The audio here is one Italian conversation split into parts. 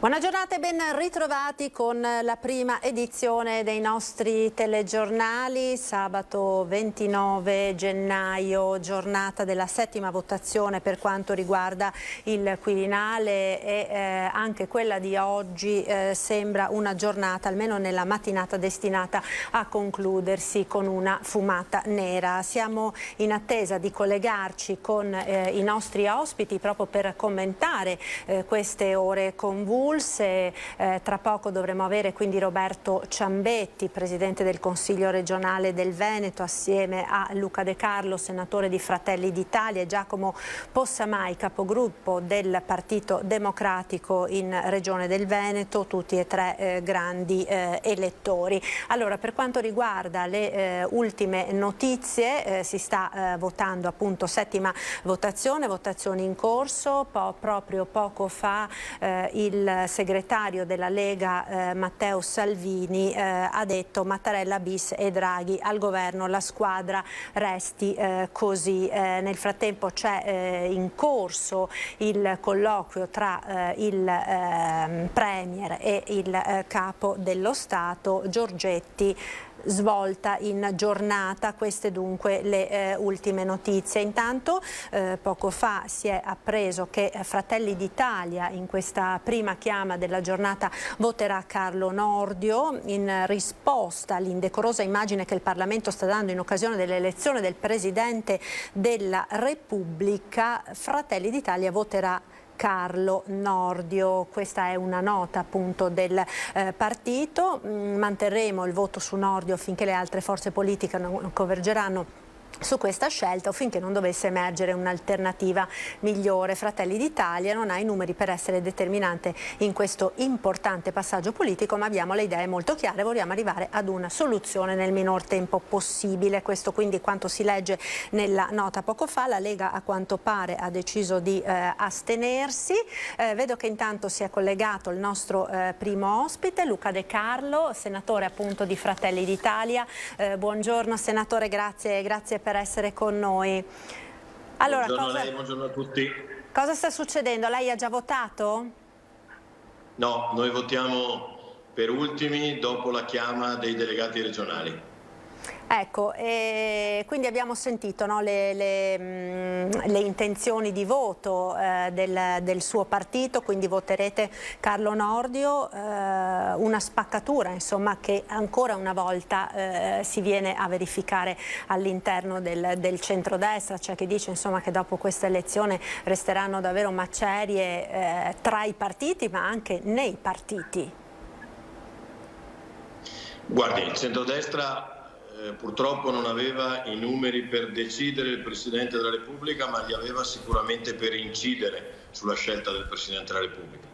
Buona giornata e ben ritrovati con la prima edizione dei nostri telegiornali. Sabato 29 gennaio, giornata della settima votazione per quanto riguarda il Quirinale e anche quella di oggi sembra una giornata, almeno nella mattinata, destinata a concludersi con una fumata nera. Siamo in attesa di collegarci con i nostri ospiti proprio per commentare queste ore convulse. Tra poco dovremo avere quindi Roberto Ciambetti, Presidente del Consiglio regionale del Veneto, assieme a Luca De Carlo, senatore di Fratelli d'Italia, e Giacomo Possamai, capogruppo del Partito Democratico in Regione del Veneto, tutti e tre grandi elettori. Allora, per quanto riguarda le ultime notizie, si sta votando appunto settima votazione in corso. Proprio poco fa il segretario della Lega Matteo Salvini ha detto: Mattarella bis e Draghi al governo, la squadra resti così. Nel frattempo c'è in corso il colloquio tra il Premier e il Capo dello Stato Giorgetti. Svolta in giornata, queste dunque le ultime notizie. Intanto poco fa si è appreso che Fratelli d'Italia in questa prima chiama della giornata voterà Carlo Nordio in risposta all'indecorosa immagine che il Parlamento sta dando in occasione dell'elezione del Presidente della Repubblica. Fratelli d'Italia voterà Carlo Nordio. Questa è una nota appunto del partito. Manterremo il voto su Nordio finché le altre forze politiche non convergeranno su questa scelta o finché non dovesse emergere un'alternativa migliore. Fratelli d'Italia non ha i numeri per essere determinante in questo importante passaggio politico, ma abbiamo le idee molto chiare, vogliamo arrivare ad una soluzione nel minor tempo possibile. Questo quindi quanto si legge nella nota poco fa. La Lega a quanto pare ha deciso di astenersi. Vedo che intanto si è collegato il nostro primo ospite, Luca De Carlo, senatore appunto di Fratelli d'Italia. Buongiorno senatore, grazie per essere con noi. Allora, buongiorno a lei, buongiorno a tutti. Cosa sta succedendo? Lei ha già votato? No, noi votiamo per ultimi dopo la chiama dei delegati regionali. Ecco, quindi abbiamo sentito, no, le intenzioni di voto del suo partito, quindi voterete Carlo Nordio, una spaccatura insomma che ancora una volta si viene a verificare all'interno del centrodestra. C'è chi dice insomma che dopo questa elezione resteranno davvero macerie tra i partiti ma anche nei partiti. Guardi, il centrodestra purtroppo non aveva i numeri per decidere il Presidente della Repubblica, ma li aveva sicuramente per incidere sulla scelta del Presidente della Repubblica.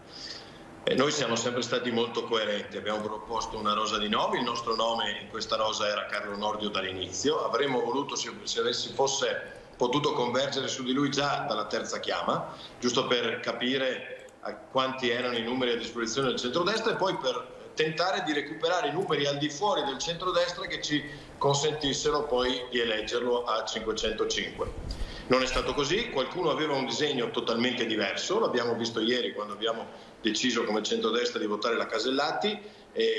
Noi siamo sempre stati molto coerenti, abbiamo proposto una rosa di nomi, il nostro nome in questa rosa era Carlo Nordio dall'inizio, avremmo voluto, se si fosse potuto convergere su di lui già dalla terza chiama, giusto per capire a quanti erano i numeri a disposizione del centrodestra e poi per tentare di recuperare i numeri al di fuori del centrodestra che ci consentissero poi di eleggerlo a 505. Non è stato così, qualcuno aveva un disegno totalmente diverso, l'abbiamo visto ieri quando abbiamo deciso come centrodestra di votare la Casellati,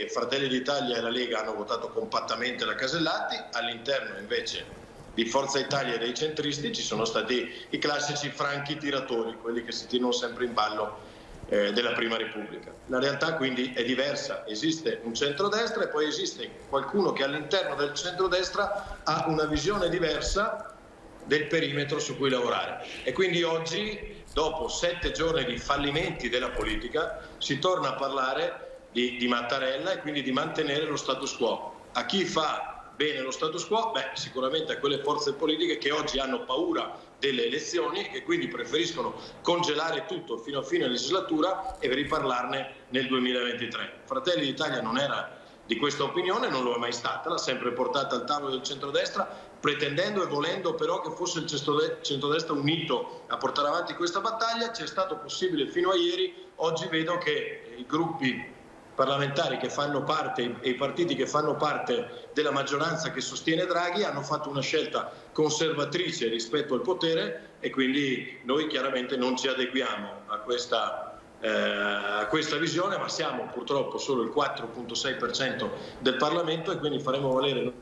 Fratelli d'Italia e la Lega hanno votato compattamente la Casellati, all'interno invece di Forza Italia e dei centristi ci sono stati i classici franchi tiratori, quelli che si tirano sempre in ballo della Prima Repubblica. La realtà quindi è diversa, esiste un centrodestra e poi esiste qualcuno che all'interno del centrodestra ha una visione diversa del perimetro su cui lavorare e quindi oggi, dopo 7 giorni di fallimenti della politica, si torna a parlare di Mattarella e quindi di mantenere lo status quo. A chi fa bene lo status quo? Beh, sicuramente a quelle forze politiche che oggi hanno paura delle elezioni e che quindi preferiscono congelare tutto fino a fine legislatura e riparlarne nel 2023. Fratelli d'Italia non era di questa opinione, non lo è mai stata, l'ha sempre portata al tavolo del centrodestra, pretendendo e volendo però che fosse il centrodestra unito a portare avanti questa battaglia. Ci è stato possibile fino a ieri, oggi vedo che i gruppi parlamentari che fanno parte e i partiti che fanno parte della maggioranza che sostiene Draghi hanno fatto una scelta conservatrice rispetto al potere e quindi noi chiaramente non ci adeguiamo a questa a questa visione, ma siamo purtroppo solo il 4,6% del Parlamento e quindi faremo valere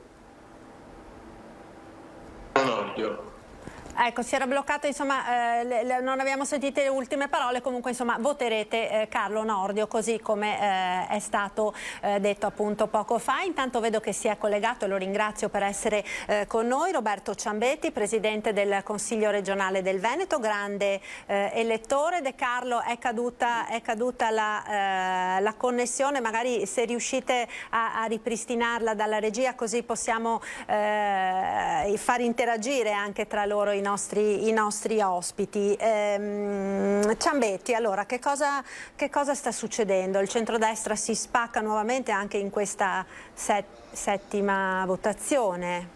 Nordio. Ecco, si era bloccato, insomma, non abbiamo sentito le ultime parole, comunque insomma voterete Carlo Nordio, così come è stato detto appunto poco fa. Intanto vedo che si è collegato e lo ringrazio per essere con noi Roberto Ciambetti, Presidente del Consiglio regionale del Veneto, grande elettore. De Carlo, è caduta la connessione, magari se riuscite a ripristinarla dalla regia, così possiamo far interagire anche tra loro i nostri ospiti. Ciambetti, allora che cosa sta succedendo? Il centrodestra si spacca nuovamente anche in questa settima votazione?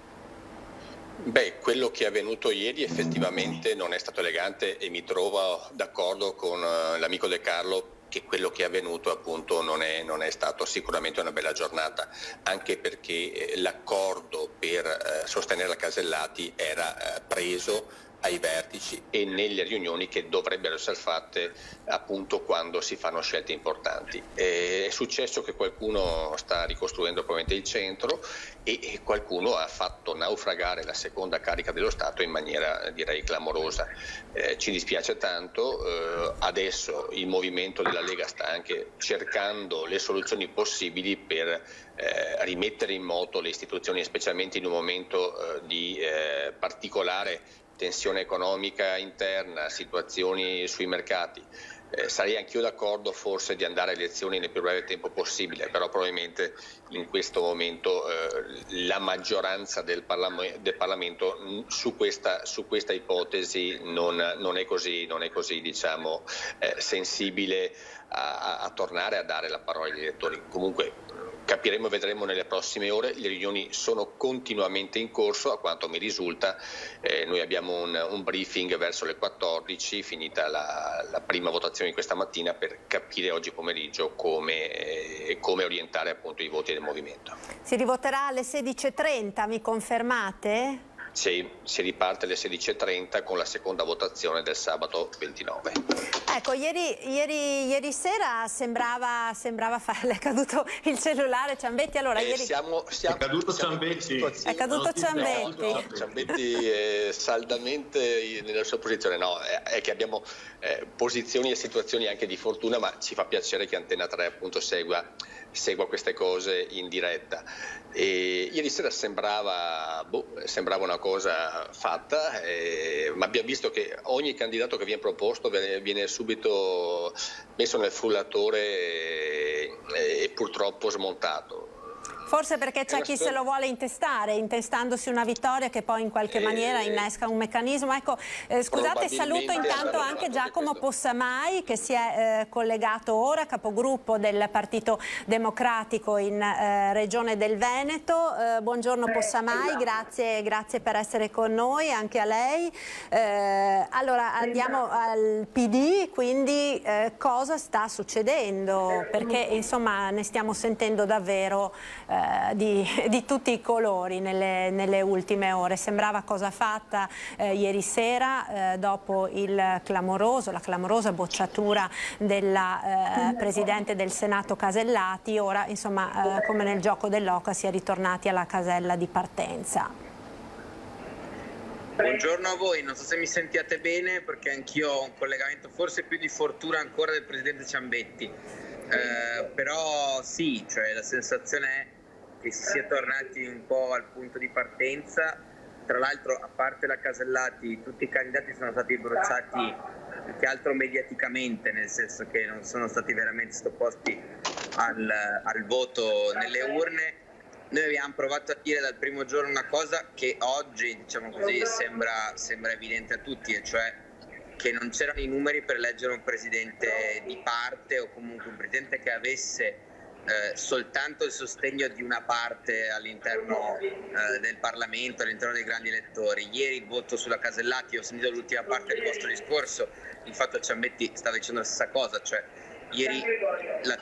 Beh, quello che è avvenuto ieri effettivamente non è stato elegante e mi trovo d'accordo con l'amico De Carlo che quello che è avvenuto appunto non è stato sicuramente una bella giornata, anche perché l'accordo per sostenere la Casellati era preso ai vertici e nelle riunioni che dovrebbero essere fatte appunto quando si fanno scelte importanti. È successo che qualcuno sta ricostruendo probabilmente il centro e qualcuno ha fatto naufragare la seconda carica dello Stato in maniera direi clamorosa. Ci dispiace tanto, adesso il movimento della Lega sta anche cercando le soluzioni possibili per rimettere in moto le istituzioni, specialmente in un momento di particolare tensione economica interna, situazioni sui mercati. Sarei anch'io d'accordo forse di andare a elezioni nel più breve tempo possibile, però probabilmente in questo momento la maggioranza del Parlamento su questa ipotesi non è così diciamo, sensibile a tornare a dare la parola agli elettori. Comunque capiremo e vedremo nelle prossime ore, le riunioni sono continuamente in corso, a quanto mi risulta. Noi abbiamo un briefing verso le 14, finita la prima votazione di questa mattina, per capire oggi pomeriggio come orientare appunto i voti del movimento. Si rivoterà alle 16:30, mi confermate? Sì, si riparte alle 16:30 con la seconda votazione del sabato 29. Ecco, ieri sera sembrava le è caduto il cellulare, Ciambetti. Allora, ieri... è caduto Ciambetti. È caduto Ciambetti. No, Ciambetti è saldamente nella sua posizione. No, è che abbiamo posizioni e situazioni anche di fortuna, ma ci fa piacere che Antena 3 appunto segua queste cose in diretta. E ieri sera sembrava una cosa fatta, ma abbiamo visto che ogni candidato che viene proposto viene subito messo nel frullatore e purtroppo smontato. Forse perché c'è chi se lo vuole intestare, intestandosi una vittoria che poi in qualche maniera innesca un meccanismo. Ecco, scusate, saluto intanto anche Giacomo Possamai che si è collegato ora, capogruppo del Partito Democratico in Regione del Veneto. Buongiorno Possamai, grazie per essere con noi, anche a lei. Allora andiamo al PD, quindi cosa sta succedendo? Perché insomma ne stiamo sentendo davvero di tutti i colori nelle ultime ore. Sembrava cosa fatta ieri sera dopo la clamorosa bocciatura della Presidente del Senato Casellati. Ora insomma come nel gioco dell'oca si è ritornati alla casella di partenza. Buongiorno a voi, non so se mi sentiate bene perché anch'io ho un collegamento forse più di fortuna ancora del Presidente Ciambetti, però sì, cioè la sensazione è che si sia tornati un po' al punto di partenza. Tra l'altro, a parte la Casellati, tutti i candidati sono stati bocciati più che altro mediaticamente, nel senso che non sono stati veramente sottoposti al voto nelle urne. Noi abbiamo provato a dire dal primo giorno una cosa che oggi, diciamo così, sembra evidente a tutti, e cioè che non c'erano i numeri per eleggere un presidente di parte o comunque un presidente che avesse soltanto il sostegno di una parte all'interno del Parlamento, all'interno dei grandi elettori. Ieri il voto sulla Casellati, ho sentito l'ultima parte del vostro discorso, infatti Ciambetti stava dicendo la stessa cosa, cioè ieri la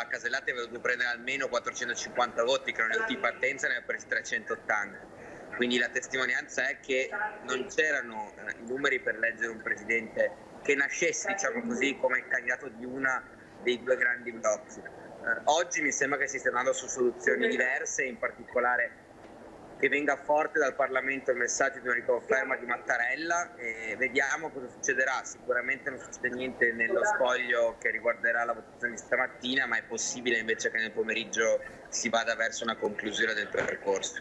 Casellati aveva dovuto prendere almeno 450 voti, che erano i voti di partenza, ne aveva presi 380. Quindi la testimonianza è che non c'erano i numeri per eleggere un presidente che nascesse, diciamo così, come candidato di una dei due grandi blocchi. Oggi mi sembra che si stia andando su soluzioni diverse, in particolare che venga forte dal Parlamento il messaggio di una riconferma di Mattarella, e vediamo cosa succederà. Sicuramente non succede niente nello spoglio che riguarderà la votazione di stamattina, ma è possibile invece che nel pomeriggio si vada verso una conclusione del percorso.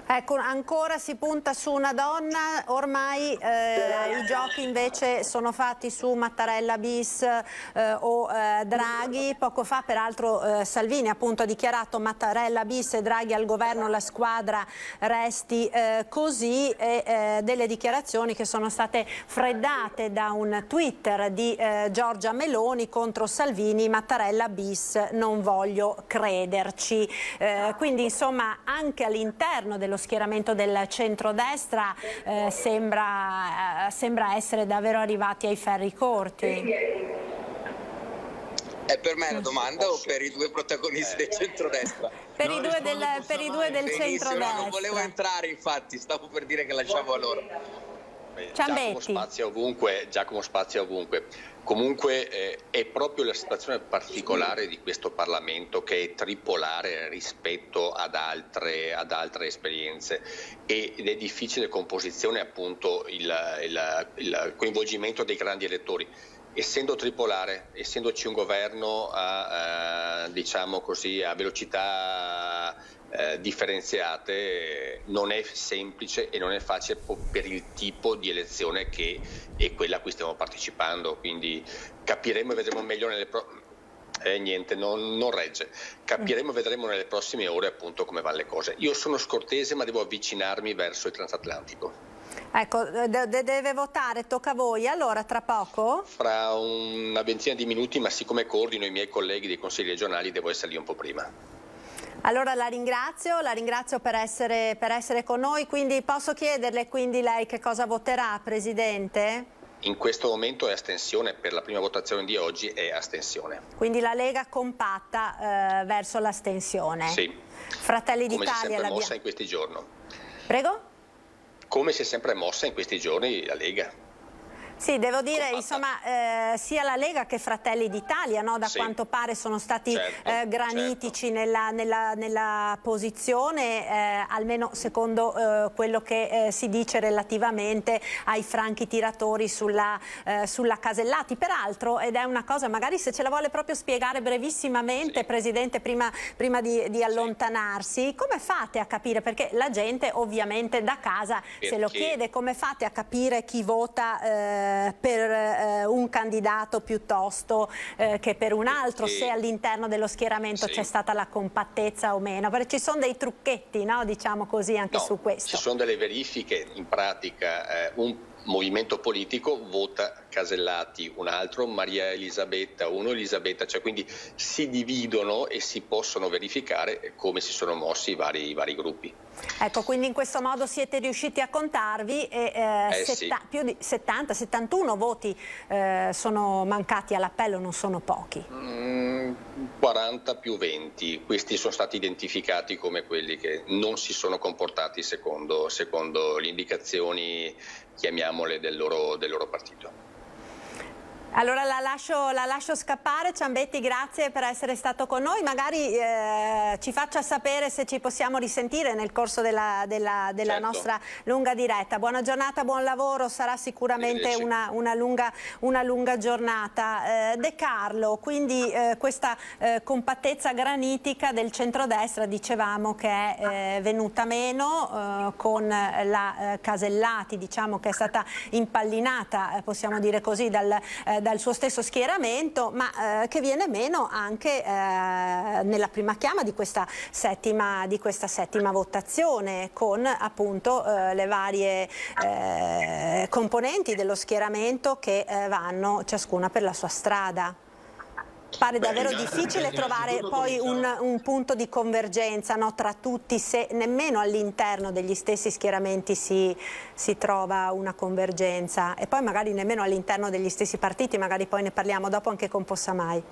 Ecco, ancora si punta su una donna, ormai i giochi invece sono fatti su Mattarella bis o Draghi. Poco fa peraltro Salvini appunto ha dichiarato Mattarella bis e Draghi al governo, la squadra resti così, e delle dichiarazioni che sono state freddate da un Twitter di Giorgia Meloni contro Salvini: Mattarella bis, non voglio crederci. Quindi insomma anche all'interno dello schieramento del centrodestra sembra essere davvero arrivati ai ferri corti. È per me la domanda o per i due protagonisti del centrodestra? Per i due del centrodestra. Non volevo entrare, infatti, stavo per dire che lasciavo a loro. Giacomo spazia ovunque. Comunque è proprio la situazione particolare di questo Parlamento che è tripolare rispetto ad altre esperienze, ed è difficile composizione appunto il coinvolgimento dei grandi elettori. Essendo tripolare, essendoci un governo diciamo così, a velocità differenziate, non è semplice e non è facile per il tipo di elezione che è quella a cui stiamo partecipando, quindi capiremo e vedremo meglio non regge. Capiremo e vedremo nelle prossime ore appunto come vanno le cose. Io sono scortese, ma devo avvicinarmi verso il transatlantico. Ecco, deve votare, tocca a voi. Allora, tra poco? Fra una ventina di minuti, ma siccome coordino i miei colleghi dei consigli regionali devo essere lì un po' prima. Allora la ringrazio per essere con noi. Quindi posso chiederle lei che cosa voterà, Presidente? In questo momento è astensione, per la prima votazione di oggi è astensione. Quindi la Lega compatta verso l'astensione. Sì. Fratelli d'Italia. Come si è sempre mossa in questi giorni. Prego? Come si è sempre mossa in questi giorni la Lega. Sì, devo dire, insomma, sia la Lega che Fratelli d'Italia, no? Da quanto pare sono stati granitici nella posizione, almeno secondo quello che si dice relativamente ai franchi tiratori sulla Casellati. Peraltro, ed è una cosa, magari se ce la vuole proprio spiegare brevissimamente, Presidente, prima di allontanarsi, come fate a capire? Perché la gente ovviamente da casa se lo chiede, come fate a capire chi vota per un candidato piuttosto che per un altro, se all'interno dello schieramento c'è stata la compattezza o meno? Perché ci sono dei trucchetti, no? Diciamo così, anche su questo. Ci sono delle verifiche, in pratica un movimento politico vota Casellati, un altro Maria Elisabetta, uno Elisabetta, cioè quindi si dividono e si possono verificare come si sono mossi i vari gruppi. Ecco, quindi in questo modo siete riusciti a contarvi e più di 70-71 voti sono mancati all'appello, non sono pochi. 40 più 20, questi sono stati identificati come quelli che non si sono comportati secondo le indicazioni, chiamiamole, del loro partito. Allora la lascio scappare. Ciambetti, grazie per essere stato con noi. Magari ci faccia sapere se ci possiamo risentire nel corso della nostra lunga diretta. Buona giornata, buon lavoro, sarà sicuramente una lunga giornata. De Carlo, quindi questa compattezza granitica del centrodestra, dicevamo che è venuta meno con la Casellati, diciamo che è stata impallinata, possiamo dire così, dal suo stesso schieramento, ma che viene meno anche nella prima chiama di questa settima votazione, con appunto le varie componenti dello schieramento che vanno ciascuna per la sua strada. Pare davvero difficile trovare poi un punto di convergenza, no, tra tutti, se nemmeno all'interno degli stessi schieramenti si trova una convergenza, e poi magari nemmeno all'interno degli stessi partiti. Magari poi ne parliamo dopo anche con Possamai.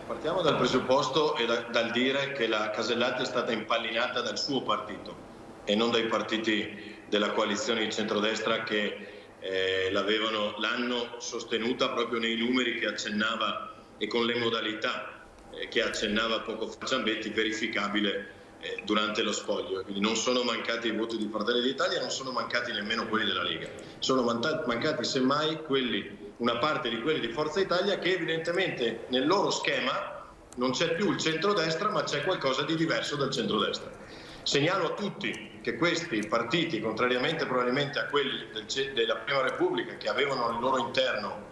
Partiamo dal presupposto e dal dire che la Casellati è stata impallinata dal suo partito e non dai partiti della coalizione di centrodestra che l'hanno sostenuta proprio nei numeri che accennava e con le modalità che accennava poco fa Ciambetti, verificabile durante lo spoglio. Quindi non sono mancati i voti di Fratelli d'Italia, non sono mancati nemmeno quelli della Lega, sono mancati semmai una parte di quelli di Forza Italia, che evidentemente nel loro schema non c'è più il centrodestra, ma c'è qualcosa di diverso dal centrodestra. Segnalo a tutti che questi partiti, contrariamente probabilmente a quelli della Prima Repubblica, che avevano al loro interno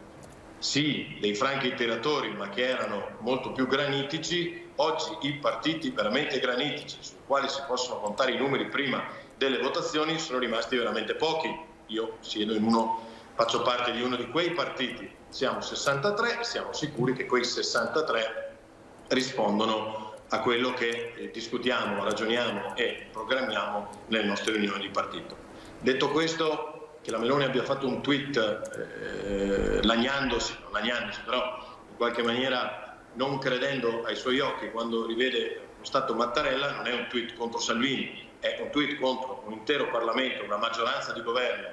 sì dei franchi tiratori, ma che erano molto più granitici, oggi i partiti veramente granitici, sui quali si possono contare i numeri prima delle votazioni, sono rimasti veramente pochi. Io faccio parte di uno di quei partiti, siamo 63, siamo sicuri che quei 63 rispondono a quello che discutiamo, ragioniamo e programmiamo nelle nostre riunioni di partito. Detto questo, che la Meloni abbia fatto un tweet lagnandosi, però in qualche maniera non credendo ai suoi occhi quando rivede lo Stato Mattarella, non è un tweet contro Salvini, è un tweet contro un intero Parlamento, una maggioranza di governo,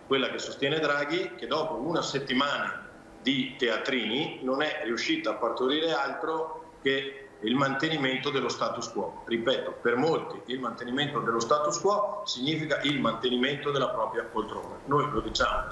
quella che sostiene Draghi, che dopo una settimana di teatrini non è riuscita a partorire altro che il mantenimento dello status quo. Ripeto, per molti il mantenimento dello status quo significa il mantenimento della propria poltrona. Noi lo diciamo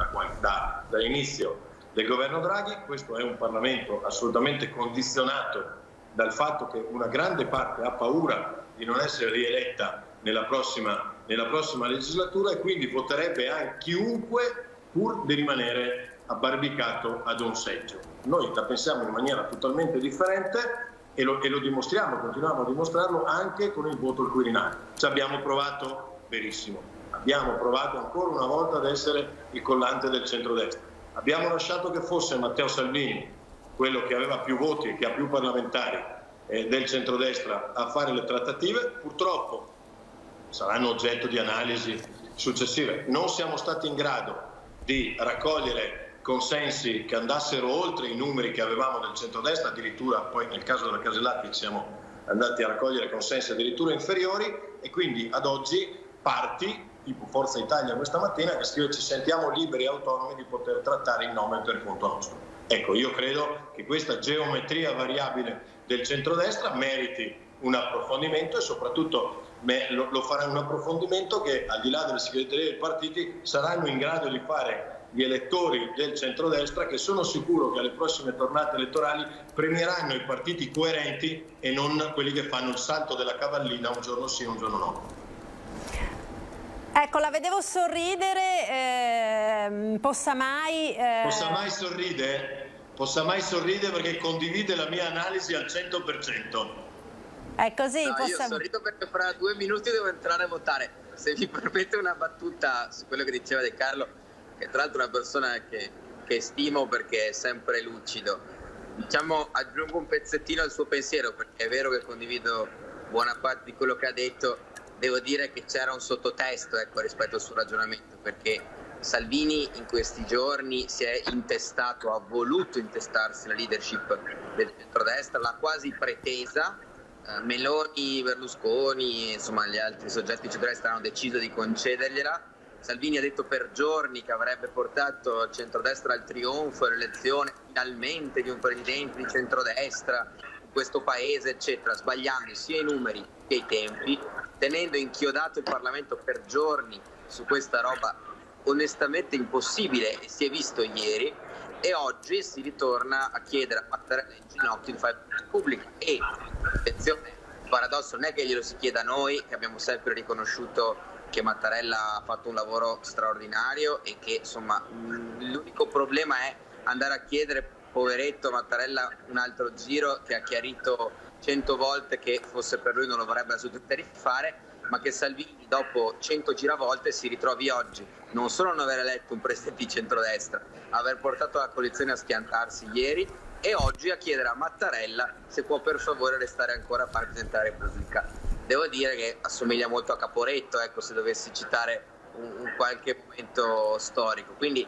dall'inizio del governo Draghi, questo è un Parlamento assolutamente condizionato dal fatto che una grande parte ha paura di non essere rieletta nella prossima legislatura, e quindi voterebbe a chiunque pur di rimanere abbarbicato ad un seggio. Noi la pensiamo in maniera totalmente differente e lo dimostriamo, continuiamo a dimostrarlo anche con il voto al Quirinale. Ci abbiamo provato, verissimo, abbiamo provato ancora una volta ad essere il collante del centrodestra. Abbiamo lasciato che fosse Matteo Salvini, quello che aveva più voti e che ha più parlamentari del centrodestra, a fare le trattative. Purtroppo saranno oggetto di analisi successive. Non siamo stati in grado di raccogliere consensi che andassero oltre i numeri che avevamo del centrodestra, addirittura poi nel caso della Casellati siamo andati a raccogliere consensi addirittura inferiori, e quindi ad oggi parti tipo Forza Italia questa mattina che scrive: ci sentiamo liberi e autonomi di poter trattare il nome per conto nostro. Ecco, io credo che questa geometria variabile del centrodestra meriti un approfondimento, e soprattutto lo farà un approfondimento che, al di là delle segreterie dei partiti, saranno in grado di fare gli elettori del centrodestra, che sono sicuro che alle prossime tornate elettorali premieranno i partiti coerenti e non quelli che fanno il salto della cavallina un giorno sì, un giorno no. Ecco, la vedevo sorridere, Possa mai sorride? Possa mai sorride perché condivide la mia analisi al 100%. È così? No, io sorrido perché fra 2 minuti devo entrare a votare. Se mi permette una battuta su quello che diceva De Carlo, che tra l'altro è una persona che stimo perché è sempre lucido. Diciamo, aggiungo un pezzettino al suo pensiero, perché è vero che condivido buona parte di quello che ha detto. Devo dire che c'era un sottotesto, ecco, rispetto al suo ragionamento, perché Salvini in questi giorni si è intestato, ha voluto intestarsi la leadership del centrodestra, l'ha quasi pretesa. Meloni, Berlusconi, insomma gli altri soggetti centrodestra hanno deciso di concedergliela. Salvini ha detto per giorni che avrebbe portato il centrodestra al trionfo, all'elezione finalmente di un presidente di centrodestra in questo paese, eccetera, sbagliando sia i numeri che i tempi, tenendo inchiodato il Parlamento per giorni su questa roba onestamente impossibile, e si è visto ieri. E oggi si ritorna a chiedere a Mattarella in ginocchio di fare pubblica. E attenzione, il paradosso non è che glielo si chieda a noi, che abbiamo sempre riconosciuto che Mattarella ha fatto un lavoro straordinario e che insomma l'unico problema è andare a chiedere, poveretto Mattarella, un altro giro, che ha chiarito 100 volte che fosse per lui non lo vorrebbe assolutamente rifare, ma che Salvini dopo 100 giravolte si ritrovi oggi non solo a non aver eletto un presidente di centrodestra, aver portato la coalizione a schiantarsi ieri, e oggi a chiedere a Mattarella se può per favore restare ancora a far presentare la Repubblica. Devo dire che assomiglia molto a Caporetto, ecco, se dovessi citare un qualche momento storico. Quindi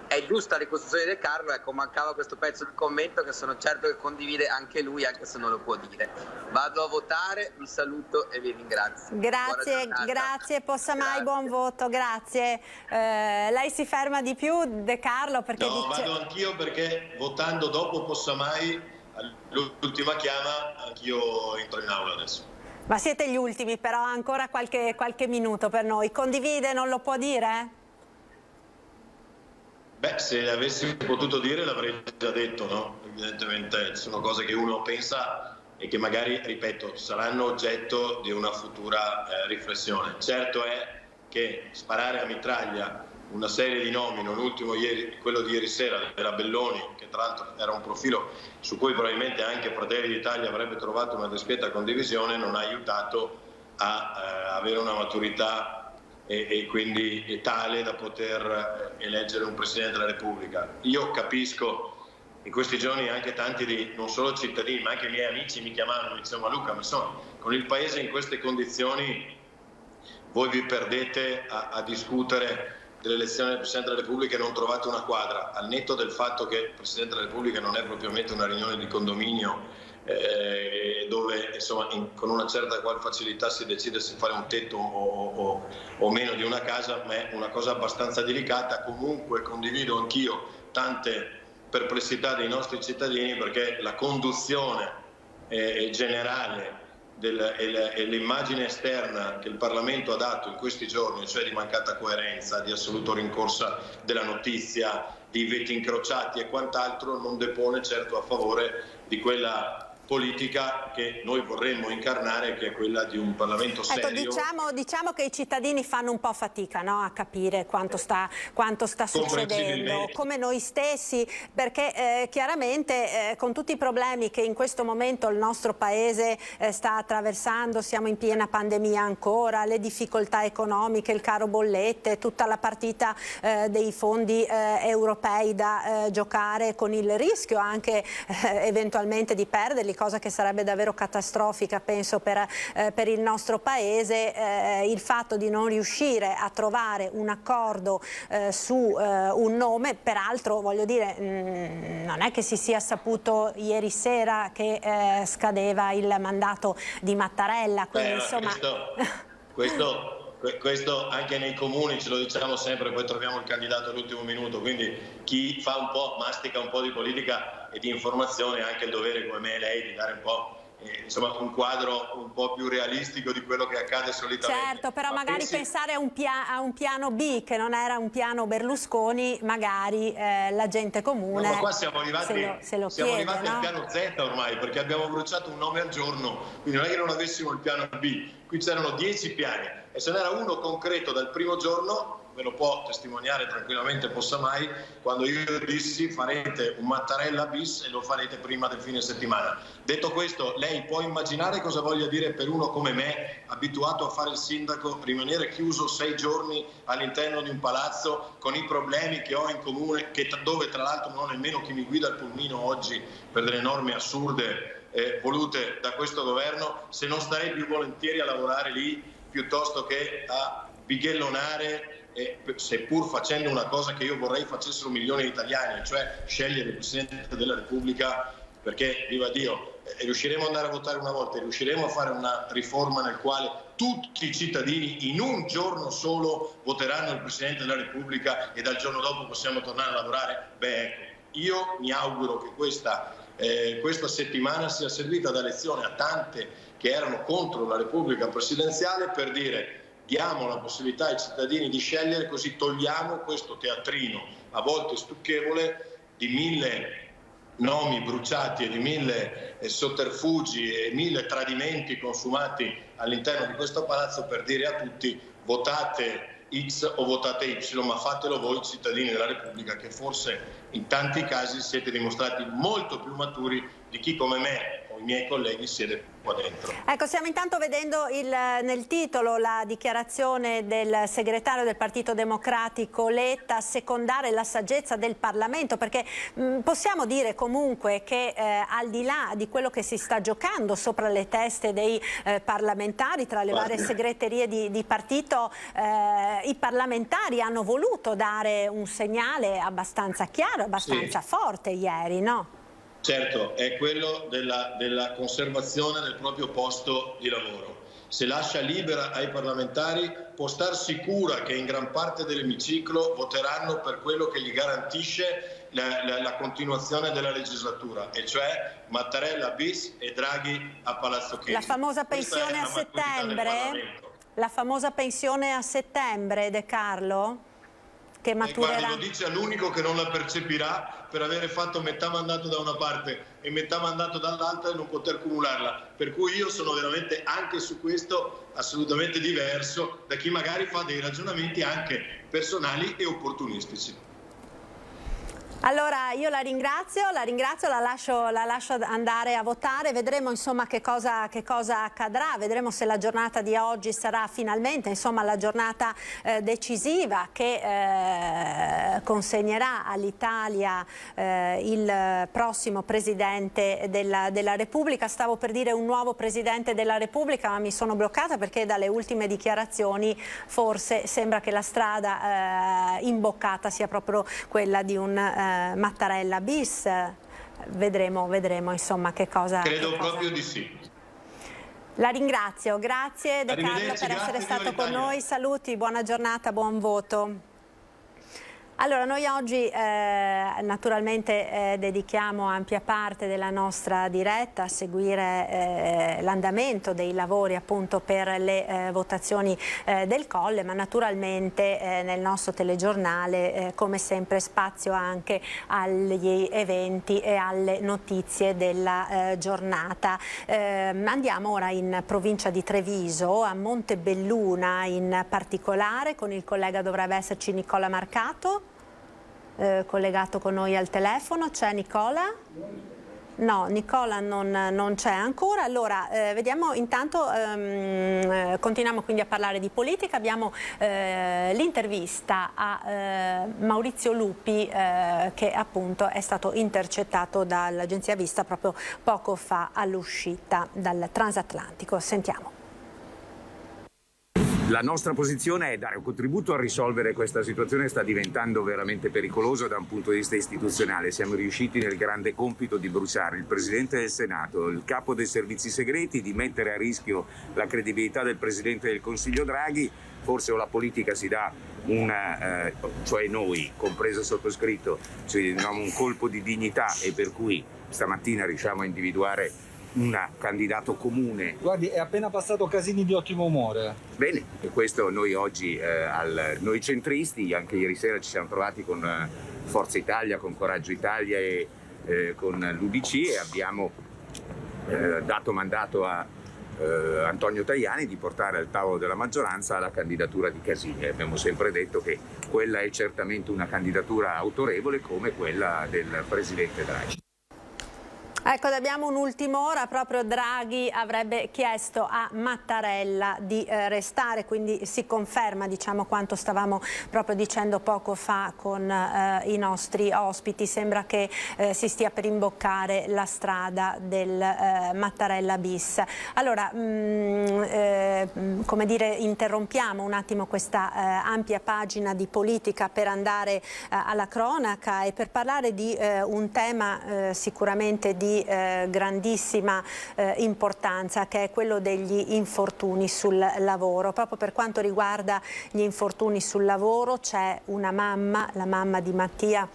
è giusta la ricostruzione di De Carlo, ecco, mancava questo pezzo di commento che sono certo che condivide anche lui, anche se non lo può dire. Vado a votare, vi saluto e vi ringrazio. Grazie Possamai, buon voto, grazie. Lei si ferma di più, De Carlo? Perché no, vado anch'io, perché votando dopo Possamai, all'ultima chiama, anch'io entro in aula adesso. Ma siete gli ultimi, però ancora qualche minuto per noi. Condivide, non lo può dire? Beh, se avessi potuto dire l'avrei già detto, no? Evidentemente sono cose che uno pensa e che magari, ripeto, saranno oggetto di una futura riflessione. Certo è che sparare a mitraglia una serie di nomi, non ultimo ieri, quello di ieri sera della Belloni, che tra l'altro era un profilo su cui probabilmente anche Fratelli d'Italia avrebbe trovato una discreta condivisione, non ha aiutato a avere una maturità e quindi tale da poter eleggere un Presidente della Repubblica. Io capisco, in questi giorni anche tanti di non solo cittadini ma anche i miei amici mi chiamavano, mi dicevano: ma Luca, ma insomma, con il Paese in queste condizioni voi vi perdete a discutere dell'elezione del Presidente della Repubblica e non trovate una quadra, al netto del fatto che il Presidente della Repubblica non è propriamente una riunione di condominio dove insomma con una certa qual facilità si decide se fare un tetto o meno di una casa, ma è una cosa abbastanza delicata. Comunque condivido anch'io tante perplessità dei nostri cittadini, perché la conduzione generale e l'immagine esterna che il Parlamento ha dato in questi giorni, cioè di mancata coerenza, di assoluto rincorsa della notizia, di veti incrociati e quant'altro, non depone certo a favore di quella politica che noi vorremmo incarnare, che è quella di un Parlamento serio. Ecco, diciamo che i cittadini fanno un po' fatica, no, a capire quanto sta succedendo, come noi stessi, perché chiaramente con tutti i problemi che in questo momento il nostro Paese sta attraversando, siamo in piena pandemia ancora, le difficoltà economiche, il caro bollette, tutta la partita dei fondi europei da giocare, con il rischio anche eventualmente di perderli, cosa che sarebbe davvero catastrofica, penso, per il nostro Paese. Il fatto di non riuscire a trovare un accordo su un nome, peraltro voglio dire, non è che si sia saputo ieri sera che scadeva il mandato di Mattarella, quindi insomma... Questo anche nei comuni ce lo diciamo sempre, poi troviamo il candidato all'ultimo minuto, quindi chi fa un po', mastica un po' di politica e di informazione ha anche il dovere, come me e lei, di dare un po' insomma un quadro un po' più realistico di quello che accade solitamente. Certo, però magari pensare a un piano B, che non era un piano Berlusconi, magari la gente comune... No, ma qua siamo arrivati, siamo arrivati al piano Z ormai, perché abbiamo bruciato un nome al giorno, quindi non è che non avessimo il piano B, qui c'erano 10 piani e se n'era uno concreto dal primo giorno. Ve lo può testimoniare tranquillamente Possamai, quando io dissi: farete un Mattarella bis e lo farete prima del fine settimana. Detto questo, lei può immaginare cosa voglia dire per uno come me, abituato a fare il sindaco, rimanere chiuso 6 giorni all'interno di un palazzo con i problemi che ho in comune, dove tra l'altro non ho nemmeno chi mi guida il pulmino oggi per delle norme assurde volute da questo governo, se non starei più volentieri a lavorare lì piuttosto che a bighellonare, seppur facendo una cosa che io vorrei facessero milioni di italiani, cioè scegliere il Presidente della Repubblica, perché, viva Dio, riusciremo ad andare a votare una volta, riusciremo a fare una riforma nel quale tutti i cittadini in un giorno solo voteranno il Presidente della Repubblica e dal giorno dopo possiamo tornare a lavorare? Beh, ecco, io mi auguro che questa settimana sia servita da lezione a tante che erano contro la Repubblica presidenziale, per dire: diamo la possibilità ai cittadini di scegliere, così togliamo questo teatrino a volte stucchevole di 1000 nomi bruciati e di 1000 sotterfugi e 1000 tradimenti consumati all'interno di questo palazzo, per dire a tutti: votate X o votate Y, ma fatelo voi cittadini della Repubblica, che forse in tanti casi siete dimostrati molto più maturi di chi come me o i miei colleghi siede qua dentro. Ecco, stiamo intanto vedendo nel titolo la dichiarazione del segretario del Partito Democratico Letta, secondare la saggezza del Parlamento, perché possiamo dire comunque che al di là di quello che si sta giocando sopra le teste dei parlamentari tra le varie segreterie di partito, i parlamentari hanno voluto dare un segnale abbastanza chiaro, abbastanza forte ieri, no? Certo, è quello della conservazione del proprio posto di lavoro. Se lascia libera ai parlamentari, può star sicura che in gran parte dell'emiciclo voteranno per quello che gli garantisce la continuazione della legislatura, e cioè Mattarella bis e Draghi a Palazzo Chigi. La famosa pensione a settembre? La famosa pensione a settembre, De Carlo? Che maturerà... Guardi, lo dice all'unico che non la percepirà per avere fatto metà mandato da una parte e metà mandato dall'altra e non poter cumularla. Per cui io sono veramente anche su questo assolutamente diverso da chi magari fa dei ragionamenti anche personali e opportunistici. Allora io la ringrazio, la lascio andare a votare, vedremo insomma che cosa accadrà, vedremo se la giornata di oggi sarà finalmente insomma la giornata decisiva che consegnerà all'Italia il prossimo Presidente della Repubblica. Stavo per dire un nuovo Presidente della Repubblica, ma mi sono bloccata perché dalle ultime dichiarazioni forse sembra che la strada imboccata sia proprio quella di un Mattarella bis. Vedremo insomma che cosa... Credo proprio di sì. La ringrazio, grazie De Carlo per essere stato con noi, saluti, buona giornata, buon voto. Allora, noi oggi naturalmente dedichiamo ampia parte della nostra diretta a seguire l'andamento dei lavori appunto per le votazioni del Colle, ma naturalmente nel nostro telegiornale come sempre spazio anche agli eventi e alle notizie della giornata. Andiamo ora in provincia di Treviso, a Montebelluna in particolare, con il collega dovrebbe esserci Nicola Marcato. Collegato con noi al telefono, c'è Nicola? No, Nicola non c'è ancora. Allora, vediamo intanto, continuiamo quindi a parlare di politica. Abbiamo l'intervista a Maurizio Lupi che appunto è stato intercettato dall'agenzia Vista proprio poco fa all'uscita dal transatlantico. Sentiamo. La nostra posizione è dare un contributo a risolvere questa situazione, sta diventando veramente pericolosa da un punto di vista istituzionale. Siamo riusciti nel grande compito di bruciare il Presidente del Senato, il capo dei servizi segreti, di mettere a rischio la credibilità del Presidente del Consiglio Draghi. Forse o la politica si dà cioè noi, compreso sottoscritto, ci diamo un colpo di dignità e per cui stamattina riusciamo a individuare un candidato comune. Guardi, è appena passato Casini di ottimo umore. Bene, e questo noi oggi, noi centristi, anche ieri sera ci siamo trovati con Forza Italia, con Coraggio Italia e con l'UDC e abbiamo dato mandato a Antonio Tajani di portare al tavolo della maggioranza la candidatura di Casini. Abbiamo sempre detto che quella è certamente una candidatura autorevole come quella del Presidente Draghi. Ecco, abbiamo un'ultima ora, proprio Draghi avrebbe chiesto a Mattarella di restare, quindi si conferma diciamo quanto stavamo proprio dicendo poco fa con i nostri ospiti. Sembra che si stia per imboccare la strada del Mattarella bis. Allora, come dire, interrompiamo un attimo questa ampia pagina di politica per andare alla cronaca e per parlare di un tema sicuramente di grandissima importanza, che è quello degli infortuni sul lavoro. Proprio per quanto riguarda gli infortuni sul lavoro c'è una mamma, la mamma di Mattia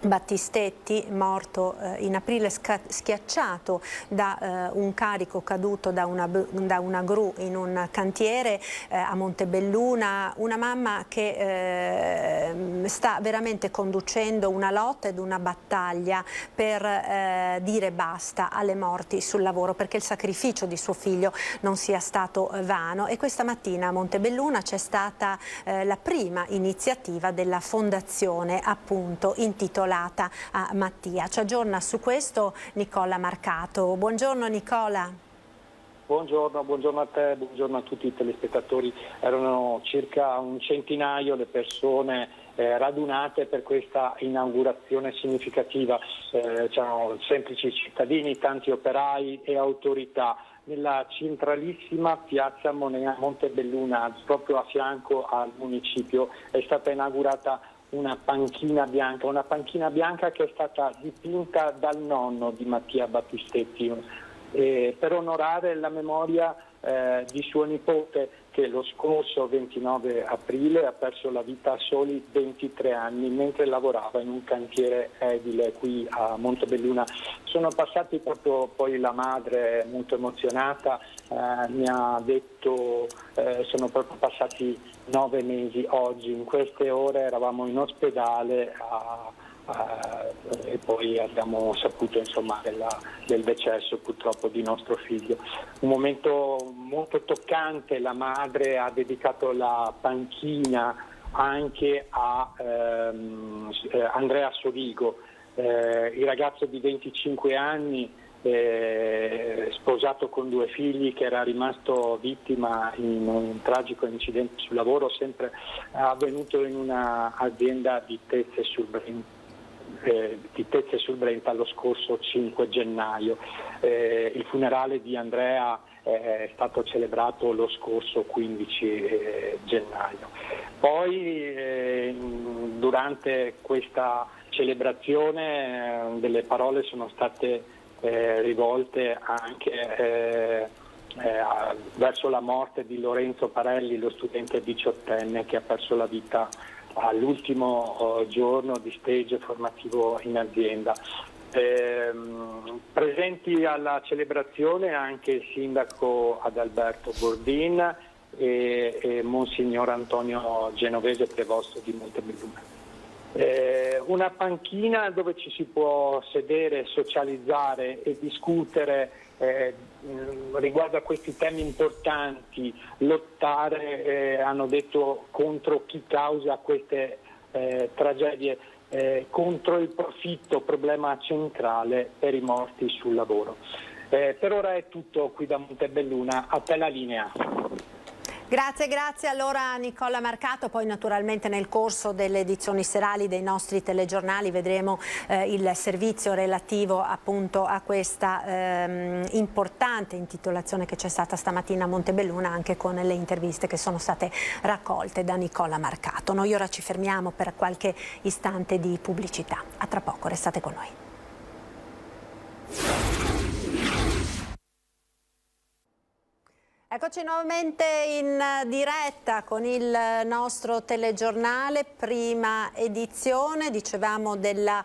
Battistetti, morto in aprile schiacciato da un carico caduto da una gru in un cantiere a Montebelluna, una mamma che sta veramente conducendo una lotta ed una battaglia per dire basta alle morti sul lavoro, perché il sacrificio di suo figlio non sia stato vano. E questa mattina a Montebelluna c'è stata la prima iniziativa della fondazione appunto intitolata vincolata a Mattia. Ci aggiorna su questo Nicola Marcato. Buongiorno Nicola. Buongiorno a te, buongiorno a tutti i telespettatori. Erano circa un centinaio le persone radunate per questa inaugurazione significativa. C'erano semplici cittadini, tanti operai e autorità. Nella centralissima piazza Monea Montebelluna, proprio a fianco al municipio, è stata inaugurata una panchina bianca che è stata dipinta dal nonno di Mattia Battistetti per onorare la memoria di suo nipote, che lo scorso 29 aprile ha perso la vita a soli 23 anni mentre lavorava in un cantiere edile qui a Montebelluna. Sono passati proprio, poi la madre molto emozionata mi ha detto sono proprio passati 9 mesi oggi, in queste ore eravamo in ospedale e poi abbiamo saputo insomma del decesso purtroppo di nostro figlio. Un momento molto toccante, la madre ha dedicato la panchina anche a Andrea Sorigo, il ragazzo di 25 anni sposato con 2 figli, che era rimasto vittima in un tragico incidente sul lavoro sempre avvenuto in un'azienda di Tezze sul Brenta lo scorso 5 gennaio. Il funerale di Andrea è stato celebrato lo scorso 15 gennaio. Poi durante questa celebrazione delle parole sono state rivolte anche verso la morte di Lorenzo Parelli, lo studente 18enne che ha perso la vita all'ultimo giorno di stage formativo in azienda. Presenti alla celebrazione anche il sindaco Adalberto Bordin e Monsignor Antonio Genovese, prevosto di Montebelluna. Una panchina dove ci si può sedere, socializzare e discutere riguardo a questi temi importanti, lottare, hanno detto, contro chi causa queste tragedie, contro il profitto, problema centrale per i morti sul lavoro. Per ora è tutto qui da Montebelluna, a te la linea. Grazie allora Nicola Marcato. Poi naturalmente nel corso delle edizioni serali dei nostri telegiornali vedremo il servizio relativo appunto a questa importante intitolazione che c'è stata stamattina a Montebelluna, anche con le interviste che sono state raccolte da Nicola Marcato. Noi ora ci fermiamo per qualche istante di pubblicità. A tra poco, restate con noi. Eccoci nuovamente in diretta con il nostro telegiornale, prima edizione, dicevamo della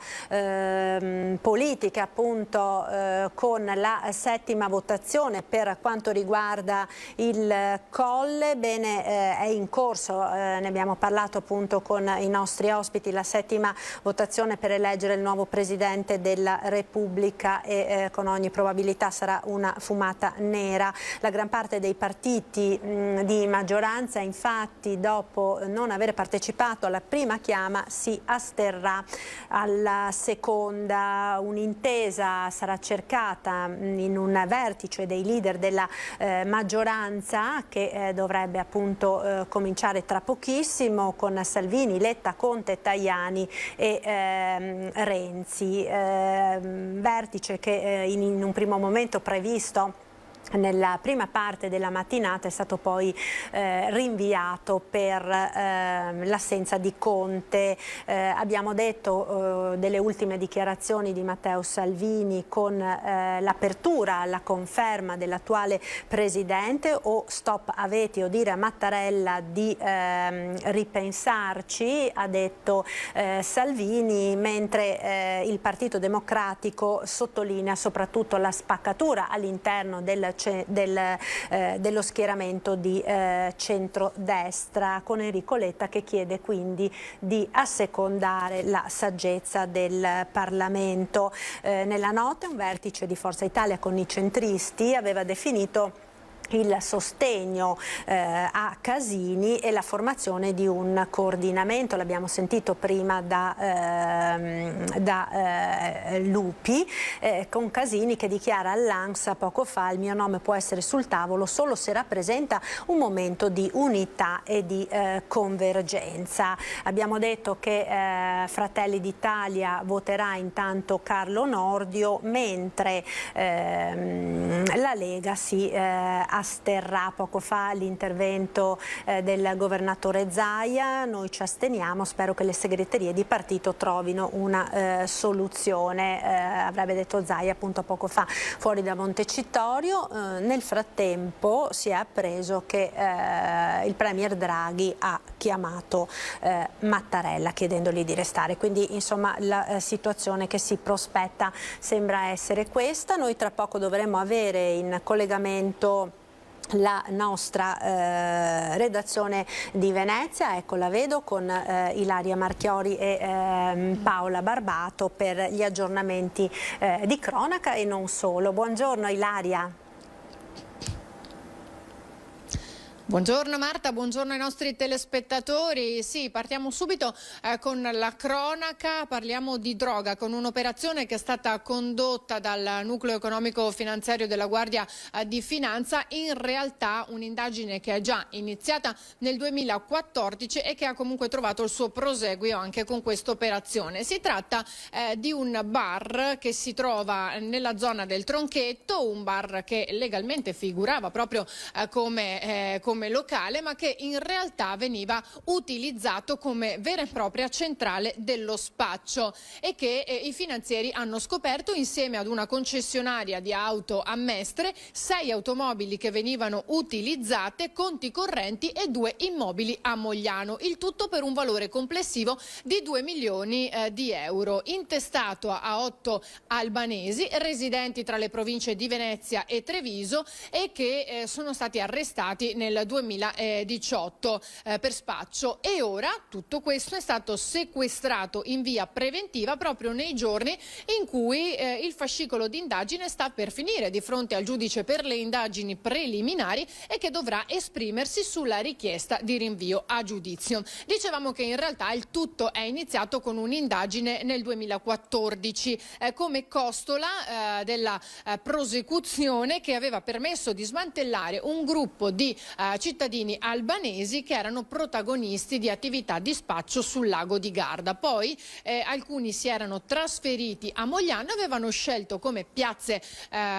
politica appunto con la 7ª votazione per quanto riguarda il Colle. Bene, è in corso, ne abbiamo parlato appunto con i nostri ospiti, la 7ª votazione per eleggere il nuovo Presidente della Repubblica e con ogni probabilità sarà una fumata nera. La gran parte dei partiti di maggioranza infatti, dopo non aver partecipato alla prima chiama, si asterrà alla seconda. Un'intesa sarà cercata in un vertice dei leader della maggioranza che dovrebbe appunto cominciare tra pochissimo, con Salvini, Letta, Conte, Tajani e Renzi. Vertice che in un primo momento previsto nella prima parte della mattinata è stato poi rinviato per l'assenza di Conte. Abbiamo detto delle ultime dichiarazioni di Matteo Salvini con l'apertura alla conferma dell'attuale Presidente, o stop a veti, o dire a Mattarella di ripensarci, ha detto Salvini, mentre il Partito Democratico sottolinea soprattutto la spaccatura all'interno dello schieramento di centrodestra, con Enrico Letta che chiede quindi di assecondare la saggezza del Parlamento. Nella notte un vertice di Forza Italia con i centristi aveva definito il sostegno a Casini e la formazione di un coordinamento. L'abbiamo sentito prima da Lupi, con Casini che dichiara all'ANSA poco fa: il mio nome può essere sul tavolo solo se rappresenta un momento di unità e di convergenza. Abbiamo detto che Fratelli d'Italia voterà intanto Carlo Nordio, mentre la Lega si asterrà. Poco fa l'intervento del governatore Zaia: noi ci asteniamo, spero che le segreterie di partito trovino una soluzione, avrebbe detto Zaia appunto poco fa fuori da Montecitorio. Nel frattempo si è appreso che il premier Draghi ha chiamato Mattarella chiedendogli di restare, quindi insomma la situazione che si prospetta sembra essere questa. Noi tra poco dovremo avere in collegamento la nostra redazione di Venezia, ecco la vedo, con Ilaria Marchiori e Paola Barbato per gli aggiornamenti di cronaca e non solo. Buongiorno Ilaria. Buongiorno Marta, buongiorno ai nostri telespettatori. Sì, partiamo subito con la cronaca, parliamo di droga, con un'operazione che è stata condotta dal nucleo economico finanziario della Guardia di Finanza, in realtà un'indagine che è già iniziata nel 2014 e che ha comunque trovato il suo proseguio anche con questa operazione. Si tratta di un bar che si trova nella zona del Tronchetto, un bar che legalmente figurava proprio come locale, ma che in realtà veniva utilizzato come vera e propria centrale dello spaccio e che i finanzieri hanno scoperto insieme ad una concessionaria di auto a Mestre 6 automobili che venivano utilizzate, conti correnti e 2 immobili a Mogliano, il tutto per un valore complessivo di 2 milioni di euro, intestato a 8 albanesi residenti tra le province di Venezia e Treviso e che sono stati arrestati nel 2018 per spaccio, e ora tutto questo è stato sequestrato in via preventiva proprio nei giorni in cui il fascicolo d'indagine sta per finire di fronte al giudice per le indagini preliminari e che dovrà esprimersi sulla richiesta di rinvio a giudizio. Dicevamo che in realtà il tutto è iniziato con un'indagine nel 2014 come costola della prosecuzione che aveva permesso di smantellare un gruppo di cittadini albanesi che erano protagonisti di attività di spaccio sul lago di Garda. Poi alcuni si erano trasferiti a Mogliano e avevano scelto come piazze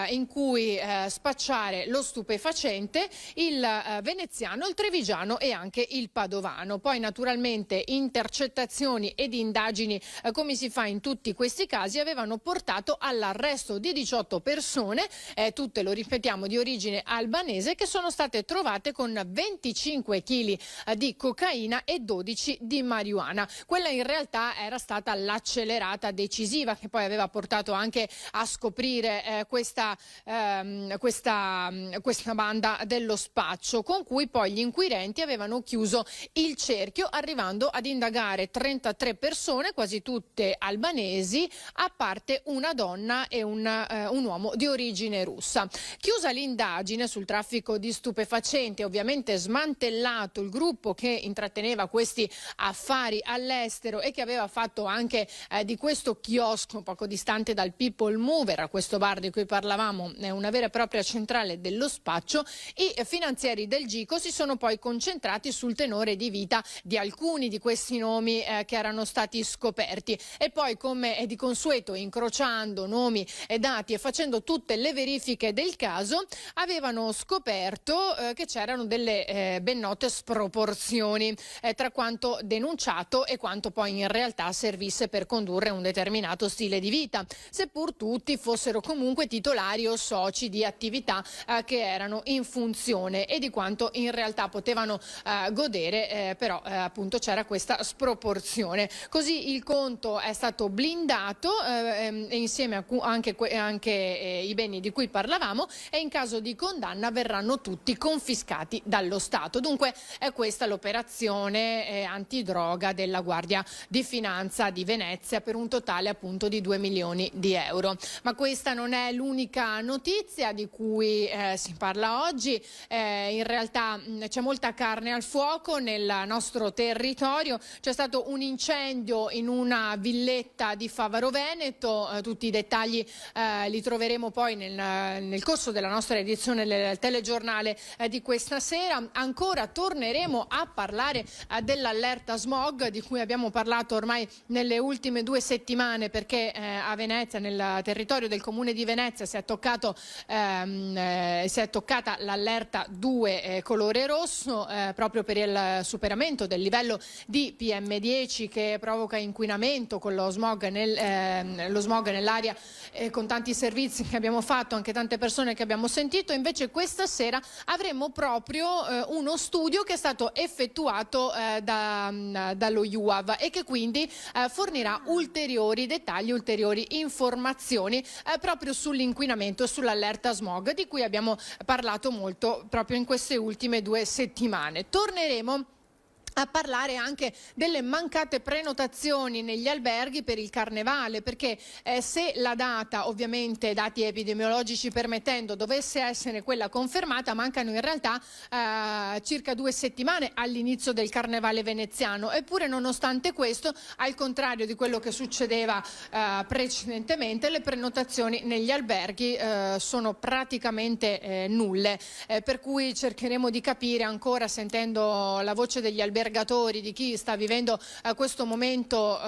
in cui spacciare lo stupefacente il veneziano, il trevigiano e anche il padovano. Poi naturalmente intercettazioni ed indagini, come si fa in tutti questi casi, avevano portato all'arresto di 18 persone, tutte, lo ripetiamo, di origine albanese, che sono state trovate con 25 kg di cocaina e 12 di marijuana. Quella in realtà era stata l'accelerata decisiva che poi aveva portato anche a scoprire questa banda dello spaccio, con cui poi gli inquirenti avevano chiuso il cerchio, arrivando ad indagare 33 persone, quasi tutte albanesi, a parte una donna e un uomo di origine russa. Chiusa l'indagine sul traffico di stupefacenti, ovviamente smantellato il gruppo che intratteneva questi affari all'estero e che aveva fatto anche di questo chiosco poco distante dal People Mover, a questo bar di cui parlavamo, una vera e propria centrale dello spaccio, i finanzieri del GICO si sono poi concentrati sul tenore di vita di alcuni di questi nomi che erano stati scoperti e poi, come è di consueto, incrociando nomi e dati e facendo tutte le verifiche del caso, avevano scoperto che c'erano delle ben note sproporzioni tra quanto denunciato e quanto poi in realtà servisse per condurre un determinato stile di vita, seppur tutti fossero comunque titolari o soci di attività che erano in funzione, e di quanto in realtà potevano godere, però appunto c'era questa sproporzione. Così il conto è stato blindato e insieme a anche i beni di cui parlavamo, e in caso di condanna verranno tutti confiscati pagati dallo Stato. Dunque è questa l'operazione antidroga della Guardia di Finanza di Venezia per un totale appunto di 2 milioni di euro. Ma questa non è l'unica notizia di cui si parla oggi. In realtà c'è molta carne al fuoco nel nostro territorio. C'è stato un incendio in una villetta di Favaro Veneto. Tutti i dettagli li troveremo poi nel corso della nostra edizione del telegiornale di questa sera. Ancora torneremo a parlare dell'allerta smog di cui abbiamo parlato ormai nelle ultime 2 settimane, perché a Venezia, nel territorio del comune di Venezia, si è toccata l'allerta 2 colore rosso proprio per il superamento del livello di PM10 che provoca inquinamento con lo smog nell'aria, con tanti servizi che abbiamo fatto, anche tante persone che abbiamo sentito. Invece questa sera avremo proprio uno studio che è stato effettuato dallo UAV e che quindi fornirà ulteriori dettagli, ulteriori informazioni proprio sull'inquinamento e sull'allerta smog di cui abbiamo parlato molto proprio in queste ultime 2 settimane. Torneremo a parlare anche delle mancate prenotazioni negli alberghi per il carnevale, perché se la data, ovviamente dati epidemiologici permettendo, dovesse essere quella confermata, mancano in realtà circa 2 settimane all'inizio del carnevale veneziano. Eppure, nonostante questo, al contrario di quello che succedeva precedentemente, le prenotazioni negli alberghi sono praticamente nulle, per cui cercheremo di capire ancora, sentendo la voce degli albergatori, di chi sta vivendo questo momento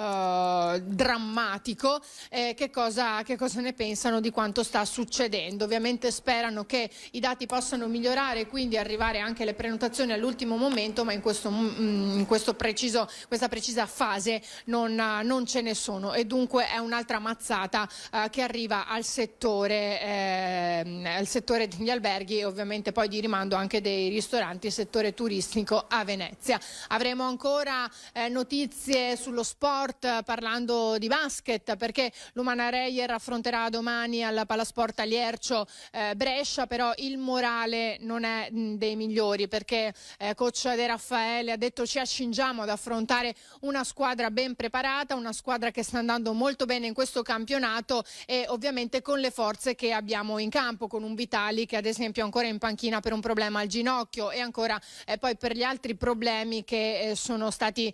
drammatico, che cosa ne pensano di quanto sta succedendo. Ovviamente sperano che i dati possano migliorare e quindi arrivare anche le prenotazioni all'ultimo momento, ma in questa precisa fase non ce ne sono, e dunque è un'altra mazzata che arriva al settore degli alberghi e ovviamente poi di rimando anche dei ristoranti, settore turistico a Venezia. Avremo ancora notizie sullo sport, parlando di basket, perché l'Umana Reyer affronterà domani al Palasport Aliercio Brescia, però il morale non è dei migliori, perché coach De Raffaele ha detto: ci accingiamo ad affrontare una squadra ben preparata, una squadra che sta andando molto bene in questo campionato, e ovviamente con le forze che abbiamo in campo, con un Vitali che ad esempio è ancora in panchina per un problema al ginocchio, e ancora poi per gli altri problemi che sono stati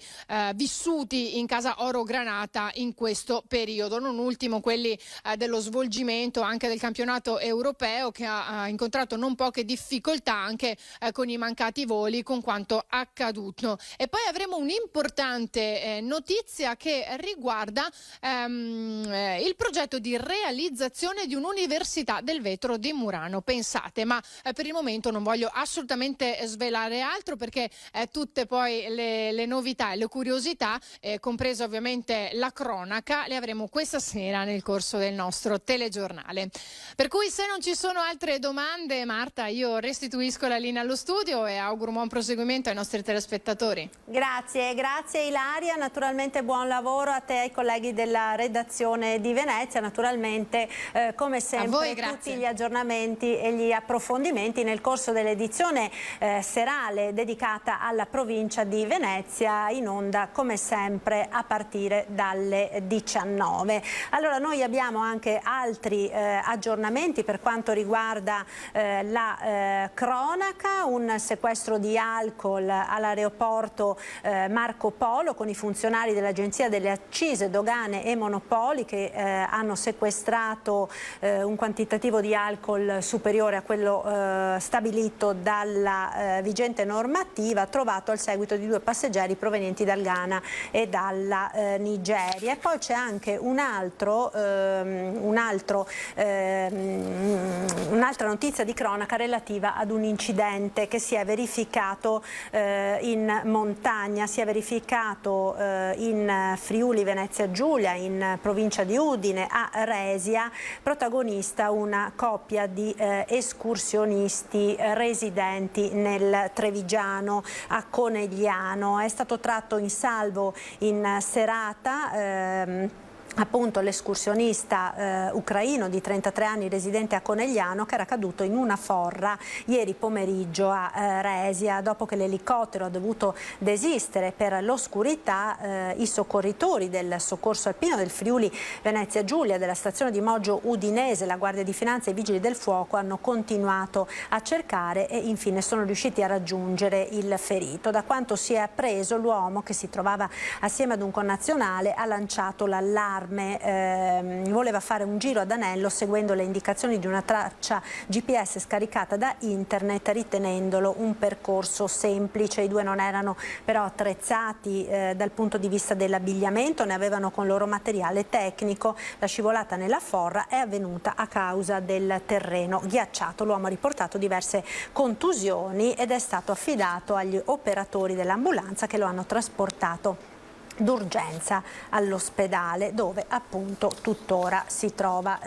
vissuti in casa Oro Granata in questo periodo, non ultimo quelli dello svolgimento anche del campionato europeo, che ha incontrato non poche difficoltà anche con i mancati voli, con quanto accaduto. E poi avremo un'importante notizia che riguarda il progetto di realizzazione di un'università del vetro di Murano. Pensate, ma per il momento non voglio assolutamente svelare altro, perché tutte poi le novità e le curiosità, compresa ovviamente la cronaca, le avremo questa sera nel corso del nostro telegiornale. Per cui, se non ci sono altre domande, Marta, io restituisco la linea allo studio e auguro un buon proseguimento ai nostri telespettatori. Grazie Ilaria, naturalmente buon lavoro a te e ai colleghi della redazione di Venezia, naturalmente come sempre voi, tutti gli aggiornamenti e gli approfondimenti nel corso dell'edizione serale dedicata alla provincia di Venezia, in onda come sempre a partire dalle 19. Allora, noi abbiamo anche altri aggiornamenti per quanto riguarda la cronaca: un sequestro di alcol all'aeroporto Marco Polo, con i funzionari dell'Agenzia delle Accise, Dogane e Monopoli che hanno sequestrato un quantitativo di alcol superiore a quello stabilito dalla vigente normativa, trovato al seguito di 2 passeggeri provenienti dal Ghana e dalla Nigeria. E poi c'è anche un'altra notizia di cronaca relativa ad un incidente che si è verificato in montagna, si è verificato in Friuli Venezia Giulia, in provincia di Udine, a Resia, protagonista una coppia di escursionisti residenti nel Trevigiano a Conegliano. È stato tratto in salvo in serata appunto l'escursionista ucraino di 33 anni residente a Conegliano, che era caduto in una forra ieri pomeriggio a Resia. Dopo che l'elicottero ha dovuto desistere per l'oscurità, i soccorritori del soccorso alpino del Friuli Venezia Giulia, della stazione di Moggio Udinese, la Guardia di Finanza e i Vigili del Fuoco hanno continuato a cercare e infine sono riusciti a raggiungere il ferito. Da quanto si è appreso, l'uomo, che si trovava assieme ad un connazionale, ha lanciato l'allarme. Voleva fare un giro ad anello seguendo le indicazioni di una traccia GPS scaricata da internet, ritenendolo un percorso semplice. I due non erano però attrezzati dal punto di vista dell'abbigliamento, ne avevano con loro materiale tecnico. La scivolata nella forra è avvenuta a causa del terreno ghiacciato. L'uomo ha riportato diverse contusioni ed è stato affidato agli operatori dell'ambulanza, che lo hanno trasportato d'urgenza all'ospedale, dove appunto tuttora si trova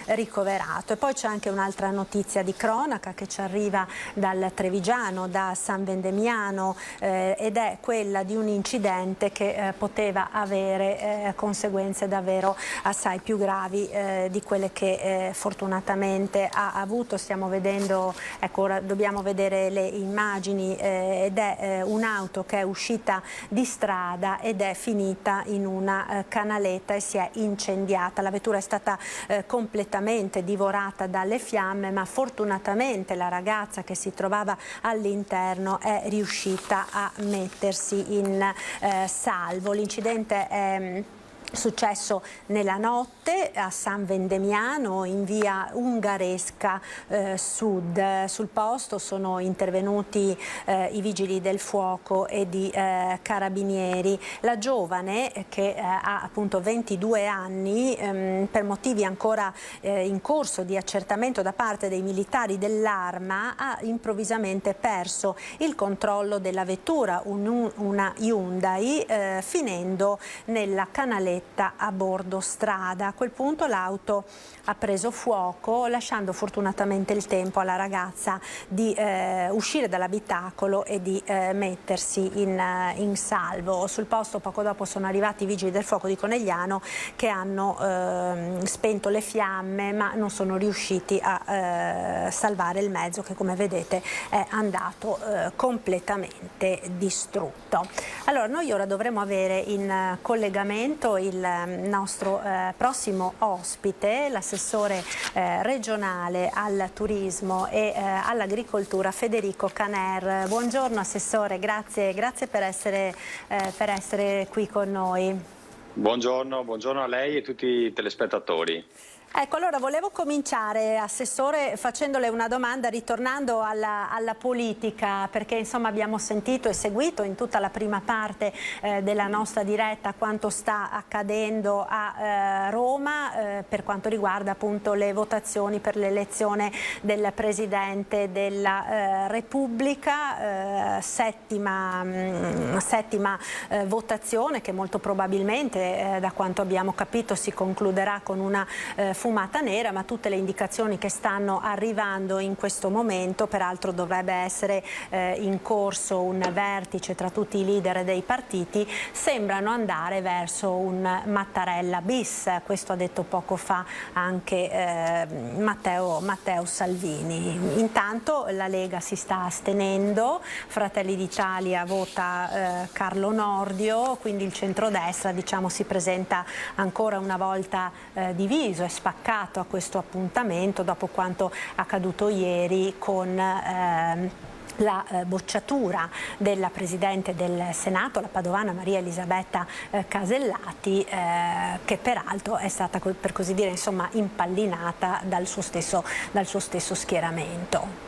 ricoverato. E poi c'è anche un'altra notizia di cronaca che ci arriva dal Trevigiano, da San Vendemiano, ed è quella di un incidente che poteva avere conseguenze davvero assai più gravi di quelle che fortunatamente ha avuto. Stiamo vedendo, ecco, ora dobbiamo vedere le immagini, ed è un'auto che è uscita di strada ed è finita in una canaletta e si è incendiata. La vettura è stata completamente divorata dalle fiamme, ma fortunatamente la ragazza che si trovava all'interno è riuscita a mettersi in salvo. L'incidente è successo nella notte a San Vendemiano, in via Ungaresca Sud. Sul posto sono intervenuti i vigili del fuoco e di carabinieri. La giovane, che ha appunto 22 anni, per motivi ancora in corso di accertamento da parte dei militari dell'Arma, ha improvvisamente perso il controllo della vettura, una Hyundai, finendo nella canaletta a bordo strada. A quel punto l'auto ha preso fuoco, lasciando fortunatamente il tempo alla ragazza di uscire dall'abitacolo e di mettersi in salvo. Sul posto poco dopo sono arrivati i vigili del fuoco di Conegliano, che hanno spento le fiamme, ma non sono riusciti a salvare il mezzo, che come vedete è andato completamente distrutto. Allora, noi ora dovremo avere in collegamento il nostro prossimo ospite, l'assessore regionale al turismo e all'agricoltura Federico Caner. Buongiorno assessore, grazie per essere qui con noi. Buongiorno a lei e a tutti i telespettatori. Ecco, allora volevo cominciare, assessore, facendole una domanda, ritornando alla politica, perché insomma abbiamo sentito e seguito in tutta la prima parte della nostra diretta quanto sta accadendo a Roma per quanto riguarda appunto le votazioni per l'elezione del Presidente della Repubblica, settima votazione che molto probabilmente, da quanto abbiamo capito, si concluderà con una fumata nera, ma tutte le indicazioni che stanno arrivando in questo momento, peraltro dovrebbe essere in corso un vertice tra tutti i leader dei partiti, sembrano andare verso un Mattarella bis. Questo ha detto poco fa anche Matteo Salvini. Intanto la Lega si sta astenendo, Fratelli d'Italia vota Carlo Nordio, quindi il centrodestra, diciamo, si presenta ancora una volta diviso e spaccato a questo appuntamento dopo quanto accaduto ieri con la bocciatura della Presidente del Senato, la padovana Maria Elisabetta Casellati, che peraltro è stata, per così dire, insomma, impallinata dal suo stesso schieramento.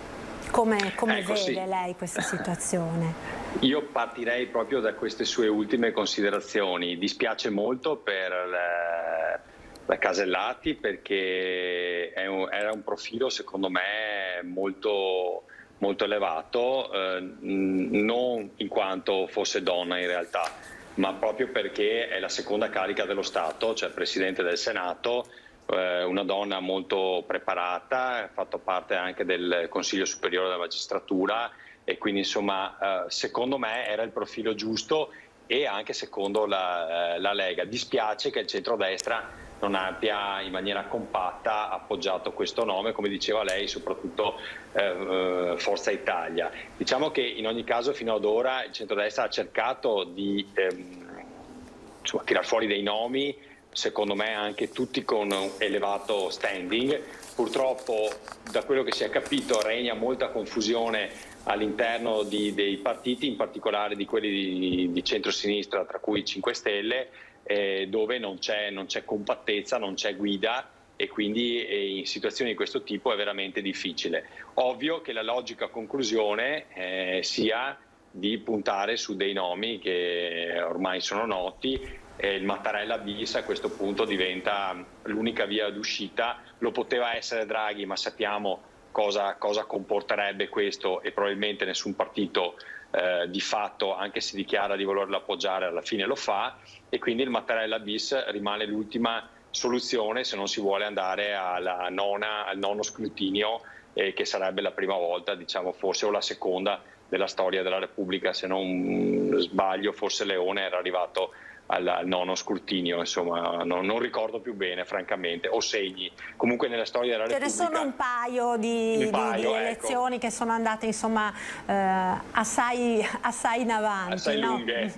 Come vede lei questa situazione? Io partirei proprio da queste sue ultime considerazioni. Dispiace molto per la Casellati, perché era un profilo secondo me molto elevato, non in quanto fosse donna in realtà, ma proprio perché è la seconda carica dello Stato, cioè Presidente del Senato, una donna molto preparata, ha fatto parte anche del Consiglio Superiore della Magistratura e quindi insomma secondo me era il profilo giusto e anche secondo la Lega. Dispiace che il centrodestra non abbia in maniera compatta appoggiato questo nome, come diceva lei, soprattutto Forza Italia. Diciamo che in ogni caso fino ad ora il centrodestra ha cercato di tirar fuori dei nomi, secondo me anche tutti con un elevato standing. Purtroppo, da quello che si è capito, regna molta confusione all'interno dei partiti, in particolare di quelli di centrosinistra, tra cui 5 Stelle, dove non c'è compattezza, non c'è guida, e quindi in situazioni di questo tipo è veramente difficile. Ovvio che la logica conclusione sia di puntare su dei nomi che ormai sono noti. Il Mattarella bis a questo punto diventa l'unica via d'uscita. Lo poteva essere Draghi, ma sappiamo cosa comporterebbe questo, e probabilmente nessun partito di fatto, anche se dichiara di volerlo appoggiare, alla fine lo fa, e quindi il Mattarella bis rimane l'ultima soluzione se non si vuole andare al nono scrutinio, che sarebbe la prima volta, diciamo, forse, o la seconda della storia della Repubblica. Se non sbaglio, forse Leone era arrivato al nono scrutinio, insomma non ricordo più bene francamente, o Segni, comunque nella storia della Repubblica. Ce ne sono un paio di elezioni, ecco, che sono andate insomma assai in avanti, assai no? lunghe.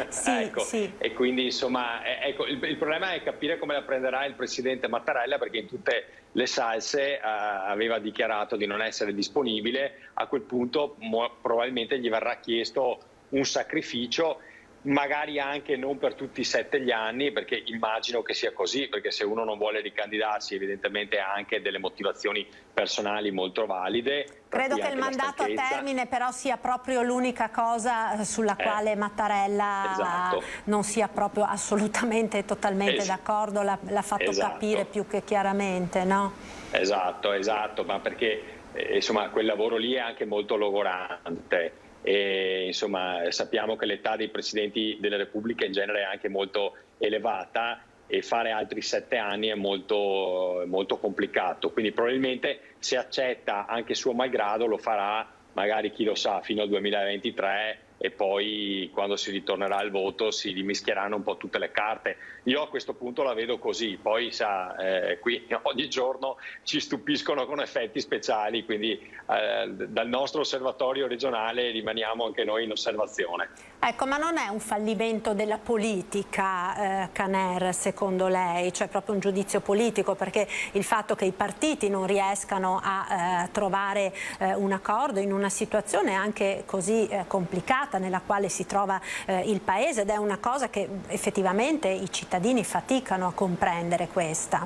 Sì, ecco. sì. E quindi insomma ecco, il problema è capire come la prenderà il presidente Mattarella, perché in tutte le salse aveva dichiarato di non essere disponibile. A quel punto probabilmente gli verrà chiesto un sacrificio, magari anche non per tutti i 7 gli anni, perché immagino che sia così, perché se uno non vuole ricandidarsi evidentemente ha anche delle motivazioni personali molto valide. Credo che il mandato a termine però sia proprio l'unica cosa sulla quale Mattarella non sia proprio assolutamente e totalmente d'accordo, l'ha fatto capire più che chiaramente, no? Esatto, ma perché insomma quel lavoro lì è anche molto logorante. E insomma sappiamo che l'età dei presidenti delle repubbliche in genere è anche molto elevata, e fare altri 7 anni è molto complicato, quindi probabilmente, se accetta anche suo malgrado, lo farà magari, chi lo sa, fino al 2023, e poi quando si ritornerà al voto si rimischieranno un po' tutte le carte. Io a questo punto la vedo così, poi sa, qui ogni giorno ci stupiscono con effetti speciali, quindi dal nostro osservatorio regionale rimaniamo anche noi in osservazione. Ecco, ma non è un fallimento della politica, Caner, secondo lei? Cioè proprio un giudizio politico, perché il fatto che i partiti non riescano a trovare un accordo in una situazione anche così complicata nella quale si trova il Paese, ed è una cosa che effettivamente i cittadini faticano a comprendere questa.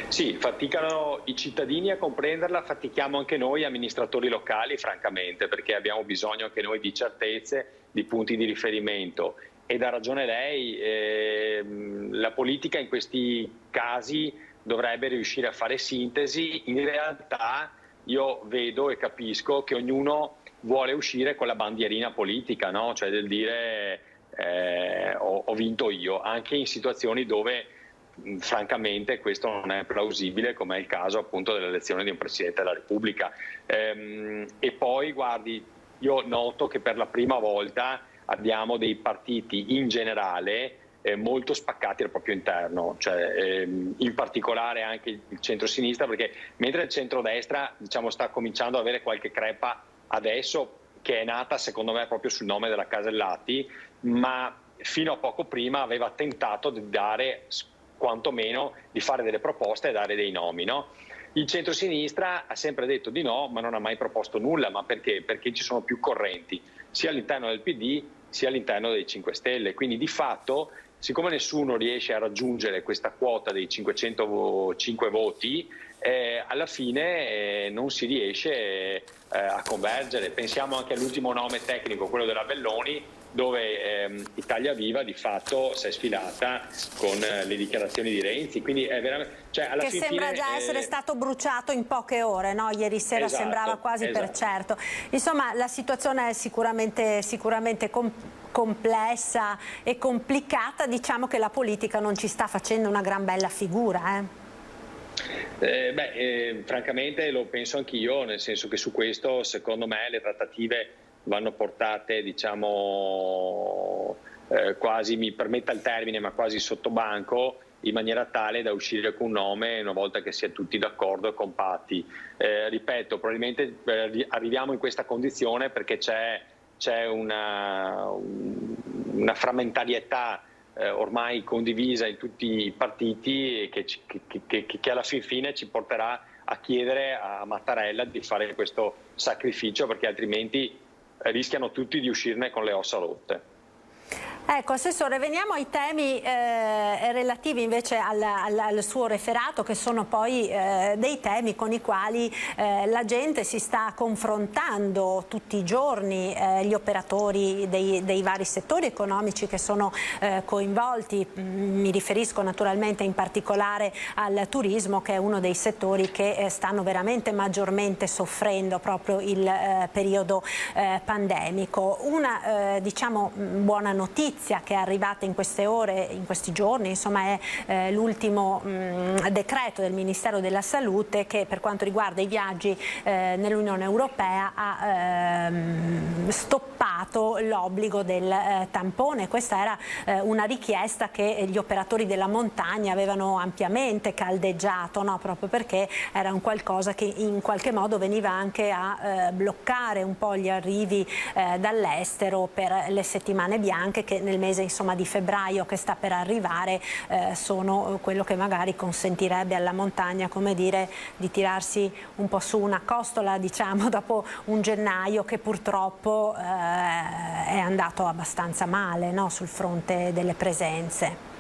Sì, faticano i cittadini a comprenderla, fatichiamo anche noi amministratori locali, francamente, perché abbiamo bisogno anche noi di certezze, di punti di riferimento. Ed ha ragione lei, la politica in questi casi dovrebbe riuscire a fare sintesi. In realtà io vedo e capisco che ognuno vuole uscire con la bandierina politica, no? Cioè del dire ho vinto io, anche in situazioni dove francamente questo non è plausibile, come è il caso appunto dell'elezione di un Presidente della Repubblica. E poi guardi, io noto che per la prima volta abbiamo dei partiti in generale molto spaccati al proprio interno, cioè, in particolare anche il centro-sinistra, perché mentre il centrodestra, diciamo, sta cominciando ad avere qualche crepa adesso, che è nata secondo me proprio sul nome della Casellati, ma fino a poco prima aveva tentato di dare, quantomeno, di fare delle proposte e dare dei nomi, no? Il centro-sinistra ha sempre detto di no, ma non ha mai proposto nulla. Ma perché? Perché ci sono più correnti, sia all'interno del PD sia all'interno dei 5 Stelle. Quindi di fatto, siccome nessuno riesce a raggiungere questa quota dei 505 voti, alla fine non si riesce a convergere. Pensiamo anche all'ultimo nome tecnico, quello della Belloni, dove Italia Viva di fatto si è sfilata con le dichiarazioni di Renzi, quindi è veramente, cioè, alla che fin sembra fine, già essere stato bruciato in poche ore, no? Ieri sera sembrava quasi per certo. Insomma, la situazione è sicuramente complessa e complicata. Diciamo che la politica non ci sta facendo una gran bella figura, francamente lo penso anch'io, nel senso che su questo secondo me le trattative vanno portate, diciamo, quasi, mi permetta il termine, ma quasi sottobanco, in maniera tale da uscire con un nome una volta che si è tutti d'accordo e compatti. Ripeto, probabilmente arriviamo in questa condizione perché c'è una frammentarietà ormai condivisa in tutti i partiti che alla fine ci porterà a chiedere a Mattarella di fare questo sacrificio, perché altrimenti rischiano tutti di uscirne con le ossa rotte. Ecco, Assessore, veniamo ai temi relativi invece al suo referato, che sono poi dei temi con i quali la gente si sta confrontando tutti i giorni, gli operatori dei vari settori economici che sono coinvolti. Mi riferisco naturalmente in particolare al turismo, che è uno dei settori che stanno veramente maggiormente soffrendo proprio il periodo pandemico. Una diciamo buona notizia che è arrivata in queste ore, in questi giorni, insomma, è l'ultimo decreto del Ministero della Salute che per quanto riguarda i viaggi nell'Unione Europea ha stoppato l'obbligo del tampone. Questa era una richiesta che gli operatori della montagna avevano ampiamente caldeggiato, no? Proprio perché era un qualcosa che in qualche modo veniva anche a bloccare un po' gli arrivi dall'estero per le settimane bianche che nel mese insomma di febbraio che sta per arrivare sono quello che magari consentirebbe alla montagna, come dire, di tirarsi un po' su una costola, diciamo, dopo un gennaio che purtroppo è andato abbastanza male, no? Sul fronte delle presenze.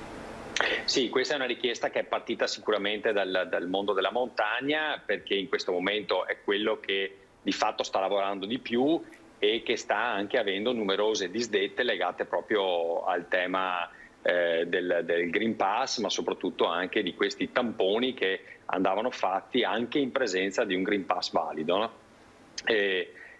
Sì, questa è una richiesta che è partita sicuramente dal mondo della montagna, perché in questo momento è quello che di fatto sta lavorando di più e che sta anche avendo numerose disdette legate proprio al tema del Green Pass, ma soprattutto anche di questi tamponi che andavano fatti anche in presenza di un Green Pass valido, no?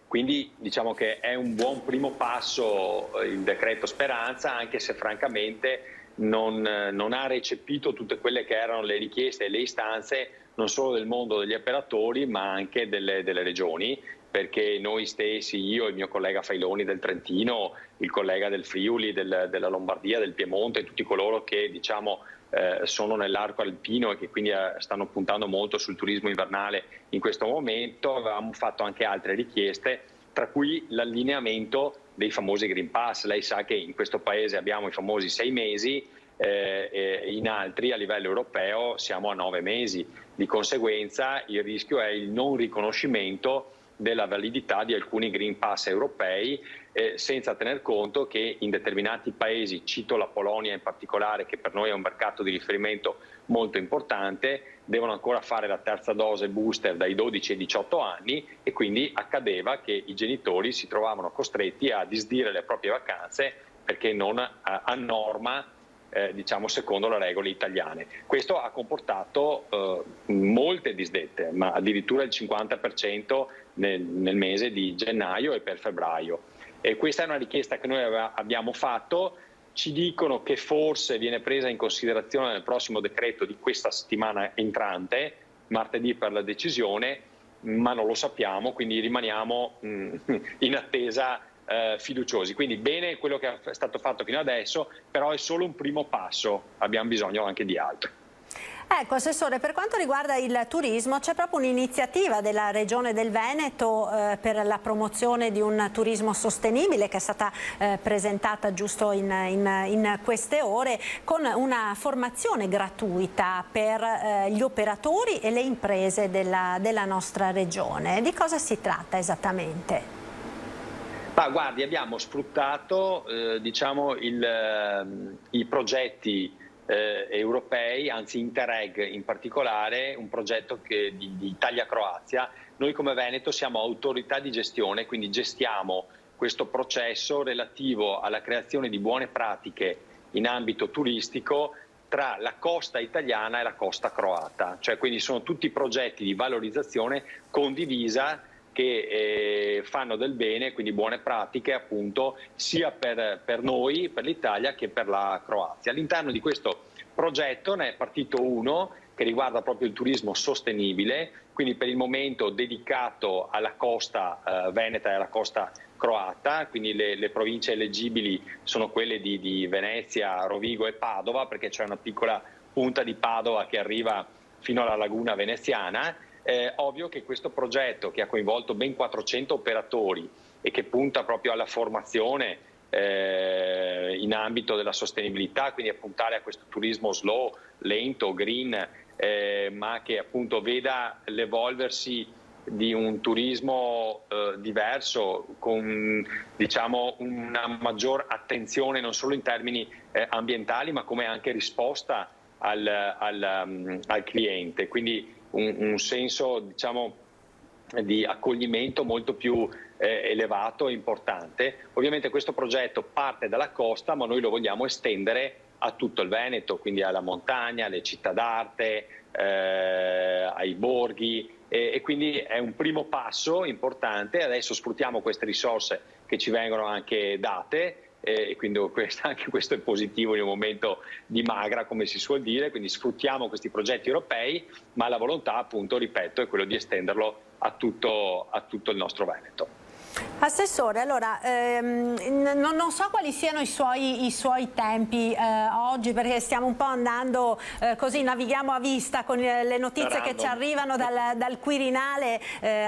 Quindi diciamo che è un buon primo passo il decreto Speranza, anche se francamente non ha recepito tutte quelle che erano le richieste e le istanze non solo del mondo degli operatori ma anche delle regioni, perché noi stessi, io e il mio collega Failoni del Trentino, il collega del Friuli, della Lombardia, del Piemonte, tutti coloro che diciamo sono nell'arco alpino e che quindi stanno puntando molto sul turismo invernale in questo momento, avevamo fatto anche altre richieste, tra cui l'allineamento dei famosi Green Pass. Lei sa che in questo paese abbiamo i famosi 6 mesi, in altri a livello europeo siamo a 9 mesi, di conseguenza il rischio è il non riconoscimento della validità di alcuni Green Pass europei, senza tener conto che in determinati paesi, cito la Polonia in particolare, che per noi è un mercato di riferimento molto importante, devono ancora fare la terza dose booster dai 12 ai 18 anni e quindi accadeva che i genitori si trovavano costretti a disdire le proprie vacanze perché non a norma, diciamo secondo le regole italiane. Questo ha comportato molte disdette, ma addirittura il 50% nel mese di gennaio e per febbraio. E questa è una richiesta che noi abbiamo fatto. Ci dicono che forse viene presa in considerazione nel prossimo decreto di questa settimana entrante, martedì per la decisione, ma non lo sappiamo, quindi rimaniamo in attesa fiduciosi. Quindi bene quello che è stato fatto fino adesso, però è solo un primo passo, abbiamo bisogno anche di altro. Ecco, Assessore, per quanto riguarda il turismo c'è proprio un'iniziativa della Regione del Veneto per la promozione di un turismo sostenibile che è stata presentata giusto in queste ore, con una formazione gratuita per gli operatori e le imprese della nostra regione. Di cosa si tratta esattamente? Ma guardi, abbiamo sfruttato diciamo i progetti europei, anzi Interreg in particolare, un progetto di Italia-Croazia. Noi come Veneto siamo autorità di gestione, quindi gestiamo questo processo relativo alla creazione di buone pratiche in ambito turistico tra la costa italiana e la costa croata, cioè quindi sono tutti progetti di valorizzazione condivisa che fanno del bene, quindi buone pratiche appunto sia per noi, per l'Italia, che per la Croazia. All'interno di questo progetto ne è partito uno che riguarda proprio il turismo sostenibile, quindi per il momento dedicato alla costa veneta e alla costa croata, quindi le province eleggibili sono quelle di Venezia, Rovigo e Padova, perché c'è una piccola punta di Padova che arriva fino alla laguna veneziana. Ovvio che questo progetto, che ha coinvolto ben 400 operatori e che punta proprio alla formazione in ambito della sostenibilità, quindi a puntare a questo turismo slow, lento, green, ma che appunto veda l'evolversi di un turismo diverso, con diciamo una maggior attenzione non solo in termini ambientali, ma come anche risposta al cliente, quindi un senso diciamo di accoglimento molto più elevato e importante. Ovviamente questo progetto parte dalla costa, ma noi lo vogliamo estendere a tutto il Veneto, quindi alla montagna, alle città d'arte, ai borghi, e quindi è un primo passo importante. Adesso sfruttiamo queste risorse che ci vengono anche date, e quindi anche questo è positivo in un momento di magra, come si suol dire, quindi sfruttiamo questi progetti europei, ma la volontà, appunto, ripeto, è quello di estenderlo a tutto il nostro Veneto. Assessore, allora non so quali siano i suoi tempi oggi, perché stiamo un po' andando così, navighiamo a vista con le notizie che ci arrivano dal Quirinale,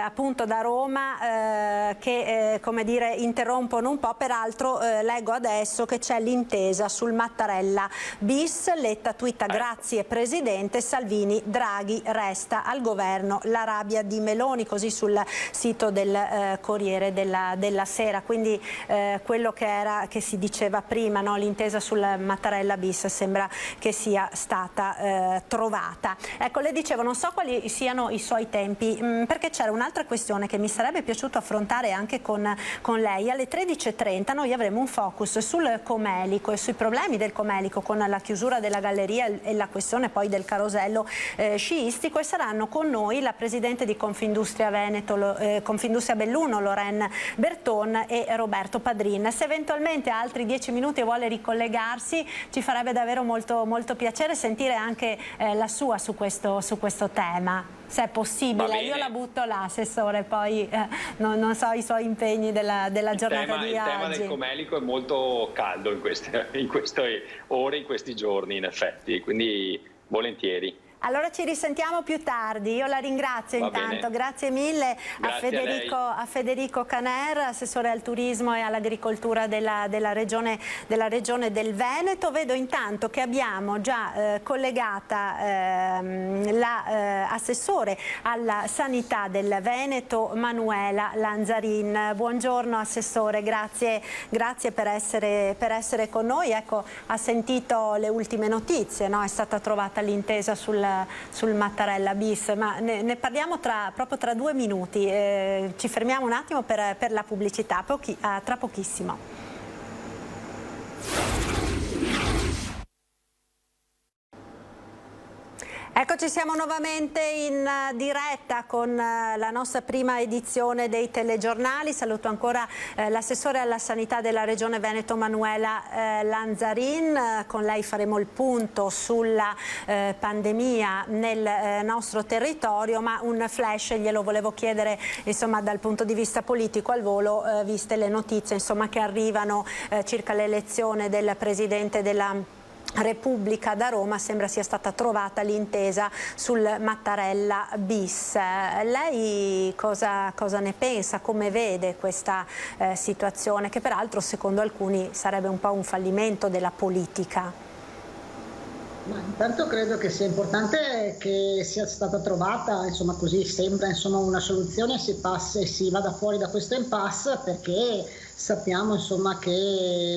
appunto da Roma, che come dire interrompono un po'. Peraltro leggo adesso che c'è l'intesa sul Mattarella bis, Letta twitta grazie Presidente, Salvini, Draghi resta al governo, la rabbia di Meloni, così sul sito del Corriere della Sera. Quindi quello che si diceva prima, no? L'intesa sul Mattarella bis sembra che sia stata trovata. Ecco, le dicevo, non so quali siano i suoi tempi, perché c'era un'altra questione che mi sarebbe piaciuto affrontare anche con lei. Alle 13:30 noi avremo un focus sul Comelico e sui problemi del Comelico, con la chiusura della galleria e la questione poi del carosello sciistico, e saranno con noi la Presidente di Confindustria Confindustria Belluno, Lorraine Berton, e Roberto Padrin. Se eventualmente ha altri 10 minuti e vuole ricollegarsi, ci farebbe davvero molto, molto piacere sentire anche la sua su questo tema, se è possibile. Io la butto là, Assessore, poi non so i suoi impegni della giornata di oggi. Il tema del Comelico è molto caldo in queste ore, in questi giorni, in effetti, quindi volentieri. Allora ci risentiamo più tardi, io la ringrazio intanto, grazie mille. Grazie a Federico Caner, Assessore al Turismo e all'Agricoltura della regione del Veneto. Vedo intanto che abbiamo già collegata l'assessore alla Sanità del Veneto, Manuela Lanzarin. Buongiorno Assessore, grazie per essere con noi. Ecco, ha sentito le ultime notizie, no? È stata trovata l'intesa sul Mattarella bis, ma ne parliamo proprio tra 2 minuti. Ci fermiamo un attimo per la pubblicità, tra pochissimo. Eccoci, siamo nuovamente in diretta con la nostra prima edizione dei telegiornali. Saluto ancora l'assessore alla sanità della Regione Veneto, Manuela Lanzarin. Con lei faremo il punto sulla pandemia nel nostro territorio, ma un flash glielo volevo chiedere, insomma, dal punto di vista politico al volo, viste le notizie, insomma, che arrivano circa l'elezione del Presidente della Repubblica da Roma. Sembra sia stata trovata l'intesa sul Mattarella bis. Lei cosa ne pensa? Come vede questa situazione, che peraltro secondo alcuni sarebbe un po' un fallimento della politica? Ma intanto credo che sia importante che sia stata trovata, insomma, così sembra, insomma, una soluzione, si vada fuori da questo impasse, perché sappiamo, insomma, che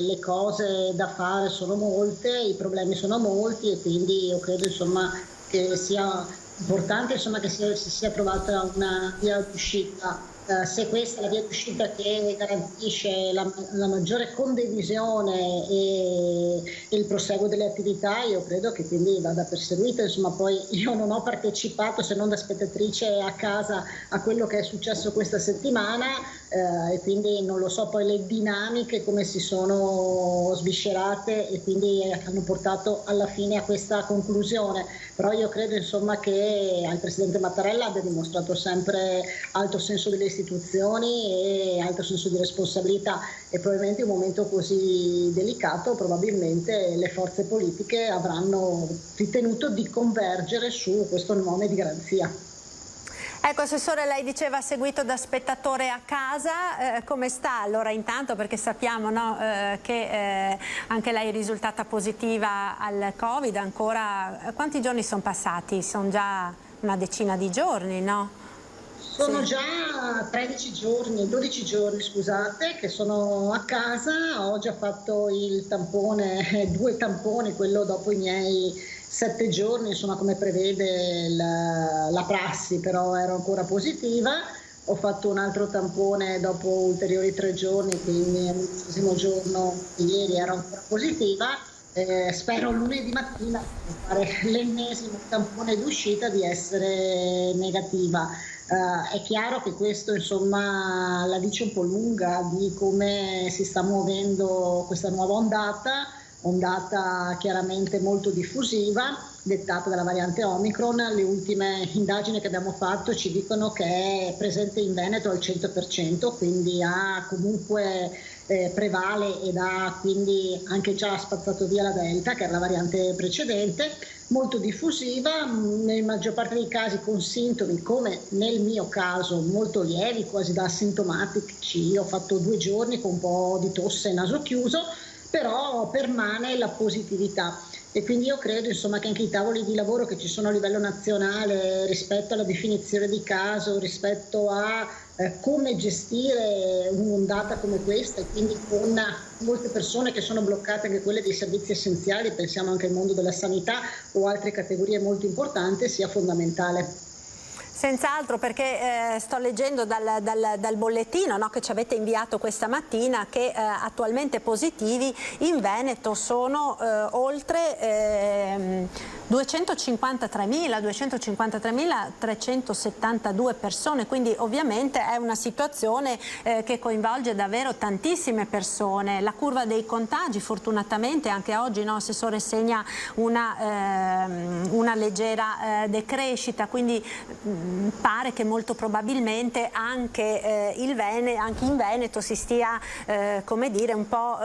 le cose da fare sono molte, i problemi sono molti, e quindi io credo, insomma, che sia importante, insomma, che si sia trovata una via d'uscita. Se questa è la via d'uscita che garantisce la maggiore condivisione e il proseguo delle attività, io credo che quindi vada perseguita. Insomma, poi io non ho partecipato, se non da spettatrice a casa, a quello che è successo questa settimana. e quindi non lo so poi le dinamiche come si sono sviscerate e quindi hanno portato alla fine a questa conclusione, però io credo insomma che il Presidente Mattarella abbia dimostrato sempre alto senso delle istituzioni e alto senso di responsabilità, e probabilmente in un momento così delicato probabilmente le forze politiche avranno ritenuto di convergere su questo nome di garanzia. Ecco, Assessore, lei diceva seguito da spettatore a casa, come sta allora intanto, perché sappiamo, no, che anche lei è risultata positiva al Covid, ancora quanti giorni sono passati? Sono già una decina di giorni, no? Sono già 13 giorni, 12 giorni scusate, che sono a casa, ho già fatto il tampone, 2 tamponi, quello dopo i miei 7 giorni, insomma come prevede la prassi, però ero ancora positiva. Ho fatto un altro tampone dopo ulteriori 3 giorni, quindi all'11° giorno ieri ero ancora positiva. Spero lunedì mattina, per fare l'ennesimo tampone d'uscita, di essere negativa. È chiaro che questo insomma la dice un po' lunga di come si sta muovendo questa nuova ondata chiaramente molto diffusiva, dettata dalla variante Omicron. Le ultime indagini che abbiamo fatto ci dicono che è presente in Veneto al 100%, quindi ha comunque prevale ed ha quindi anche già spazzato via la Delta, che era la variante precedente, molto diffusiva, nella maggior parte dei casi con sintomi, come nel mio caso, molto lievi, quasi da asintomatici. Io ho fatto 2 giorni con un po' di tosse e naso chiuso, però permane la positività. E quindi io credo insomma che anche i tavoli di lavoro che ci sono a livello nazionale rispetto alla definizione di caso, rispetto a come gestire un'ondata come questa, e quindi con molte persone che sono bloccate, anche quelle dei servizi essenziali, pensiamo anche al mondo della sanità o altre categorie molto importanti, sia fondamentale. Senz'altro, perché sto leggendo dal bollettino, no, che ci avete inviato questa mattina, che attualmente positivi in Veneto sono oltre 253.372 persone, quindi ovviamente è una situazione che coinvolge davvero tantissime persone. La curva dei contagi fortunatamente anche oggi, no, Assessore, segna una leggera decrescita, quindi pare che molto probabilmente anche in Veneto si stia come dire un po'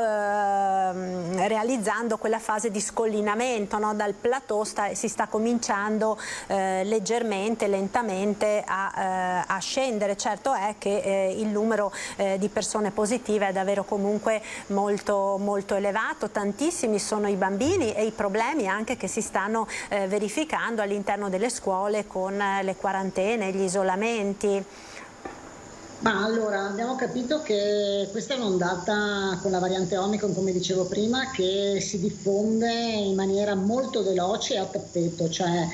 realizzando quella fase di scollinamento, no? Dal plateau si sta cominciando leggermente, lentamente a scendere. Certo è che il numero di persone positive è davvero comunque molto, molto elevato, tantissimi sono i bambini e i problemi anche che si stanno verificando all'interno delle scuole con le quarantene, gli isolamenti. Ma allora abbiamo capito che questa è un'ondata con la variante Omicron, come dicevo prima, che si diffonde in maniera molto veloce e a tappeto, cioè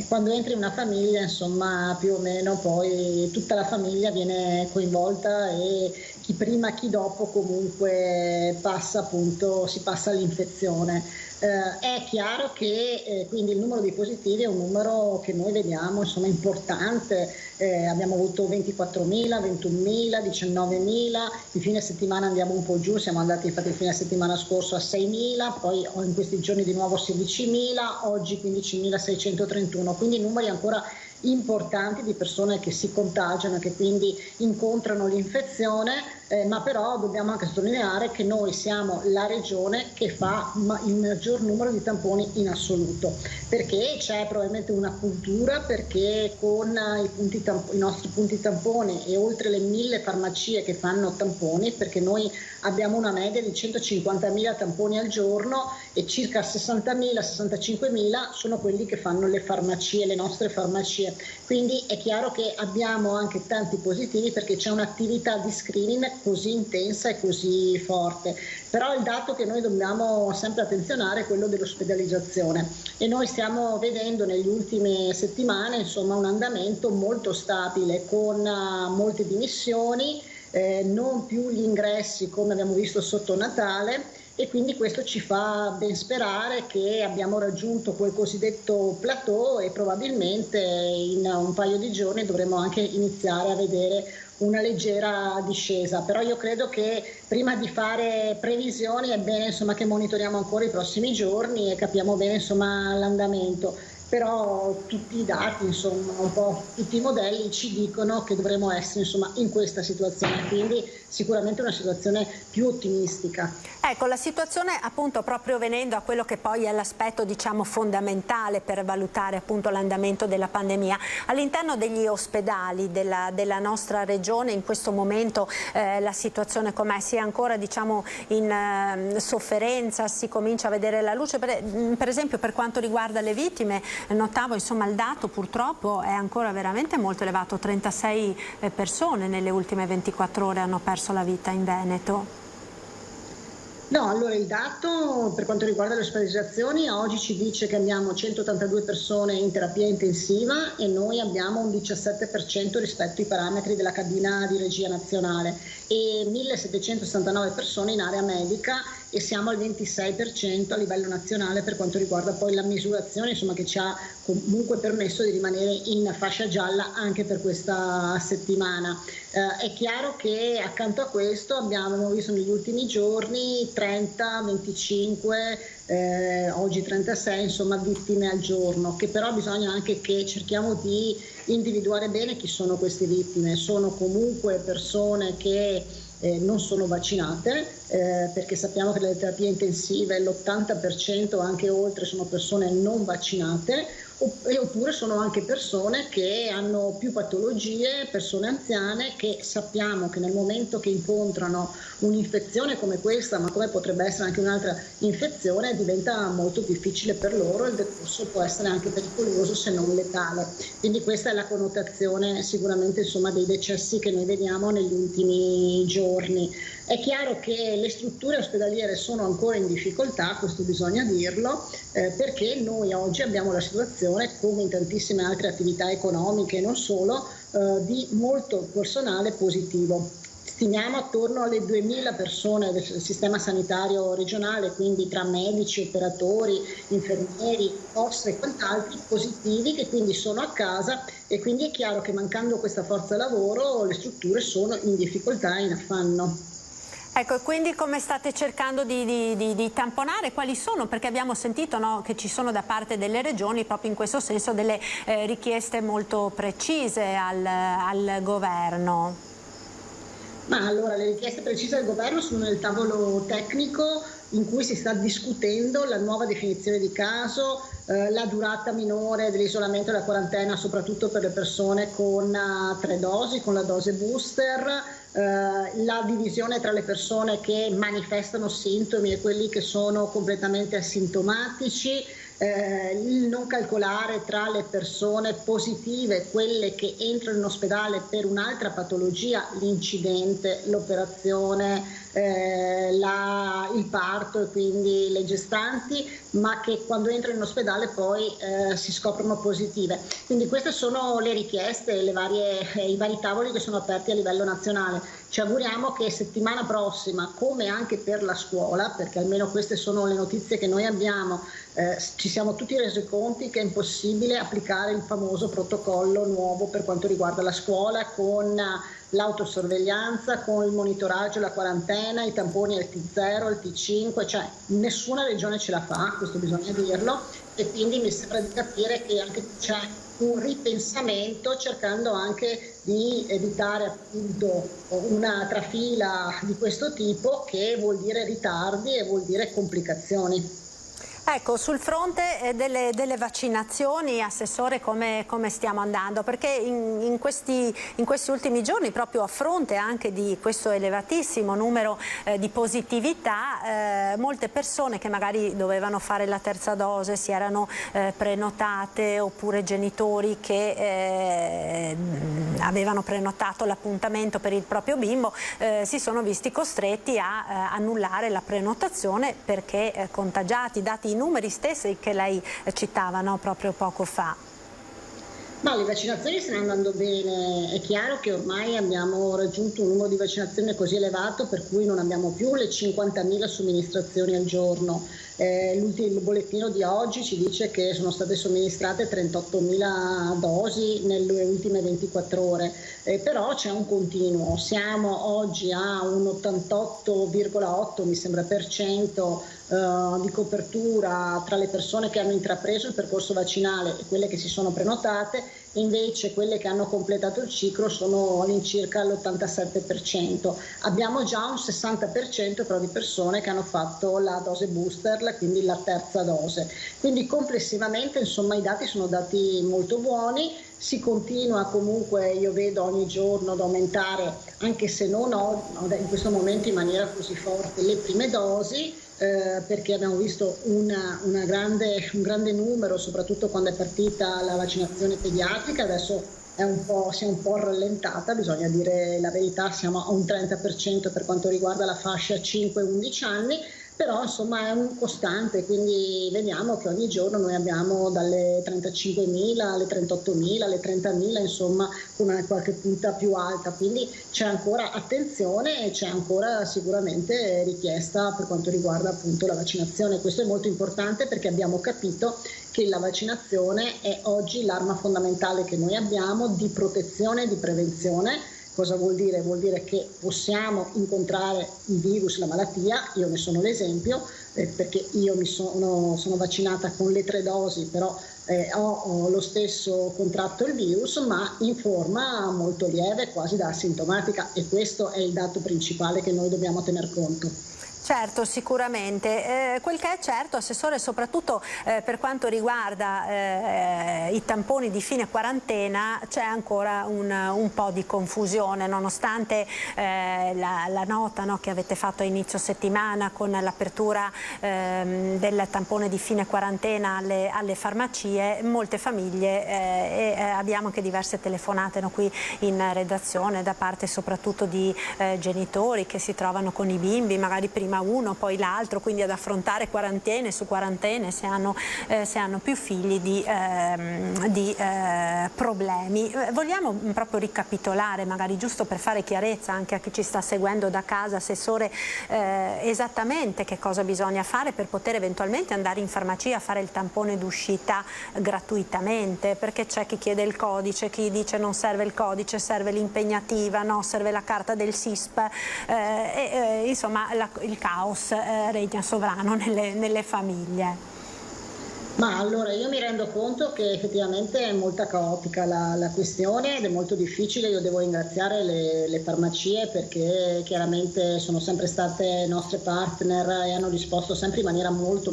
quando entri in una famiglia insomma più o meno poi tutta la famiglia viene coinvolta e chi prima chi dopo comunque si passa all'infezione. È chiaro che quindi il numero di positivi è un numero che noi vediamo insomma importante, abbiamo avuto 24.000, 21.000, 19.000, il fine settimana andiamo un po' giù, siamo andati infatti il fine settimana scorso a 6.000, poi in questi giorni di nuovo 16.000, oggi 15.631, quindi numeri ancora importanti di persone che si contagiano, che quindi incontrano l'infezione, ma però dobbiamo anche sottolineare che noi siamo la regione che fa il maggior numero di tamponi in assoluto, perché c'è probabilmente una cultura, perché con i nostri punti tamponi e oltre le 1.000 farmacie che fanno tamponi, perché noi abbiamo una media di 150.000 tamponi al giorno e circa 60.000, 65.000 sono quelli che fanno le farmacie, le nostre farmacie. Quindi è chiaro che abbiamo anche tanti positivi perché c'è un'attività di screening così intensa e così forte. Però il dato che noi dobbiamo sempre attenzionare è quello dell'ospedalizzazione e noi stiamo vedendo nelle ultime settimane insomma un andamento molto stabile con molte dimissioni, non più gli ingressi come abbiamo visto sotto Natale, e quindi questo ci fa ben sperare che abbiamo raggiunto quel cosiddetto plateau e probabilmente in un paio di giorni dovremo anche iniziare a vedere una leggera discesa, però io credo che prima di fare previsioni è bene che monitoriamo ancora i prossimi giorni e capiamo bene l'andamento. Però tutti i dati, un po' tutti i modelli ci dicono che dovremo essere in questa situazione, quindi sicuramente una situazione più ottimistica. Ecco, la situazione appunto proprio venendo a quello che poi è l'aspetto fondamentale per valutare appunto l'andamento della pandemia, all'interno degli ospedali della nostra regione in questo momento la situazione com'è? Si è ancora in sofferenza, si comincia a vedere la luce, per esempio per quanto riguarda le vittime. Notavo il dato purtroppo è ancora veramente molto elevato, 36 persone nelle ultime 24 ore hanno perso la vita in Veneto. No, allora il dato per quanto riguarda le ospedalizzazioni oggi ci dice che abbiamo 182 persone in terapia intensiva e noi abbiamo un 17% rispetto ai parametri della cabina di regia nazionale e 1769 persone in area medica e siamo al 26% a livello nazionale per quanto riguarda poi la misurazione che ci ha comunque permesso di rimanere in fascia gialla anche per questa settimana. È chiaro che accanto a questo abbiamo visto negli ultimi giorni 30, 25, oggi 36 vittime al giorno, che però bisogna anche che cerchiamo di individuare bene chi sono queste vittime. Sono comunque persone che non sono vaccinate perché sappiamo che le terapie intensive l'80% anche oltre sono persone non vaccinate oppure sono anche persone che hanno più patologie, persone anziane che sappiamo che nel momento che incontrano un'infezione come questa, ma come potrebbe essere anche un'altra infezione, diventa molto difficile per loro e il decorso può essere anche pericoloso se non letale. Quindi questa è la connotazione sicuramente dei decessi che noi vediamo negli ultimi giorni. È chiaro che le strutture ospedaliere sono ancora in difficoltà, questo bisogna dirlo, perché noi oggi abbiamo la situazione, come in tantissime altre attività economiche e non solo, di molto personale positivo. Stimiamo attorno alle 2000 persone del sistema sanitario regionale, quindi tra medici, operatori, infermieri, OSS e quant'altri positivi che quindi sono a casa e quindi è chiaro che mancando questa forza lavoro le strutture sono in difficoltà e in affanno. Ecco, e quindi come state cercando di tamponare? Quali sono? Perché abbiamo sentito che ci sono da parte delle regioni proprio in questo senso delle richieste molto precise al governo. Ma allora le richieste precise del governo sono nel tavolo tecnico in cui si sta discutendo la nuova definizione di caso, la durata minore dell'isolamento e della quarantena soprattutto per le persone con 3 dosi, con la dose booster, la divisione tra le persone che manifestano sintomi e quelli che sono completamente asintomatici, il non calcolare tra le persone positive quelle che entrano in ospedale per un'altra patologia, l'incidente, l'operazione, il parto e quindi le gestanti, ma che quando entrano in ospedale poi si scoprono positive. Quindi queste sono le richieste, i vari tavoli che sono aperti a livello nazionale. Ci auguriamo che settimana prossima, come anche per la scuola, perché almeno queste sono le notizie che noi abbiamo, ci siamo tutti resi conti che è impossibile applicare il famoso protocollo nuovo per quanto riguarda la scuola con l'autosorveglianza, con il monitoraggio, la quarantena, i tamponi al T0, al T5, cioè nessuna regione ce la fa, questo bisogna dirlo, e quindi mi sembra di capire che anche c'è un ripensamento cercando anche di evitare appunto una trafila di questo tipo che vuol dire ritardi e vuol dire complicazioni. Ecco, sul fronte delle vaccinazioni, Assessore, come stiamo andando? Perché in questi ultimi giorni, proprio a fronte anche di questo elevatissimo numero di positività, molte persone che magari dovevano fare la terza dose si erano prenotate, oppure genitori che avevano prenotato l'appuntamento per il proprio bimbo, si sono visti costretti a annullare la prenotazione perché contagiati, dati i numeri stessi che lei citava proprio poco fa. Ma le vaccinazioni stanno andando bene, è chiaro che ormai abbiamo raggiunto un numero di vaccinazioni così elevato per cui non abbiamo più le 50.000 somministrazioni al giorno. L'ultimo bollettino di oggi ci dice che sono state somministrate 38.000 dosi nelle ultime 24 ore, però c'è un continuo, siamo oggi a un 88,8 mi sembra per cento di copertura tra le persone che hanno intrapreso il percorso vaccinale e quelle che si sono prenotate, invece quelle che hanno completato il ciclo sono all'incirca l'87%. Abbiamo già un 60% però di persone che hanno fatto la dose booster, quindi la terza dose. Quindi complessivamente insomma i dati sono dati molto buoni. Si continua comunque, io vedo ogni giorno ad aumentare, anche se non in questo momento in maniera così forte, le prime dosi, perché abbiamo visto un grande numero, soprattutto quando è partita la vaccinazione pediatrica. Adesso si è un po' rallentata, bisogna dire la verità, siamo a un 30% per quanto riguarda la fascia 5-11 anni, però insomma è un costante, quindi vediamo che ogni giorno noi abbiamo dalle 35.000 alle 38.000, alle 30.000, insomma con qualche punta più alta, quindi c'è ancora attenzione e c'è ancora sicuramente richiesta per quanto riguarda appunto la vaccinazione. Questo è molto importante perché abbiamo capito che la vaccinazione è oggi l'arma fondamentale che noi abbiamo di protezione e di prevenzione. Cosa vuol dire? Vuol dire che possiamo incontrare il virus, la malattia, io ne sono l'esempio, perché io sono vaccinata con le 3 dosi, però ho lo stesso contratto il virus, ma in forma molto lieve, quasi da asintomatica, e questo è il dato principale che noi dobbiamo tener conto. Certo, sicuramente. Quel che è certo, Assessore, soprattutto per quanto riguarda i tamponi di fine quarantena, c'è ancora un po' di confusione, nonostante la nota che avete fatto a inizio settimana con l'apertura del tampone di fine quarantena alle farmacie. Molte famiglie, e abbiamo anche diverse telefonate qui in redazione da parte soprattutto di genitori che si trovano con i bimbi, magari prima uno poi l'altro, quindi ad affrontare quarantene su quarantene se hanno più figli di problemi. Vogliamo proprio ricapitolare, magari giusto per fare chiarezza anche a chi ci sta seguendo da casa, Assessore, esattamente che cosa bisogna fare per poter eventualmente andare in farmacia a fare il tampone d'uscita gratuitamente, perché c'è chi chiede il codice, chi dice non serve il codice, serve l'impegnativa, no, serve la carta del SISP, insomma il caos regna sovrano nelle famiglie. Ma allora io mi rendo conto che effettivamente è molto caotica la questione ed è molto difficile. Io devo ringraziare le farmacie perché chiaramente sono sempre state nostre partner e hanno risposto sempre in maniera molto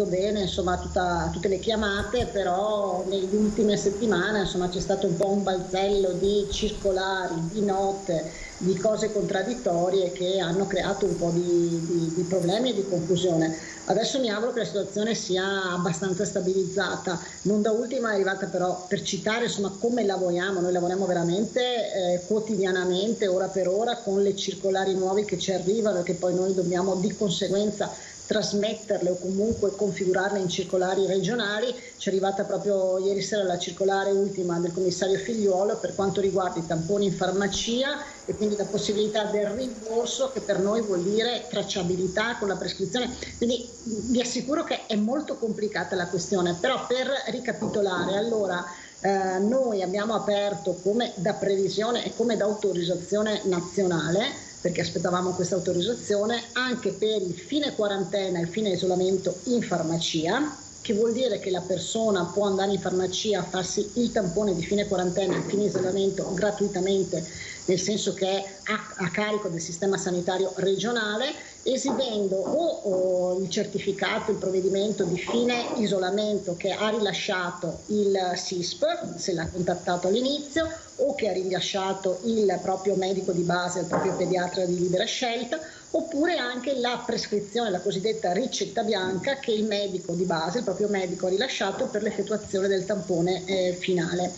bene, insomma, a tutte le chiamate, però nelle ultime settimane insomma c'è stato un po' un balzello di circolari, di note, di cose contraddittorie che hanno creato un po' di problemi e di confusione. Adesso mi auguro che la situazione sia abbastanza stabilizzata. Non da ultima è arrivata però, per citare insomma come lavoriamo, noi lavoriamo veramente quotidianamente, ora per ora, con le circolari nuove che ci arrivano e che poi noi dobbiamo di conseguenza trasmetterle o comunque configurarle in circolari regionali. Ci è arrivata proprio ieri sera la circolare ultima del commissario Figliuolo per quanto riguarda i tamponi in farmacia e quindi la possibilità del rimborso, che per noi vuol dire tracciabilità con la prescrizione. Quindi vi assicuro che è molto complicata la questione, però per ricapitolare, allora noi abbiamo aperto come da previsione e come da autorizzazione nazionale, perché aspettavamo questa autorizzazione, anche per il fine quarantena e il fine isolamento in farmacia, che vuol dire che la persona può andare in farmacia a farsi il tampone di fine quarantena e fine isolamento gratuitamente, nel senso che è a carico del sistema sanitario regionale, esibendo o il certificato, il provvedimento di fine isolamento che ha rilasciato il SISP, se l'ha contattato all'inizio, o che ha rilasciato il proprio medico di base, il proprio pediatra di libera scelta, oppure anche la prescrizione, la cosiddetta ricetta bianca che il medico di base, il proprio medico, ha rilasciato per l'effettuazione del tampone finale.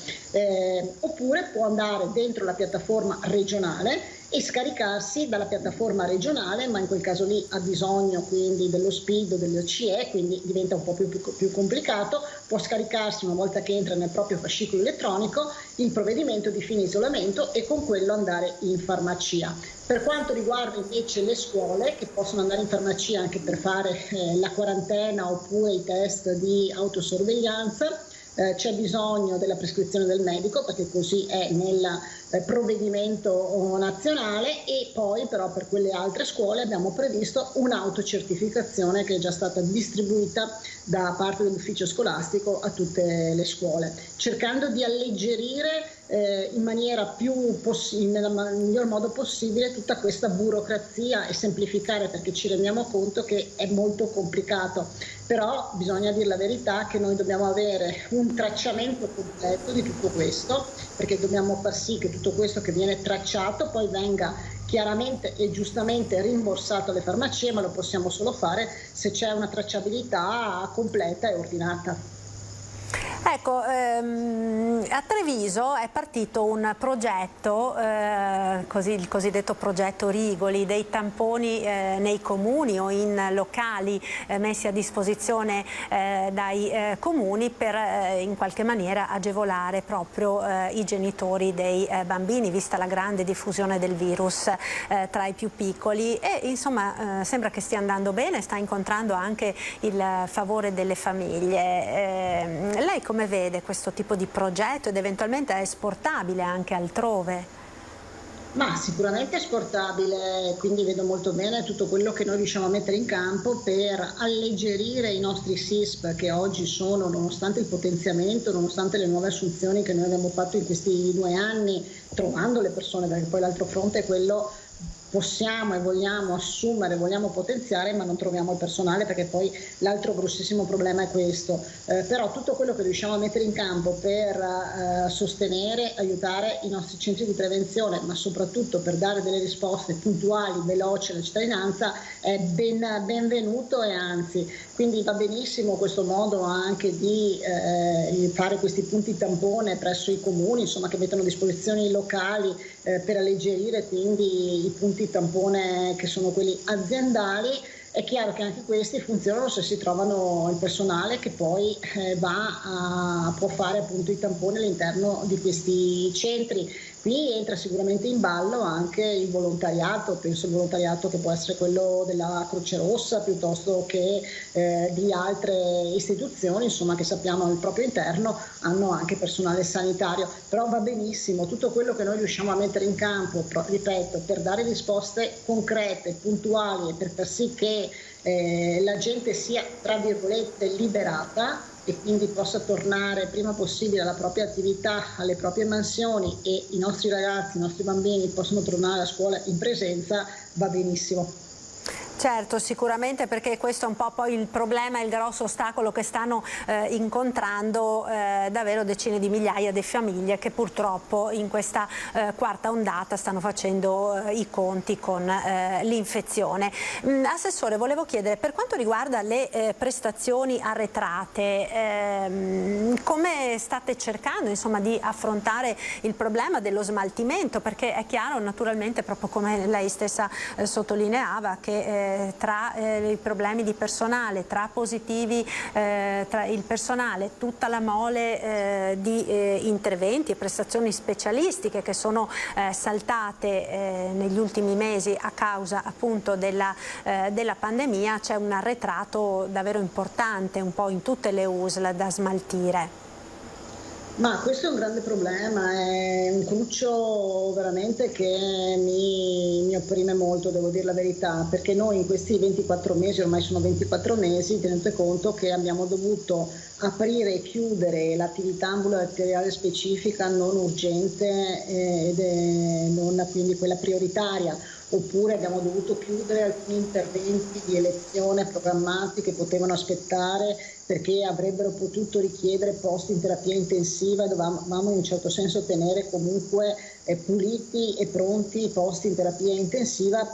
Oppure può andare dentro la piattaforma regionale e scaricarsi dalla piattaforma regionale, ma in quel caso lì ha bisogno quindi dello SPID o dello CE, quindi diventa un po' più complicato. Può scaricarsi, una volta che entra nel proprio fascicolo elettronico, il provvedimento di fine isolamento e con quello andare in farmacia. Per quanto riguarda invece le scuole, che possono andare in farmacia anche per fare la quarantena oppure i test di autosorveglianza, c'è bisogno della prescrizione del medico, perché così è nel provvedimento nazionale, e poi però per quelle altre scuole abbiamo previsto un'autocertificazione che è già stata distribuita da parte dell'ufficio scolastico a tutte le scuole, cercando di alleggerire in maniera nel miglior modo possibile tutta questa burocrazia e semplificare, perché ci rendiamo conto che è molto complicato. Però bisogna dire la verità che noi dobbiamo avere un tracciamento completo di tutto questo, perché dobbiamo far sì che tutto questo che viene tracciato poi venga chiaramente e giustamente rimborsato alle farmacie, ma lo possiamo solo fare se c'è una tracciabilità completa e ordinata. Ecco, a Treviso è partito un progetto, il cosiddetto progetto Rigoli, dei tamponi nei comuni o in locali messi a disposizione dai comuni per in qualche maniera agevolare proprio i genitori dei bambini, vista la grande diffusione del virus tra i più piccoli, e insomma sembra che stia andando bene, sta incontrando anche il favore delle famiglie. Lei come vede questo tipo di progetto ed eventualmente è esportabile anche altrove? Ma sicuramente è esportabile, quindi vedo molto bene tutto quello che noi riusciamo a mettere in campo per alleggerire i nostri SISP, che oggi sono, nonostante il potenziamento, nonostante le nuove assunzioni che noi abbiamo fatto in questi 2 anni, trovando le persone, perché poi l'altro fronte è quello: possiamo e vogliamo assumere, vogliamo potenziare, ma non troviamo il personale, perché poi l'altro grossissimo problema è questo. Però tutto quello che riusciamo a mettere in campo per sostenere, aiutare i nostri centri di prevenzione, ma soprattutto per dare delle risposte puntuali, veloci alla cittadinanza, è benvenuto, e anzi, quindi va benissimo questo modo anche di fare questi punti tampone presso i comuni, insomma, che mettono a disposizione i locali per alleggerire quindi i punti tampone che sono quelli aziendali. È chiaro che anche questi funzionano se si trovano il personale che poi può fare appunto i tamponi all'interno di questi centri. Qui entra sicuramente in ballo anche il volontariato, penso il volontariato che può essere quello della Croce Rossa piuttosto che di altre istituzioni, insomma, che sappiamo al proprio interno hanno anche personale sanitario. Però va benissimo tutto quello che noi riusciamo a mettere in campo, ripeto, per dare risposte concrete, puntuali, e per far sì che la gente sia, tra virgolette, liberata e quindi possa tornare prima possibile alla propria attività, alle proprie mansioni, e i nostri ragazzi, i nostri bambini possono tornare a scuola in presenza, va benissimo. Certo, sicuramente, perché questo è un po' poi il problema e il grosso ostacolo che stanno incontrando davvero decine di migliaia di famiglie che purtroppo in questa quarta ondata stanno facendo i conti con l'infezione. Assessore, volevo chiedere, per quanto riguarda le prestazioni arretrate, come state cercando, insomma, di affrontare il problema dello smaltimento? Perché è chiaro, naturalmente, proprio come lei stessa sottolineava, che tra i problemi di personale, tra positivi, tra il personale, tutta la mole di interventi e prestazioni specialistiche che sono saltate negli ultimi mesi a causa appunto della pandemia, c'è un arretrato davvero importante un po' in tutte le USL da smaltire. Ma questo è un grande problema, è un cruccio veramente che mi opprime molto, devo dire la verità, perché noi in questi 24 mesi, ormai sono 24 mesi, tenete conto che abbiamo dovuto aprire e chiudere l'attività ambulatoriale specifica non urgente ed non quindi quella prioritaria, oppure abbiamo dovuto chiudere alcuni interventi di elezione programmati che potevano aspettare perché avrebbero potuto richiedere posti in terapia intensiva, e dovevamo in un certo senso tenere comunque puliti e pronti i posti in terapia intensiva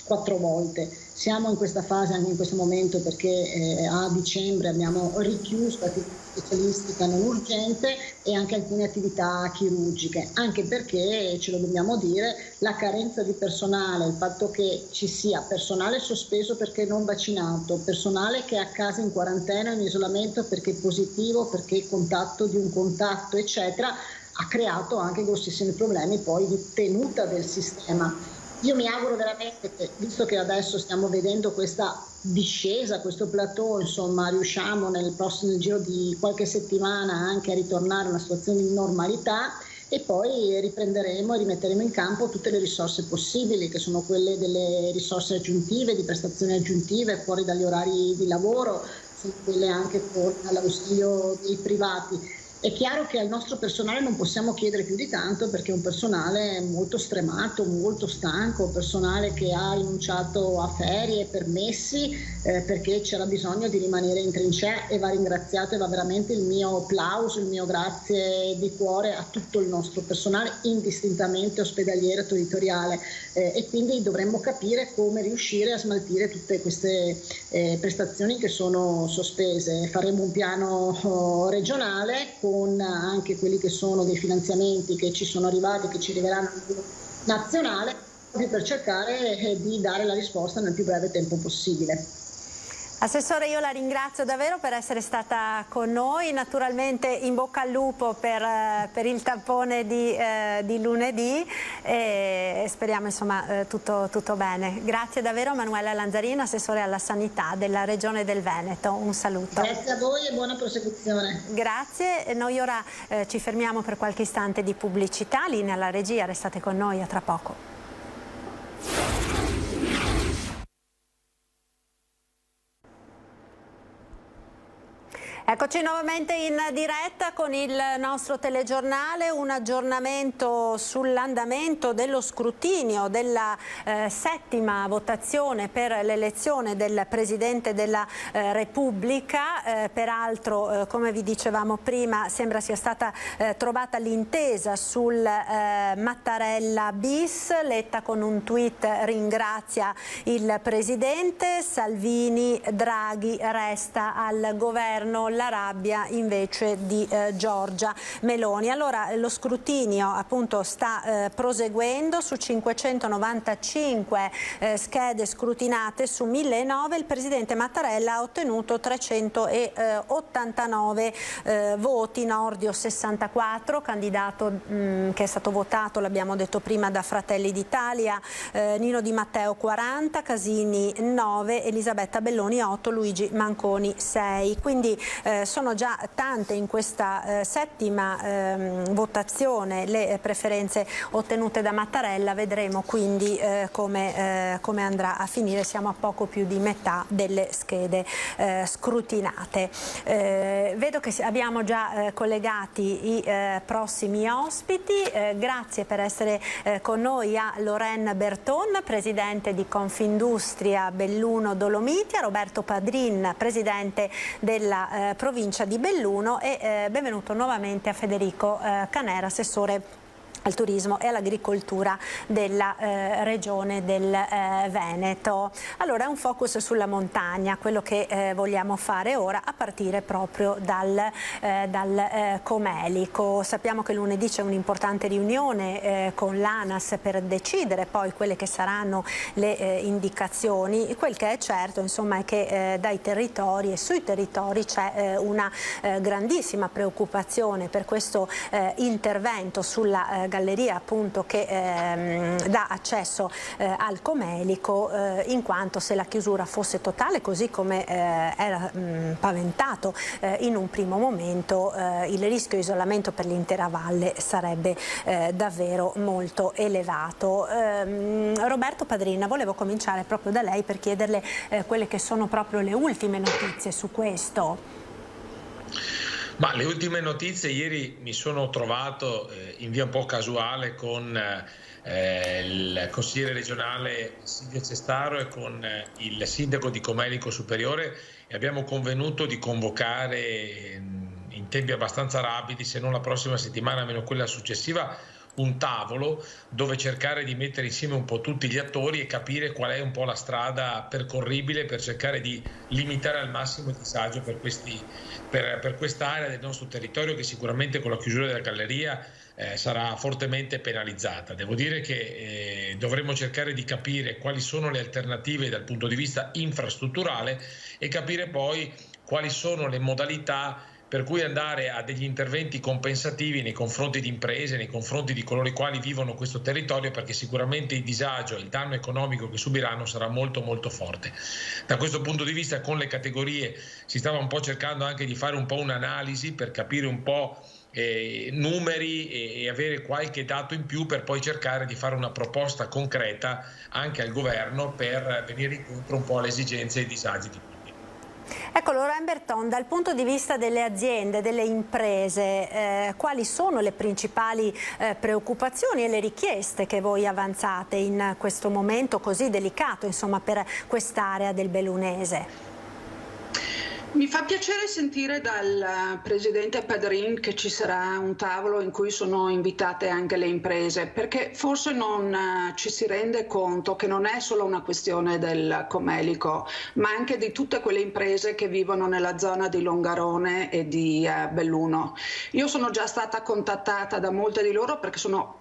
4 volte. Siamo in questa fase anche in questo momento perché a dicembre abbiamo richiuso l'attività specialistica non urgente e anche alcune attività chirurgiche, anche perché, ce lo dobbiamo dire, la carenza di personale, il fatto che ci sia personale sospeso perché non vaccinato, personale che è a casa in quarantena, in isolamento perché è positivo, perché è contatto di un contatto, eccetera, ha creato anche grossissimi problemi poi di tenuta del sistema. Io mi auguro veramente che, visto che adesso stiamo vedendo questa discesa, questo plateau, insomma, riusciamo nel giro di qualche settimana anche a ritornare a una situazione di normalità e poi riprenderemo e rimetteremo in campo tutte le risorse possibili, che sono quelle delle risorse aggiuntive, di prestazioni aggiuntive fuori dagli orari di lavoro, sono quelle anche con l'ausilio dei privati. È chiaro che al nostro personale non possiamo chiedere più di tanto perché è un personale molto stremato, molto stanco, personale che ha rinunciato a ferie, permessi, perché c'era bisogno di rimanere in trincea e va ringraziato e va veramente il mio applauso, il mio grazie di cuore a tutto il nostro personale indistintamente ospedaliero e territoriale e quindi dovremmo capire come riuscire a smaltire tutte queste prestazioni che sono sospese. Faremo un piano regionale con anche quelli che sono dei finanziamenti che ci sono arrivati, che ci arriveranno a livello nazionale, proprio per cercare di dare la risposta nel più breve tempo possibile. Assessore, io la ringrazio davvero per essere stata con noi, naturalmente in bocca al lupo per il tampone di lunedì e speriamo insomma tutto bene. Grazie davvero Manuela Lanzarino, assessore alla sanità della Regione del Veneto, un saluto. Grazie a voi e buona prosecuzione. Grazie, noi ora ci fermiamo per qualche istante di pubblicità, linea alla regia, restate con noi, a tra poco. Eccoci nuovamente in diretta con il nostro telegiornale, un aggiornamento sull'andamento dello scrutinio della settima votazione per l'elezione del Presidente della Repubblica. Peraltro, come vi dicevamo prima, sembra sia stata trovata l'intesa sul Mattarella bis. Letta con un tweet ringrazia il Presidente, Salvini, Draghi resta al governo, la rabbia invece di Giorgia Meloni. Allora lo scrutinio appunto sta proseguendo su 595 schede scrutinate su 1009. Il Presidente Mattarella ha ottenuto 389 voti, Nordio 64, candidato che è stato votato, l'abbiamo detto prima, da Fratelli d'Italia, Nino Di Matteo 40, Casini 9, Elisabetta Belloni 8, Luigi Manconi 6. Quindi sono già tante in questa settima votazione le preferenze ottenute da Mattarella, vedremo quindi come andrà a finire. Siamo a poco più di metà delle schede scrutinate. Vedo che abbiamo già collegati i prossimi ospiti. Grazie per essere con noi a Lorraine Berton, presidente di Confindustria Belluno Dolomiti, a Roberto Padrin, presidente della provincia di Belluno e benvenuto nuovamente a Federico Canera, assessore al turismo e all'agricoltura della regione del Veneto. Allora è un focus sulla montagna, quello che vogliamo fare ora a partire proprio dal Comelico. Sappiamo che lunedì c'è un'importante riunione con l'ANAS per decidere poi quelle che saranno le indicazioni. Quel che è certo insomma è che dai territori e sui territori c'è una grandissima preoccupazione per questo intervento sulla galleria appunto che dà accesso al Comelico, in quanto se la chiusura fosse totale, così come era paventato in un primo momento, il rischio isolamento per l'intera valle sarebbe davvero molto elevato. Roberto Padrina, volevo cominciare proprio da lei per chiederle quelle che sono proprio le ultime notizie su questo. Ma le ultime notizie: ieri mi sono trovato in via un po' casuale con il consigliere regionale Silvio Cestaro e con il sindaco di Comelico Superiore e abbiamo convenuto di convocare in tempi abbastanza rapidi, se non la prossima settimana almeno quella successiva, un tavolo dove cercare di mettere insieme un po' tutti gli attori e capire qual è un po' la strada percorribile per cercare di limitare al massimo il disagio per quest'area del nostro territorio, che sicuramente con la chiusura della galleria sarà fortemente penalizzata. Devo dire che dovremo cercare di capire quali sono le alternative dal punto di vista infrastrutturale e capire poi quali sono le modalità per cui andare a degli interventi compensativi nei confronti di imprese, nei confronti di coloro i quali vivono questo territorio, perché sicuramente il disagio, il danno economico che subiranno sarà molto molto forte. Da questo punto di vista, con le categorie si stava un po' cercando anche di fare un po' un'analisi per capire un po' numeri e avere qualche dato in più per poi cercare di fare una proposta concreta anche al governo per venire incontro un po' alle esigenze e ai disagi di tutti. Ecco, Laurent Berton, dal punto di vista delle aziende, delle imprese, quali sono le principali preoccupazioni e le richieste che voi avanzate in questo momento così delicato, insomma, per quest'area del bellunese? Mi fa piacere sentire dal presidente Padrin che ci sarà un tavolo in cui sono invitate anche le imprese, perché forse non ci si rende conto che non è solo una questione del Comelico, ma anche di tutte quelle imprese che vivono nella zona di Longarone e di Belluno. Io sono già stata contattata da molte di loro perché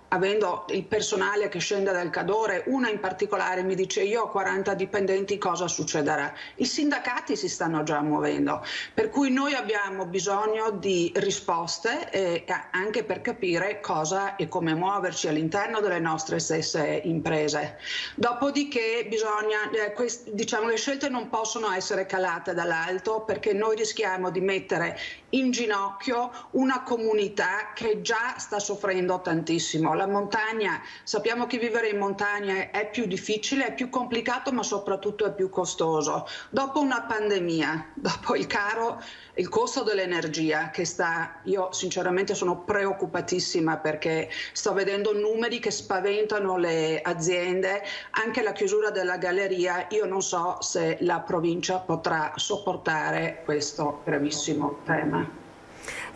avendo il personale che scende dal Cadore, una in particolare mi dice: io ho 40 dipendenti, cosa succederà? I sindacati si stanno già muovendo, per cui noi abbiamo bisogno di risposte anche per capire cosa e come muoverci all'interno delle nostre stesse imprese. Dopodiché le scelte non possono essere calate dall'alto, perché noi rischiamo di mettere in ginocchio una comunità che già sta soffrendo tantissimo. La montagna, sappiamo che vivere in montagna è più difficile, è più complicato, ma soprattutto è più costoso. Dopo una pandemia, dopo il costo dell'energia io sinceramente sono preoccupatissima, perché sto vedendo numeri che spaventano le aziende, anche la chiusura della galleria. Io non so se la provincia potrà sopportare questo gravissimo tema.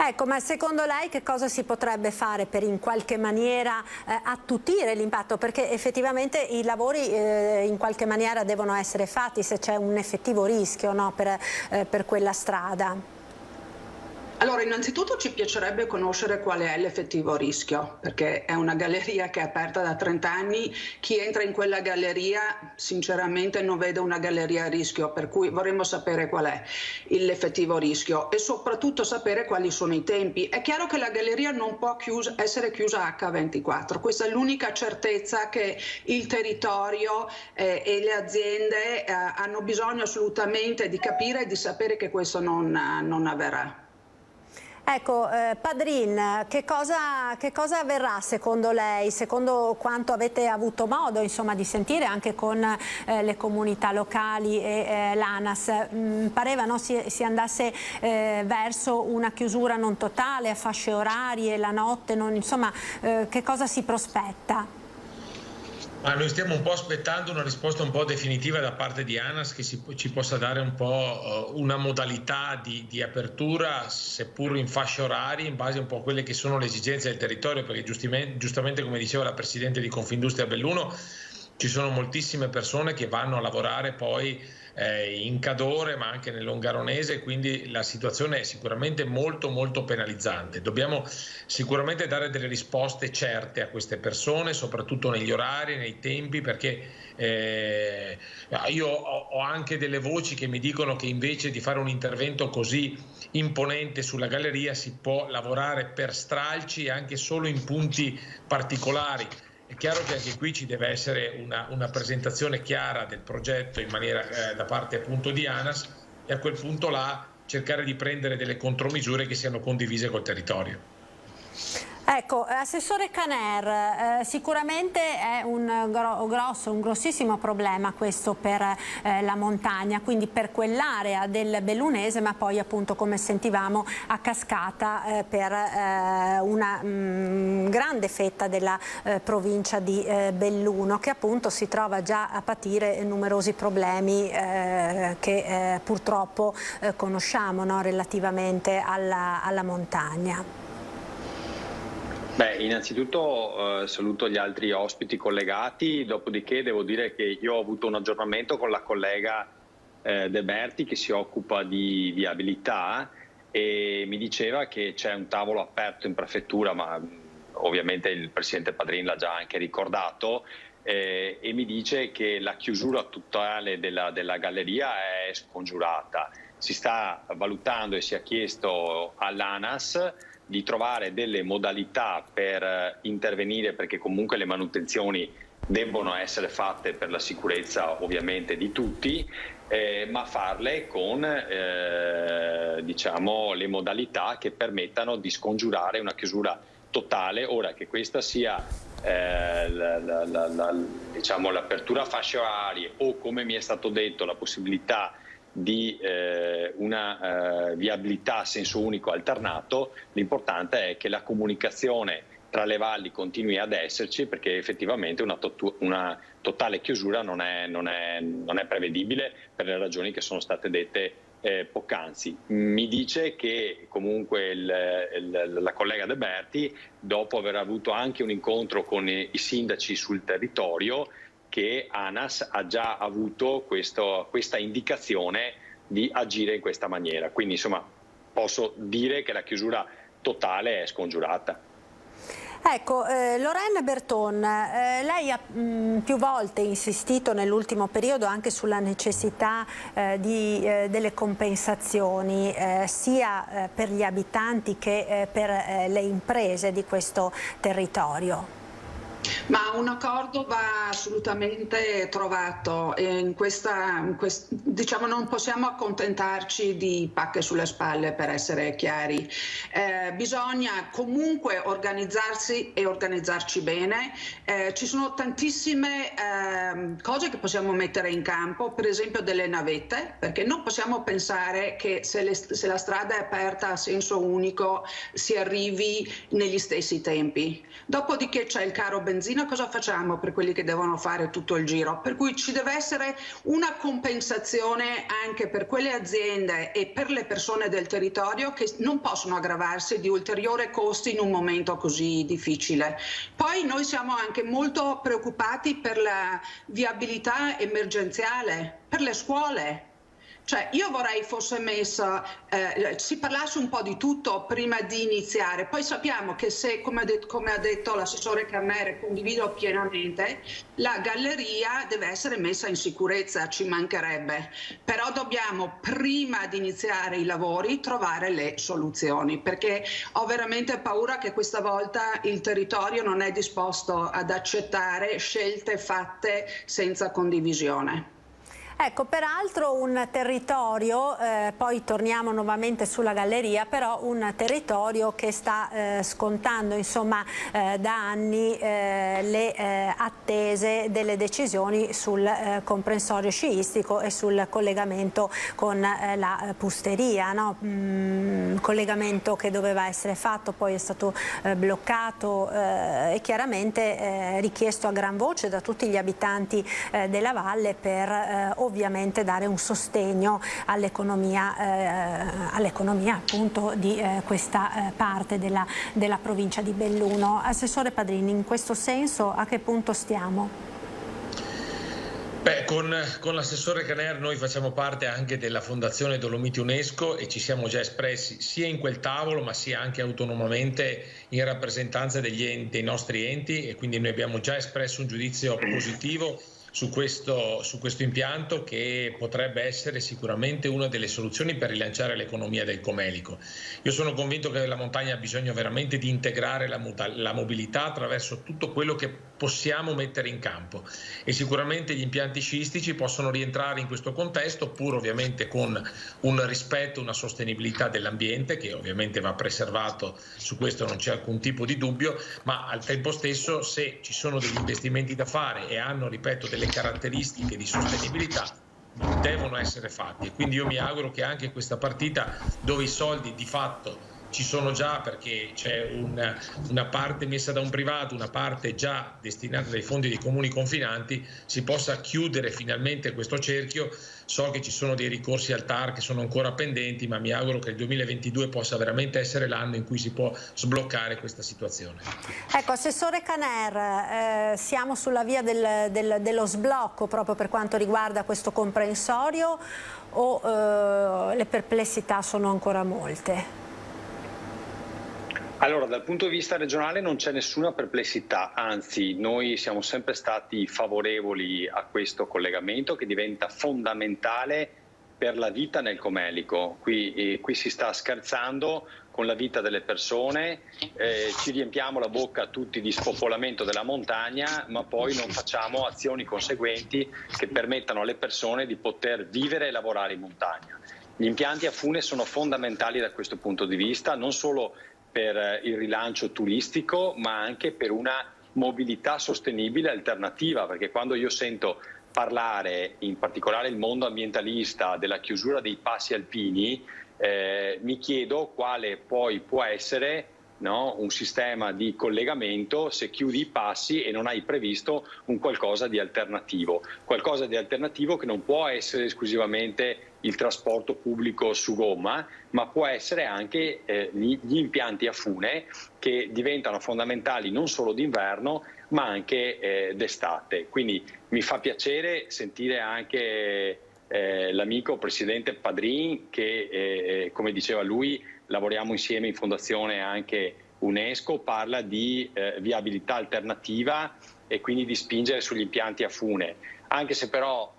Ecco, ma secondo lei che cosa si potrebbe fare per in qualche maniera attutire l'impatto? Perché effettivamente i lavori in qualche maniera devono essere fatti se c'è un effettivo rischio, no, per quella strada. Allora, innanzitutto ci piacerebbe conoscere qual è l'effettivo rischio, perché è una galleria che è aperta da 30 anni, chi entra in quella galleria sinceramente non vede una galleria a rischio, per cui vorremmo sapere qual è l'effettivo rischio e soprattutto sapere quali sono i tempi. È chiaro che la galleria non può essere chiusa H24, questa è l'unica certezza che il territorio e le aziende hanno bisogno assolutamente di capire e di sapere che questo non avverrà. Ecco, Padrin, che cosa avverrà secondo lei, secondo quanto avete avuto modo, insomma, di sentire anche con le comunità locali e l'ANAS? Pareva, no, si andasse verso una chiusura non totale, a fasce orarie, la notte, insomma, che cosa si prospetta? Ma noi stiamo un po' aspettando una risposta un po' definitiva da parte di ANAS, che ci possa dare un po' una modalità di apertura, seppur in fasce orarie, in base un po' a quelle che sono le esigenze del territorio, perché giustamente come diceva la Presidente di Confindustria Belluno, ci sono moltissime persone che vanno a lavorare poi in Cadore, ma anche nel Longaronese, quindi la situazione è sicuramente molto molto penalizzante. Dobbiamo sicuramente dare delle risposte certe a queste persone, soprattutto negli orari, nei tempi, perché io ho anche delle voci che mi dicono che invece di fare un intervento così imponente sulla galleria si può lavorare per stralci e anche solo in punti particolari. È chiaro che anche qui ci deve essere una presentazione chiara del progetto in maniera da parte appunto di ANAS, e a quel punto là cercare di prendere delle contromisure che siano condivise col territorio. Ecco, Assessore Caner, sicuramente è un grossissimo problema questo per la montagna, quindi per quell'area del bellunese, ma poi appunto, come sentivamo, a cascata per una grande fetta della provincia di Belluno, che appunto si trova già a patire numerosi problemi che purtroppo conosciamo, no, relativamente alla montagna. Innanzitutto saluto gli altri ospiti collegati, dopodiché devo dire che io ho avuto un aggiornamento con la collega De Berti che si occupa di viabilità e mi diceva che c'è un tavolo aperto in prefettura, ma ovviamente il Presidente Padrin l'ha già anche ricordato, e mi dice che la chiusura totale della galleria è scongiurata. Si sta valutando e si è chiesto all'ANAS di trovare delle modalità per intervenire, perché comunque le manutenzioni debbono essere fatte per la sicurezza ovviamente di tutti, ma farle con diciamo, le modalità che permettano di scongiurare una chiusura totale. Ora che questa sia diciamo, l'apertura a fasce orarie o, come mi è stato detto, la possibilità di una viabilità a senso unico alternato, l'importante è che la comunicazione tra le valli continui ad esserci, perché effettivamente una totale chiusura non è prevedibile per le ragioni che sono state dette poc'anzi. Mi dice che comunque la collega De Berti, dopo aver avuto anche un incontro con i sindaci sul territorio, che ANAS ha già avuto questa indicazione di agire in questa maniera. Quindi insomma posso dire che la chiusura totale è scongiurata. Ecco, Lorraine Berton, lei ha più volte insistito nell'ultimo periodo anche sulla necessità delle compensazioni sia per gli abitanti che per le imprese di questo territorio. Ma un accordo va assolutamente trovato e diciamo, non possiamo accontentarci di pacche sulle spalle, per essere chiari. Bisogna comunque organizzarsi e organizzarci bene. Ci sono tantissime cose che possiamo mettere in campo, per esempio delle navette, perché non possiamo pensare che se la strada è aperta a senso unico si arrivi negli stessi tempi. Dopodiché c'è il caro benzina, cosa facciamo per quelli che devono fare tutto il giro? Per cui ci deve essere una compensazione anche per quelle aziende e per le persone del territorio che non possono aggravarsi di ulteriori costi in un momento così difficile. Poi noi siamo anche molto preoccupati per la viabilità emergenziale, per le scuole. Cioè, io vorrei fosse messa, si parlasse un po' di tutto prima di iniziare. Poi sappiamo che se, come ha detto l'assessore Carnere, condivido pienamente, la galleria deve essere messa in sicurezza, ci mancherebbe. Però dobbiamo, prima di iniziare i lavori, trovare le soluzioni, perché ho veramente paura che questa volta il territorio non è disposto ad accettare scelte fatte senza condivisione. Ecco, peraltro un territorio, poi torniamo nuovamente sulla galleria, però un territorio che sta scontando insomma da anni le attese delle decisioni sul comprensorio sciistico e sul collegamento con la Pusteria, no? Collegamento che doveva essere fatto, poi è stato bloccato e chiaramente richiesto a gran voce da tutti gli abitanti della valle per ovviamente dare un sostegno all'economia appunto di questa parte della provincia di Belluno. Assessore Padrini, in questo senso a che punto stiamo? Beh, con l'assessore Caner noi facciamo parte anche della Fondazione Dolomiti UNESCO e ci siamo già espressi sia in quel tavolo ma sia anche autonomamente in rappresentanza dei nostri enti, e quindi noi abbiamo già espresso un giudizio positivo su questo impianto, che potrebbe essere sicuramente una delle soluzioni per rilanciare l'economia del Comelico. Io sono convinto che la montagna ha bisogno veramente di integrare la mobilità attraverso tutto quello che possiamo mettere in campo, e sicuramente gli impianti sciistici possono rientrare in questo contesto, pur ovviamente con un rispetto, una sostenibilità dell'ambiente che ovviamente va preservato, su questo non c'è alcun tipo di dubbio, ma al tempo stesso, se ci sono degli investimenti da fare e hanno, ripeto, delle caratteristiche di sostenibilità, devono essere fatti. E quindi io mi auguro che anche questa partita, dove i soldi di fatto ci sono già, perché c'è una parte messa da un privato, una parte già destinata dai fondi dei comuni confinanti, si possa chiudere finalmente questo cerchio. So che ci sono dei ricorsi al TAR che sono ancora pendenti, ma mi auguro che il 2022 possa veramente essere l'anno in cui si può sbloccare questa situazione. Ecco, Assessore Caner, siamo sulla via dello sblocco proprio per quanto riguarda questo comprensorio o le perplessità sono ancora molte? Allora, dal punto di vista regionale non c'è nessuna perplessità, anzi noi siamo sempre stati favorevoli a questo collegamento che diventa fondamentale per la vita nel Comelico. Qui si sta scherzando con la vita delle persone, ci riempiamo la bocca tutti di spopolamento della montagna, ma poi non facciamo azioni conseguenti che permettano alle persone di poter vivere e lavorare in montagna. Gli impianti a fune sono fondamentali da questo punto di vista, non solo per il rilancio turistico, ma anche per una mobilità sostenibile alternativa, perché quando io sento parlare, in particolare il mondo ambientalista, della chiusura dei passi alpini, mi chiedo quale poi può essere, no, un sistema di collegamento se chiudi i passi e non hai previsto un qualcosa di alternativo che non può essere esclusivamente il trasporto pubblico su gomma, ma può essere anche gli impianti a fune che diventano fondamentali non solo d'inverno ma anche d'estate. Quindi mi fa piacere sentire anche l'amico Presidente Padrin che, come diceva lui, lavoriamo insieme in fondazione anche UNESCO, parla di viabilità alternativa e quindi di spingere sugli impianti a fune. Anche se però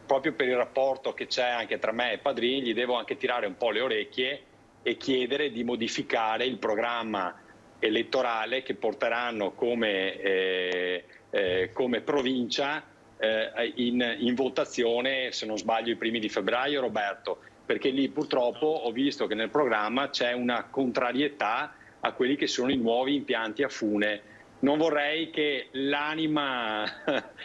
proprio per il rapporto che c'è anche tra me e Padrin gli devo anche tirare un po' le orecchie e chiedere di modificare il programma elettorale che porteranno come provincia in votazione, se non sbaglio, i primi di febbraio, Roberto, perché lì purtroppo ho visto che nel programma c'è una contrarietà a quelli che sono i nuovi impianti a fune. Non vorrei che l'anima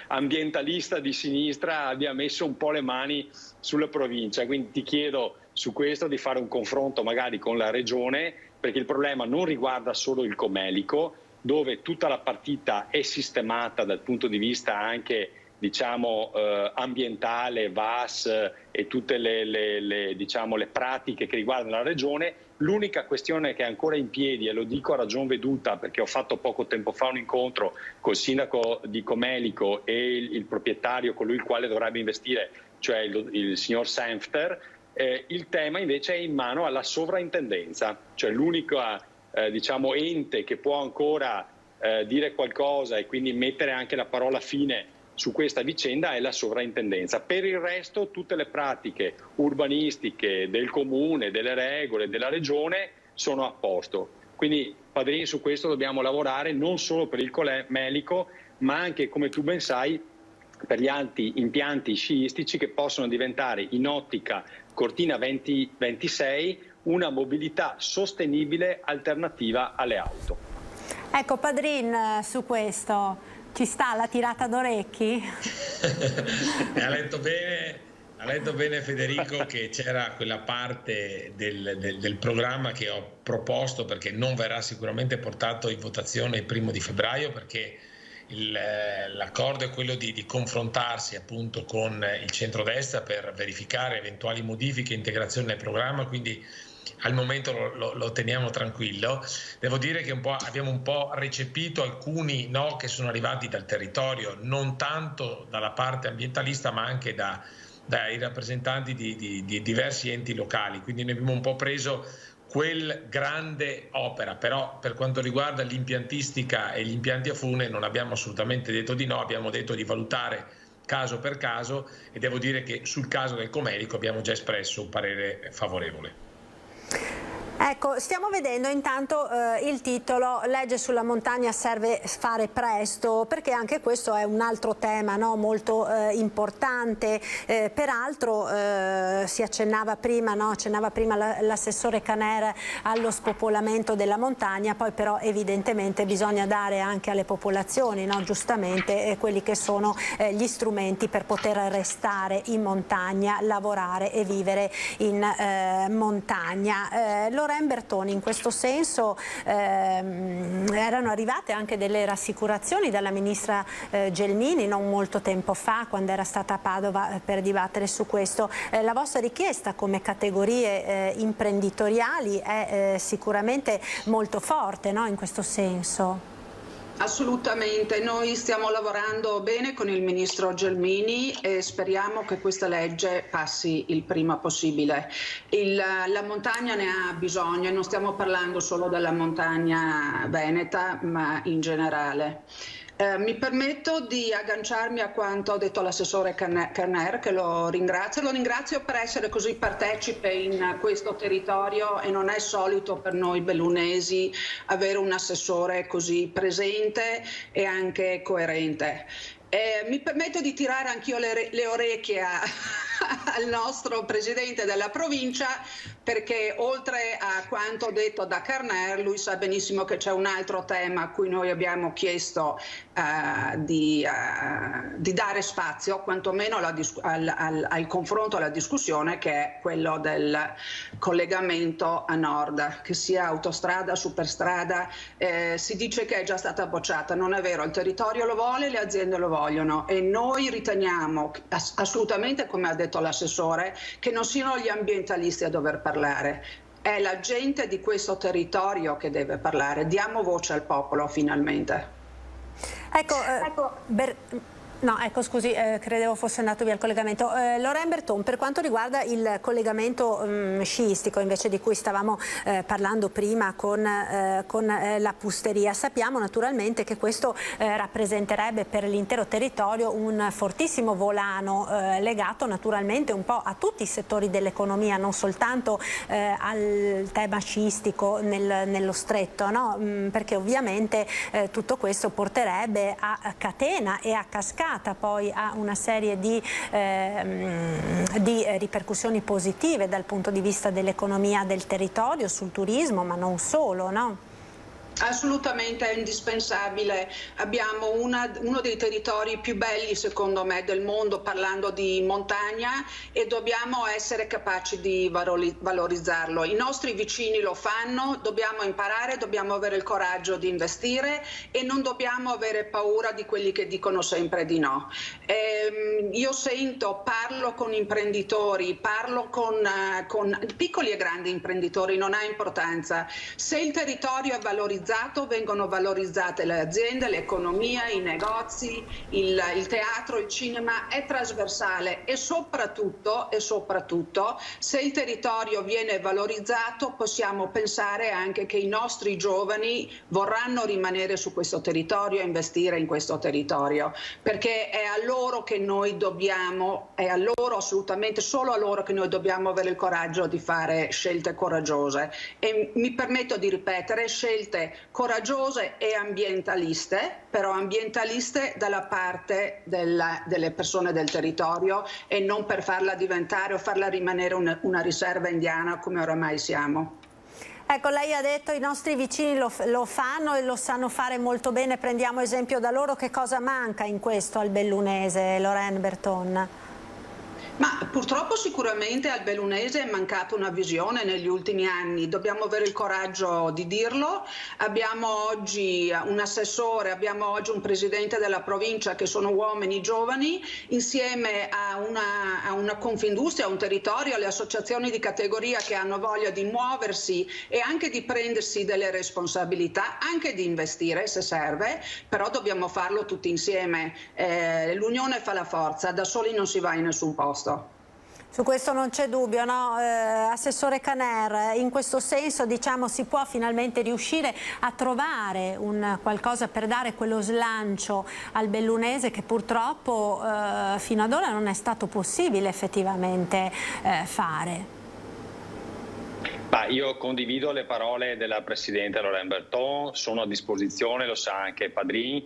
ambientalista di sinistra abbia messo un po' le mani sulla provincia, quindi ti chiedo su questo di fare un confronto magari con la regione, perché il problema non riguarda solo il Comelico, dove tutta la partita è sistemata dal punto di vista anche ambientale, VAS e tutte le pratiche che riguardano la regione. L'unica questione che è ancora in piedi, e lo dico a ragion veduta perché ho fatto poco tempo fa un incontro col sindaco di Comelico e il proprietario, colui il quale dovrebbe investire, cioè il signor Senfter, il tema invece è in mano alla sovrintendenza, cioè l'unico ente che può ancora dire qualcosa e quindi mettere anche la parola fine su questa vicenda è la sovrintendenza. Per il resto tutte le pratiche urbanistiche del comune, delle regole, della regione sono a posto. Quindi Padrin, su questo dobbiamo lavorare non solo per il Comelico ma anche, come tu ben sai, per gli altri impianti sciistici che possono diventare in ottica Cortina 2026 una mobilità sostenibile alternativa alle auto. Ecco Padrin, su questo ci sta la tirata d'orecchi? Ha letto bene Federico che c'era quella parte del programma che ho proposto, perché non verrà sicuramente portato in votazione il 1° di febbraio, perché l'accordo è quello di confrontarsi appunto con il centrodestra per verificare eventuali modifiche e integrazioni nel programma, quindi al momento lo teniamo tranquillo. Devo dire che abbiamo un po' recepito alcuni no che sono arrivati dal territorio, non tanto dalla parte ambientalista ma anche dai rappresentanti di diversi enti locali, quindi ne abbiamo un po' preso quel grande opera. Però per quanto riguarda l'impiantistica e gli impianti a fune non abbiamo assolutamente detto di no, abbiamo detto di valutare caso per caso, e devo dire che sul caso del Comelico abbiamo già espresso un parere favorevole. Ecco, stiamo vedendo intanto il titolo "Legge sulla montagna, serve fare presto", perché anche questo è un altro tema, no, molto importante. Peraltro si accennava prima l'assessore Caner allo spopolamento della montagna, poi però evidentemente bisogna dare anche alle popolazioni, no, giustamente quelli che sono gli strumenti per poter restare in montagna, lavorare e vivere in montagna. Lo Loren Bertoni, in questo senso erano arrivate anche delle rassicurazioni dalla ministra Gelmini non molto tempo fa, quando era stata a Padova per dibattere su questo. La vostra richiesta come categorie imprenditoriali è sicuramente molto forte, no, in questo senso? Assolutamente, noi stiamo lavorando bene con il ministro Gelmini e speriamo che questa legge passi il prima possibile. La montagna ne ha bisogno e non stiamo parlando solo della montagna veneta, ma in generale. Mi permetto di agganciarmi a quanto ha detto l'assessore Carner, che lo ringrazio per essere così partecipe in questo territorio, e non è solito per noi bellunesi avere un assessore così presente e anche coerente. Mi permetto di tirare anch'io le orecchie al nostro presidente della provincia, perché oltre a quanto detto da Carner, lui sa benissimo che c'è un altro tema a cui noi abbiamo chiesto di dare spazio, quantomeno al confronto, alla discussione, che è quello del collegamento a nord, che sia autostrada, superstrada. Si dice che è già stata bocciata, non è vero, il territorio lo vuole, le aziende lo vogliono, e noi riteniamo assolutamente, come ha detto l'assessore, che non siano gli ambientalisti a dover parlare. È la gente di questo territorio che deve parlare. Diamo voce al popolo finalmente. Scusi, credevo fosse andato via il collegamento. Loren Berton, per quanto riguarda il collegamento sciistico, invece, di cui stavamo parlando prima con la Pusteria, sappiamo naturalmente che questo rappresenterebbe per l'intero territorio un fortissimo volano legato naturalmente un po' a tutti i settori dell'economia, non soltanto al tema sciistico nello stretto, no? Perché ovviamente tutto questo porterebbe a catena e a cascata poi ha una serie di ripercussioni positive dal punto di vista dell'economia del territorio, sul turismo, ma non solo, no? Assolutamente è indispensabile. Abbiamo uno dei territori più belli, secondo me, del mondo, parlando di montagna, e dobbiamo essere capaci di valorizzarlo. I nostri vicini lo fanno, dobbiamo imparare, dobbiamo avere il coraggio di investire e non dobbiamo avere paura di quelli che dicono sempre di no. Io parlo con imprenditori, parlo con piccoli e grandi imprenditori, non ha importanza. Se il territorio è valorizzato, vengono valorizzate le aziende, l'economia, i negozi, il teatro, il cinema, è trasversale, e soprattutto se il territorio viene valorizzato possiamo pensare anche che i nostri giovani vorranno rimanere su questo territorio e investire in questo territorio, perché è a loro che noi dobbiamo, assolutamente solo a loro che noi dobbiamo avere il coraggio di fare scelte coraggiose, e mi permetto di ripetere, scelte coraggiose e ambientaliste, però ambientaliste dalla parte delle persone del territorio, e non per farla diventare o farla rimanere una riserva indiana come oramai siamo. Ecco, lei ha detto i nostri vicini lo fanno e lo sanno fare molto bene, prendiamo esempio da loro. Che cosa manca in questo al bellunese, Loren Berton? Ma purtroppo sicuramente al bellunese è mancata una visione negli ultimi anni, dobbiamo avere il coraggio di dirlo. Abbiamo oggi un assessore, abbiamo oggi un presidente della provincia che sono uomini giovani, insieme a una Confindustria, a un territorio, alle associazioni di categoria che hanno voglia di muoversi e anche di prendersi delle responsabilità, anche di investire se serve, però dobbiamo farlo tutti insieme. L'unione fa la forza, da soli non si va in nessun posto. Su questo non c'è dubbio, no? Assessore Carner, in questo senso, diciamo, si può finalmente riuscire a trovare un qualcosa per dare quello slancio al bellunese che purtroppo fino ad ora non è stato possibile effettivamente fare. Io condivido le parole della Presidente Loren Berton, sono a disposizione, lo sa anche Padrin.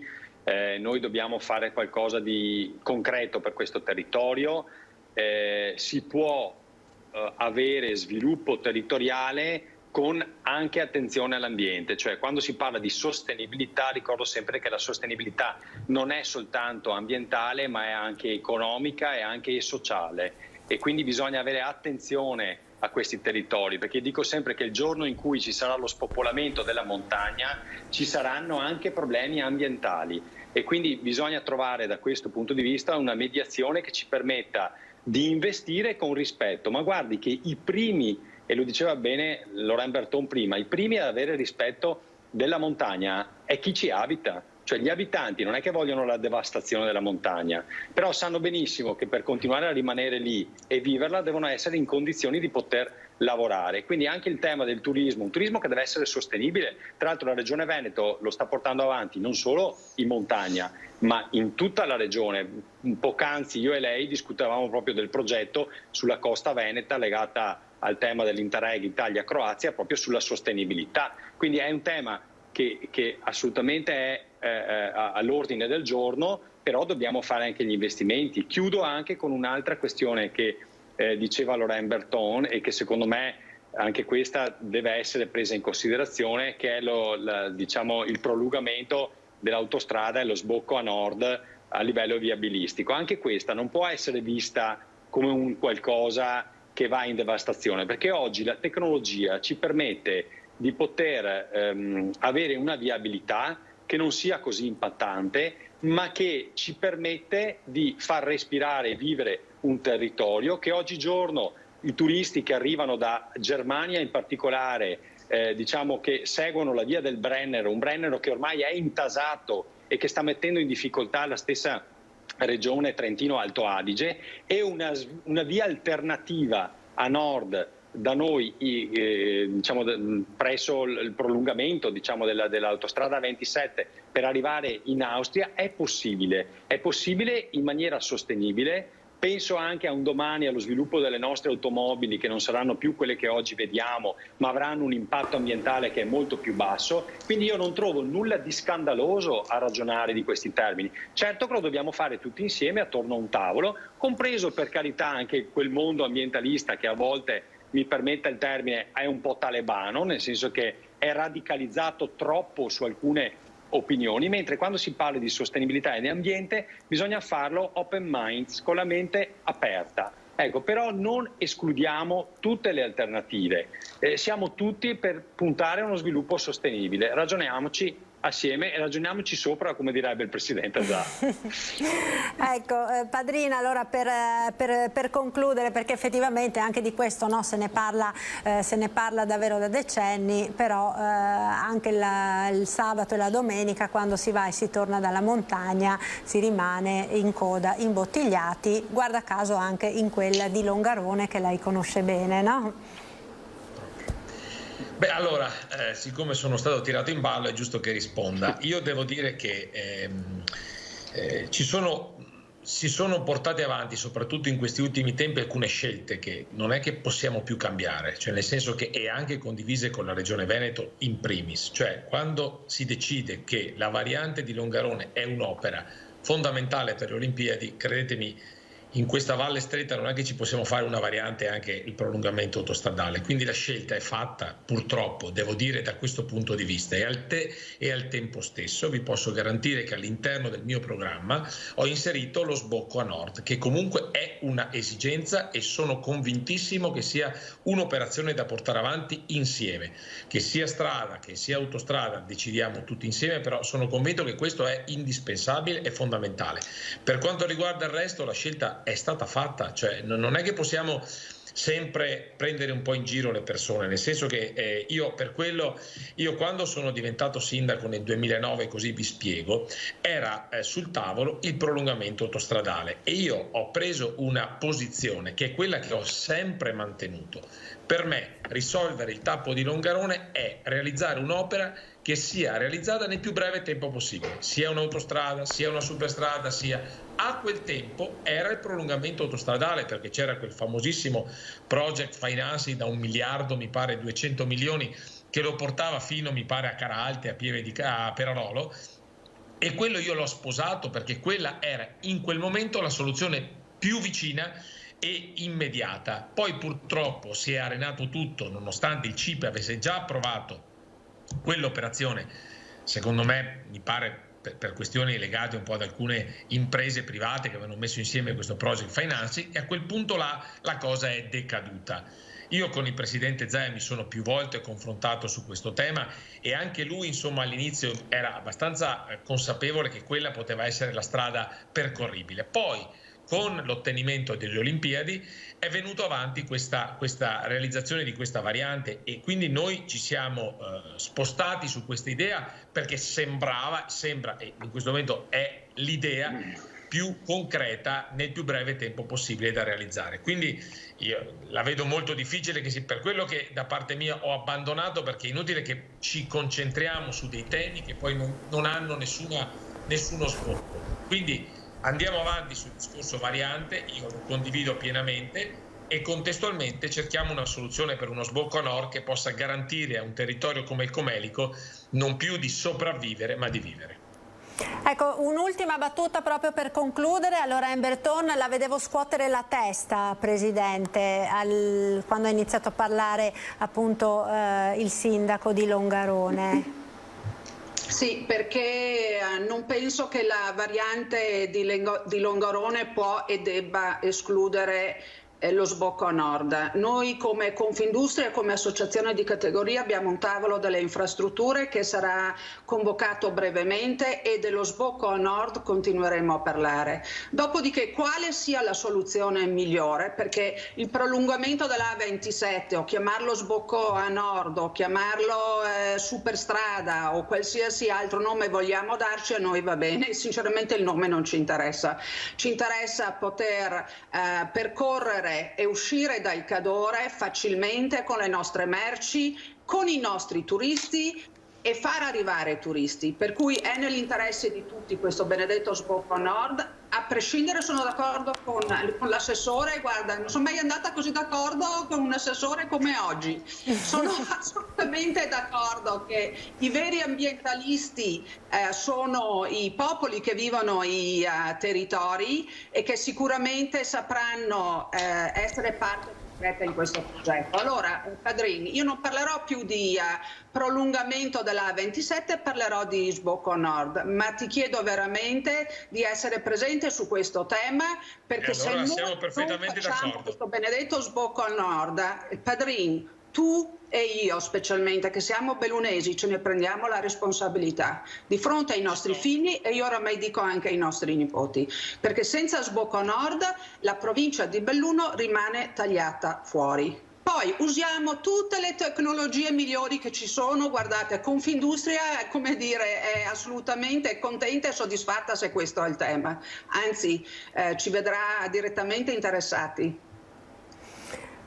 Noi dobbiamo fare qualcosa di concreto per questo territorio. Si può avere sviluppo territoriale con anche attenzione all'ambiente, cioè quando si parla di sostenibilità ricordo sempre che la sostenibilità non è soltanto ambientale ma è anche economica e anche sociale, e quindi bisogna avere attenzione a questi territori, perché dico sempre che il giorno in cui ci sarà lo spopolamento della montagna ci saranno anche problemi ambientali e quindi bisogna trovare da questo punto di vista una mediazione che ci permetta di investire con rispetto. Ma guardi che i primi, e lo diceva bene Laurent Berton prima, i primi ad avere rispetto della montagna è chi ci abita. Cioè gli abitanti non è che vogliono la devastazione della montagna, però sanno benissimo che per continuare a rimanere lì e viverla devono essere in condizioni di poter lavorare. Quindi anche il tema del turismo, un turismo che deve essere sostenibile. Tra l'altro la Regione Veneto lo sta portando avanti non solo in montagna, ma in tutta la regione. Poc'anzi io e lei discutevamo proprio del progetto sulla costa veneta legata al tema dell'Interreg Italia-Croazia, proprio sulla sostenibilità. Quindi è un tema che assolutamente è all'ordine del giorno, però dobbiamo fare anche gli investimenti. Chiudo anche con un'altra questione che diceva Laurent Berton e che secondo me anche questa deve essere presa in considerazione, che è il prolungamento dell'autostrada e lo sbocco a nord a livello viabilistico. Anche questa non può essere vista come un qualcosa che va in devastazione, perché oggi la tecnologia ci permette di poter avere una viabilità che non sia così impattante, ma che ci permette di far respirare e vivere un territorio che oggigiorno i turisti che arrivano da Germania in particolare, diciamo che seguono la via del Brennero, un Brennero che ormai è intasato e che sta mettendo in difficoltà la stessa regione Trentino-Alto Adige, e una via alternativa a nord da noi, diciamo, presso il prolungamento, diciamo, dell'autostrada 27 per arrivare in Austria è possibile in maniera sostenibile. Penso anche a un domani allo sviluppo delle nostre automobili, che non saranno più quelle che oggi vediamo, ma avranno un impatto ambientale che è molto più basso. Quindi io non trovo nulla di scandaloso a ragionare di questi termini. Certo che lo dobbiamo fare tutti insieme attorno a un tavolo, compreso per carità anche quel mondo ambientalista che a volte, mi permetta il termine, è un po' talebano, nel senso che è radicalizzato troppo su alcune opinioni, mentre quando si parla di sostenibilità e di ambiente bisogna farlo open minds, con la mente aperta. Ecco, però non escludiamo tutte le alternative, siamo tutti per puntare a uno sviluppo sostenibile, ragioniamoci assieme e ragioniamoci sopra, come direbbe il Presidente Zà. Ecco, Padrina, allora per concludere, perché effettivamente anche di questo, no, se ne parla davvero da decenni, però anche il sabato e la domenica, quando si va e si torna dalla montagna, si rimane in coda, imbottigliati, guarda caso anche in quella di Longarone, che lei conosce bene, no? Beh, allora, siccome sono stato tirato in ballo è giusto che risponda. Io devo dire che si sono portate avanti, soprattutto in questi ultimi tempi, alcune scelte che non è che possiamo più cambiare, cioè nel senso che è anche condivise con la Regione Veneto in primis. Cioè, quando si decide che la variante di Longarone è un'opera fondamentale per le Olimpiadi, credetemi, in questa valle stretta non è che ci possiamo fare una variante, anche il prolungamento autostradale, quindi la scelta è fatta, purtroppo, devo dire, da questo punto di vista, e al tempo stesso vi posso garantire che all'interno del mio programma ho inserito lo sbocco a nord, che comunque è una esigenza e sono convintissimo che sia un'operazione da portare avanti insieme, che sia strada, che sia autostrada, decidiamo tutti insieme, però sono convinto che questo è indispensabile e fondamentale. Per quanto riguarda il resto, la scelta è stata fatta, cioè non è che possiamo sempre prendere un po' in giro le persone, nel senso che io quando sono diventato sindaco nel 2009, così vi spiego, era sul tavolo il prolungamento autostradale e io ho preso una posizione che è quella che ho sempre mantenuto. Per me risolvere il tappo di Longarone è realizzare un'opera che sia realizzata nel più breve tempo possibile, sia un'autostrada, sia una superstrada, sia... A quel tempo era il prolungamento autostradale, perché c'era quel famosissimo project financing da 1 miliardo, mi pare 200 milioni, che lo portava fino, mi pare, a Caralte, a Perarolo, e quello io l'ho sposato perché quella era in quel momento la soluzione più vicina e immediata. Poi purtroppo si è arenato tutto, nonostante il CIPE avesse già approvato quell'operazione, secondo me, mi pare per questioni legate un po' ad alcune imprese private che avevano messo insieme questo project financing, e a quel punto la cosa è decaduta. Io con il presidente Zaia mi sono più volte confrontato su questo tema e anche lui, insomma, all'inizio era abbastanza consapevole che quella poteva essere la strada percorribile. Poi, con l'ottenimento delle Olimpiadi, è venuto avanti questa realizzazione di questa variante, e quindi noi ci siamo spostati su questa idea perché sembra, e in questo momento è l'idea più concreta nel più breve tempo possibile da realizzare. Quindi io la vedo molto difficile, per quello che da parte mia ho abbandonato, perché è inutile che ci concentriamo su dei temi che poi non hanno nessuno scopo. Quindi andiamo avanti sul discorso variante, io lo condivido pienamente, e contestualmente cerchiamo una soluzione per uno sbocco a nord che possa garantire a un territorio come il Comelico non più di sopravvivere ma di vivere. Ecco, un'ultima battuta proprio per concludere. Allora, Berton, la vedevo scuotere la testa, Presidente, quando ha iniziato a parlare appunto il sindaco di Longarone. Sì, perché non penso che la variante di Longarone può e debba escludere lo sbocco a nord. Noi come Confindustria, come associazione di categoria, abbiamo un tavolo delle infrastrutture che sarà convocato brevemente, e dello sbocco a nord continueremo a parlare. Dopodiché, quale sia la soluzione migliore, perché il prolungamento della A27, o chiamarlo sbocco a nord, o chiamarlo superstrada, o qualsiasi altro nome vogliamo darci, a noi va bene. Sinceramente il nome non ci interessa. Ci interessa poter percorrere e uscire dal Cadore facilmente con le nostre merci, con i nostri turisti, e far arrivare i turisti, per cui è nell'interesse di tutti questo benedetto sbocco a nord. A prescindere, sono d'accordo con l'assessore, guarda, non sono mai andata così d'accordo con un assessore come oggi. Sono assolutamente d'accordo che i veri ambientalisti sono i popoli che vivono i territori, e che sicuramente sapranno essere parte in questo progetto. Allora, Padrin, io non parlerò più di prolungamento della A27, parlerò di sbocco a nord, ma ti chiedo veramente di essere presente su questo tema, perché allora, se noi non facciamo questo benedetto sbocco a nord, Padrin, tu e io specialmente, che siamo bellunesi, ce ne prendiamo la responsabilità di fronte ai nostri figli, e io oramai dico anche ai nostri nipoti, perché senza sbocco a nord la provincia di Belluno rimane tagliata fuori. Poi usiamo tutte le tecnologie migliori che ci sono. Guardate, Confindustria, come dire, è assolutamente contenta e soddisfatta se questo è il tema, anzi ci vedrà direttamente interessati.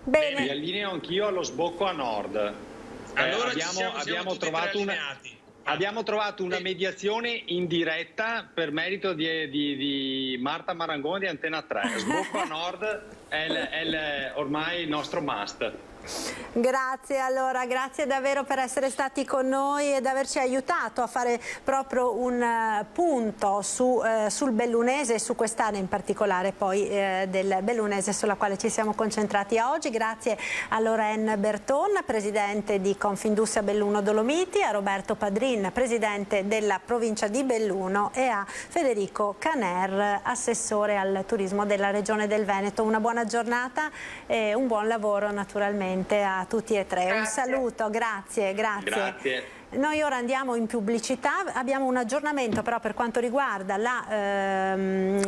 Bene. Mi allineo anch'io allo sbocco a nord. Allora abbiamo trovato una mediazione in diretta per merito di Marta Marangoni di Antena 3. Sbocco a nord è ormai il nostro must. Grazie, allora, grazie davvero per essere stati con noi ed averci aiutato a fare proprio un punto sul bellunese e su quest'area in particolare poi del bellunese sulla quale ci siamo concentrati oggi. Grazie a Lorraine Berton, presidente di Confindustria Belluno Dolomiti, a Roberto Padrin, presidente della provincia di Belluno, e a Federico Caner, assessore al turismo della regione del Veneto. Una buona giornata e un buon lavoro naturalmente a tutti e tre. Grazie. Un saluto, grazie. Noi ora andiamo in pubblicità, abbiamo un aggiornamento però per quanto riguarda la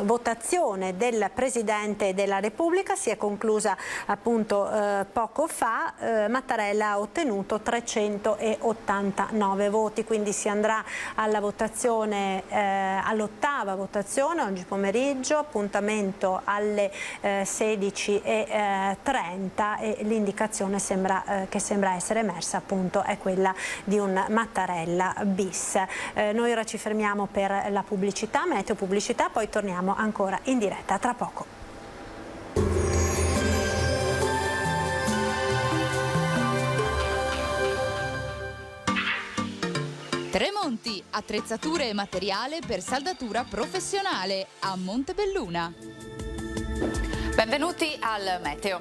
votazione del Presidente della Repubblica. Si è conclusa appunto poco fa. Mattarella ha ottenuto 389 voti, quindi si andrà alla votazione, all'8ª votazione oggi pomeriggio, appuntamento alle 16:30, e l'indicazione che sembra essere emersa appunto è quella di un Mattarella bis. Noi ora ci fermiamo per la pubblicità, meteo pubblicità, poi torniamo ancora in diretta tra poco. Tremonti, attrezzature e materiale per saldatura professionale a Montebelluna. Benvenuti al meteo.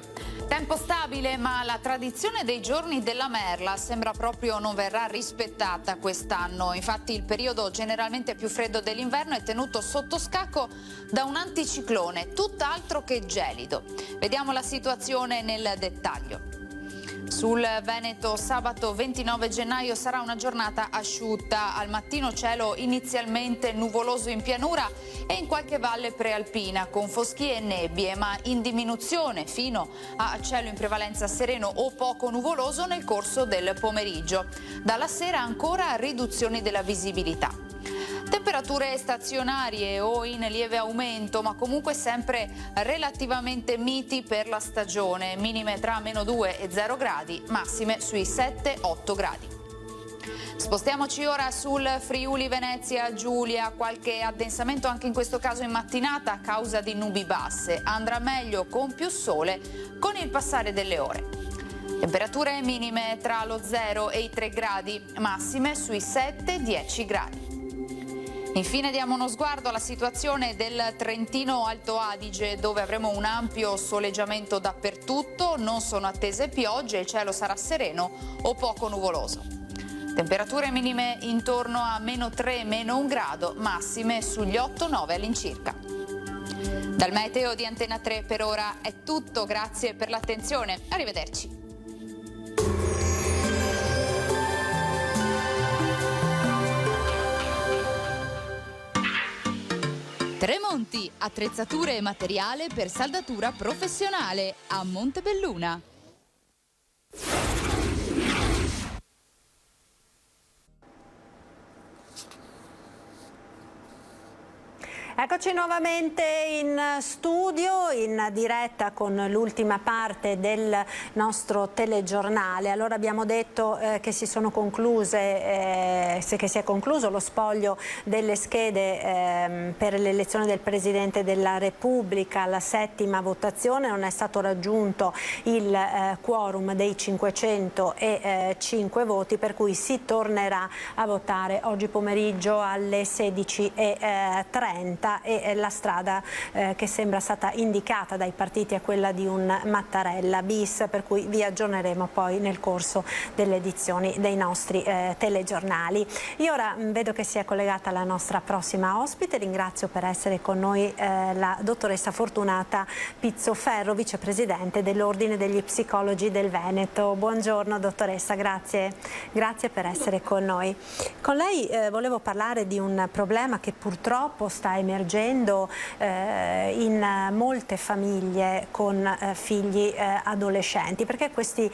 Tempo stabile, ma la tradizione dei giorni della merla sembra proprio non verrà rispettata quest'anno. Infatti il periodo generalmente più freddo dell'inverno è tenuto sotto scacco da un anticiclone, tutt'altro che gelido. Vediamo la situazione nel dettaglio. Sul Veneto sabato 29 gennaio sarà una giornata asciutta. Al mattino cielo inizialmente nuvoloso in pianura e in qualche valle prealpina con foschie e nebbie, ma in diminuzione fino a cielo in prevalenza sereno o poco nuvoloso nel corso del pomeriggio. Dalla sera ancora riduzioni della visibilità. Temperature stazionarie o in lieve aumento, ma comunque sempre relativamente miti per la stagione, minime tra -2 e 0 gradi, massime sui 7-8 gradi. Spostiamoci ora sul Friuli Venezia Giulia, qualche addensamento anche in questo caso in mattinata a causa di nubi basse. Andrà meglio con più sole con il passare delle ore. Temperature minime tra lo 0 e i 3 gradi, massime sui 7-10 gradi. Infine diamo uno sguardo alla situazione del Trentino Alto Adige, dove avremo un ampio soleggiamento dappertutto, non sono attese piogge, il cielo sarà sereno o poco nuvoloso. Temperature minime intorno a -3, -1 grado, massime sugli 8-9 all'incirca. Dal meteo di Antena 3 per ora è tutto, grazie per l'attenzione, arrivederci. Tremonti, attrezzature e materiale per saldatura professionale a Montebelluna. Eccoci nuovamente in studio, in diretta con l'ultima parte del nostro telegiornale. Allora abbiamo detto che si è concluso lo spoglio delle schede per l'elezione del Presidente della Repubblica, la 7ª votazione, non è stato raggiunto il quorum dei 505 voti, per cui si tornerà a votare oggi pomeriggio alle 16:30. E la strada che sembra stata indicata dai partiti è quella di un Mattarella bis, per cui vi aggiorneremo poi nel corso delle edizioni dei nostri telegiornali. Io ora vedo che si è collegata la nostra prossima ospite, ringrazio per essere con noi la dottoressa Fortunata Pizzoferro, vicepresidente dell'Ordine degli Psicologi del Veneto. Buongiorno dottoressa, grazie per essere con noi. Con lei volevo parlare di un problema che purtroppo sta emergendo in molte famiglie con figli adolescenti, perché questi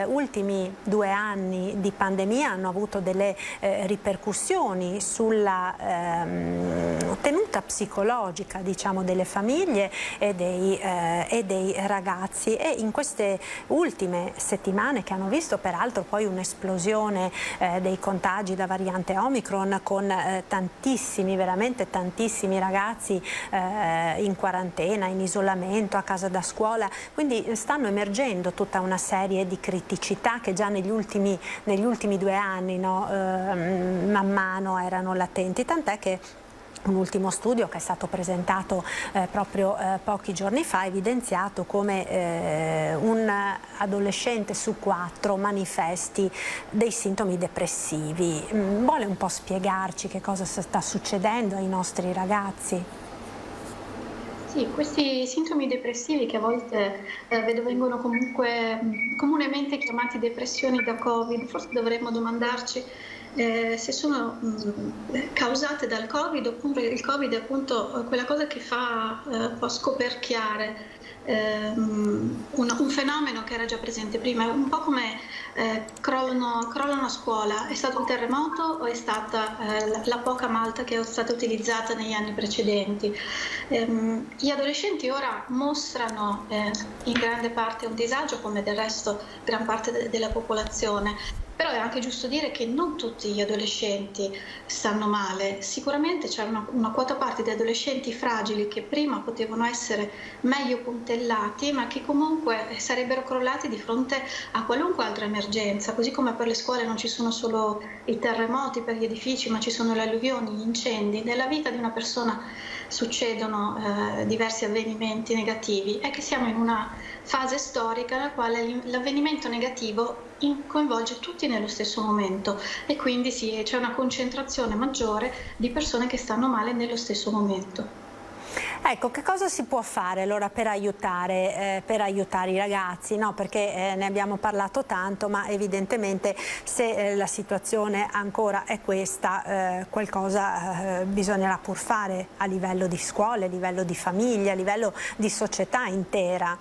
ultimi 2 anni di pandemia hanno avuto delle ripercussioni sulla tenuta psicologica, diciamo, delle famiglie e dei ragazzi, e in queste ultime settimane, che hanno visto peraltro poi un'esplosione dei contagi da variante Omicron, con tantissimi, veramente tantissimi ragazzi in quarantena, in isolamento, a casa da scuola, quindi stanno emergendo tutta una serie di criticità che già negli ultimi 2 anni man mano erano latenti, tant'è che un ultimo studio che è stato presentato proprio pochi giorni fa ha evidenziato come un adolescente su 4 manifesti dei sintomi depressivi. Vuole un po' spiegarci che cosa sta succedendo ai nostri ragazzi? Sì, questi sintomi depressivi, che a volte vengono comunque comunemente chiamati depressioni da Covid, forse dovremmo domandarci se sono causate dal Covid, oppure il Covid è appunto quella cosa che fa un po' scoperchiare un fenomeno che era già presente prima. È un po' come crollano a scuola. È stato un terremoto o è stata la poca malta che è stata utilizzata negli anni precedenti? Gli adolescenti ora mostrano in grande parte un disagio, come del resto gran parte della popolazione. Però è anche giusto dire che non tutti gli adolescenti stanno male. Sicuramente c'è una quota parte di adolescenti fragili che prima potevano essere meglio puntellati, ma che comunque sarebbero crollati di fronte a qualunque altra emergenza. Così come per le scuole non ci sono solo i terremoti per gli edifici, ma ci sono le alluvioni, gli incendi. Nella vita di una persona succedono diversi avvenimenti negativi è che siamo in una fase storica nella quale l'avvenimento negativo coinvolge tutti nello stesso momento e quindi c'è una concentrazione maggiore di persone che stanno male nello stesso momento. Ecco, che cosa si può fare allora per aiutare i ragazzi? No, perché ne abbiamo parlato tanto, ma evidentemente se la situazione ancora è questa, qualcosa bisognerà pur fare a livello di scuole, a livello di famiglia, a livello di società intera.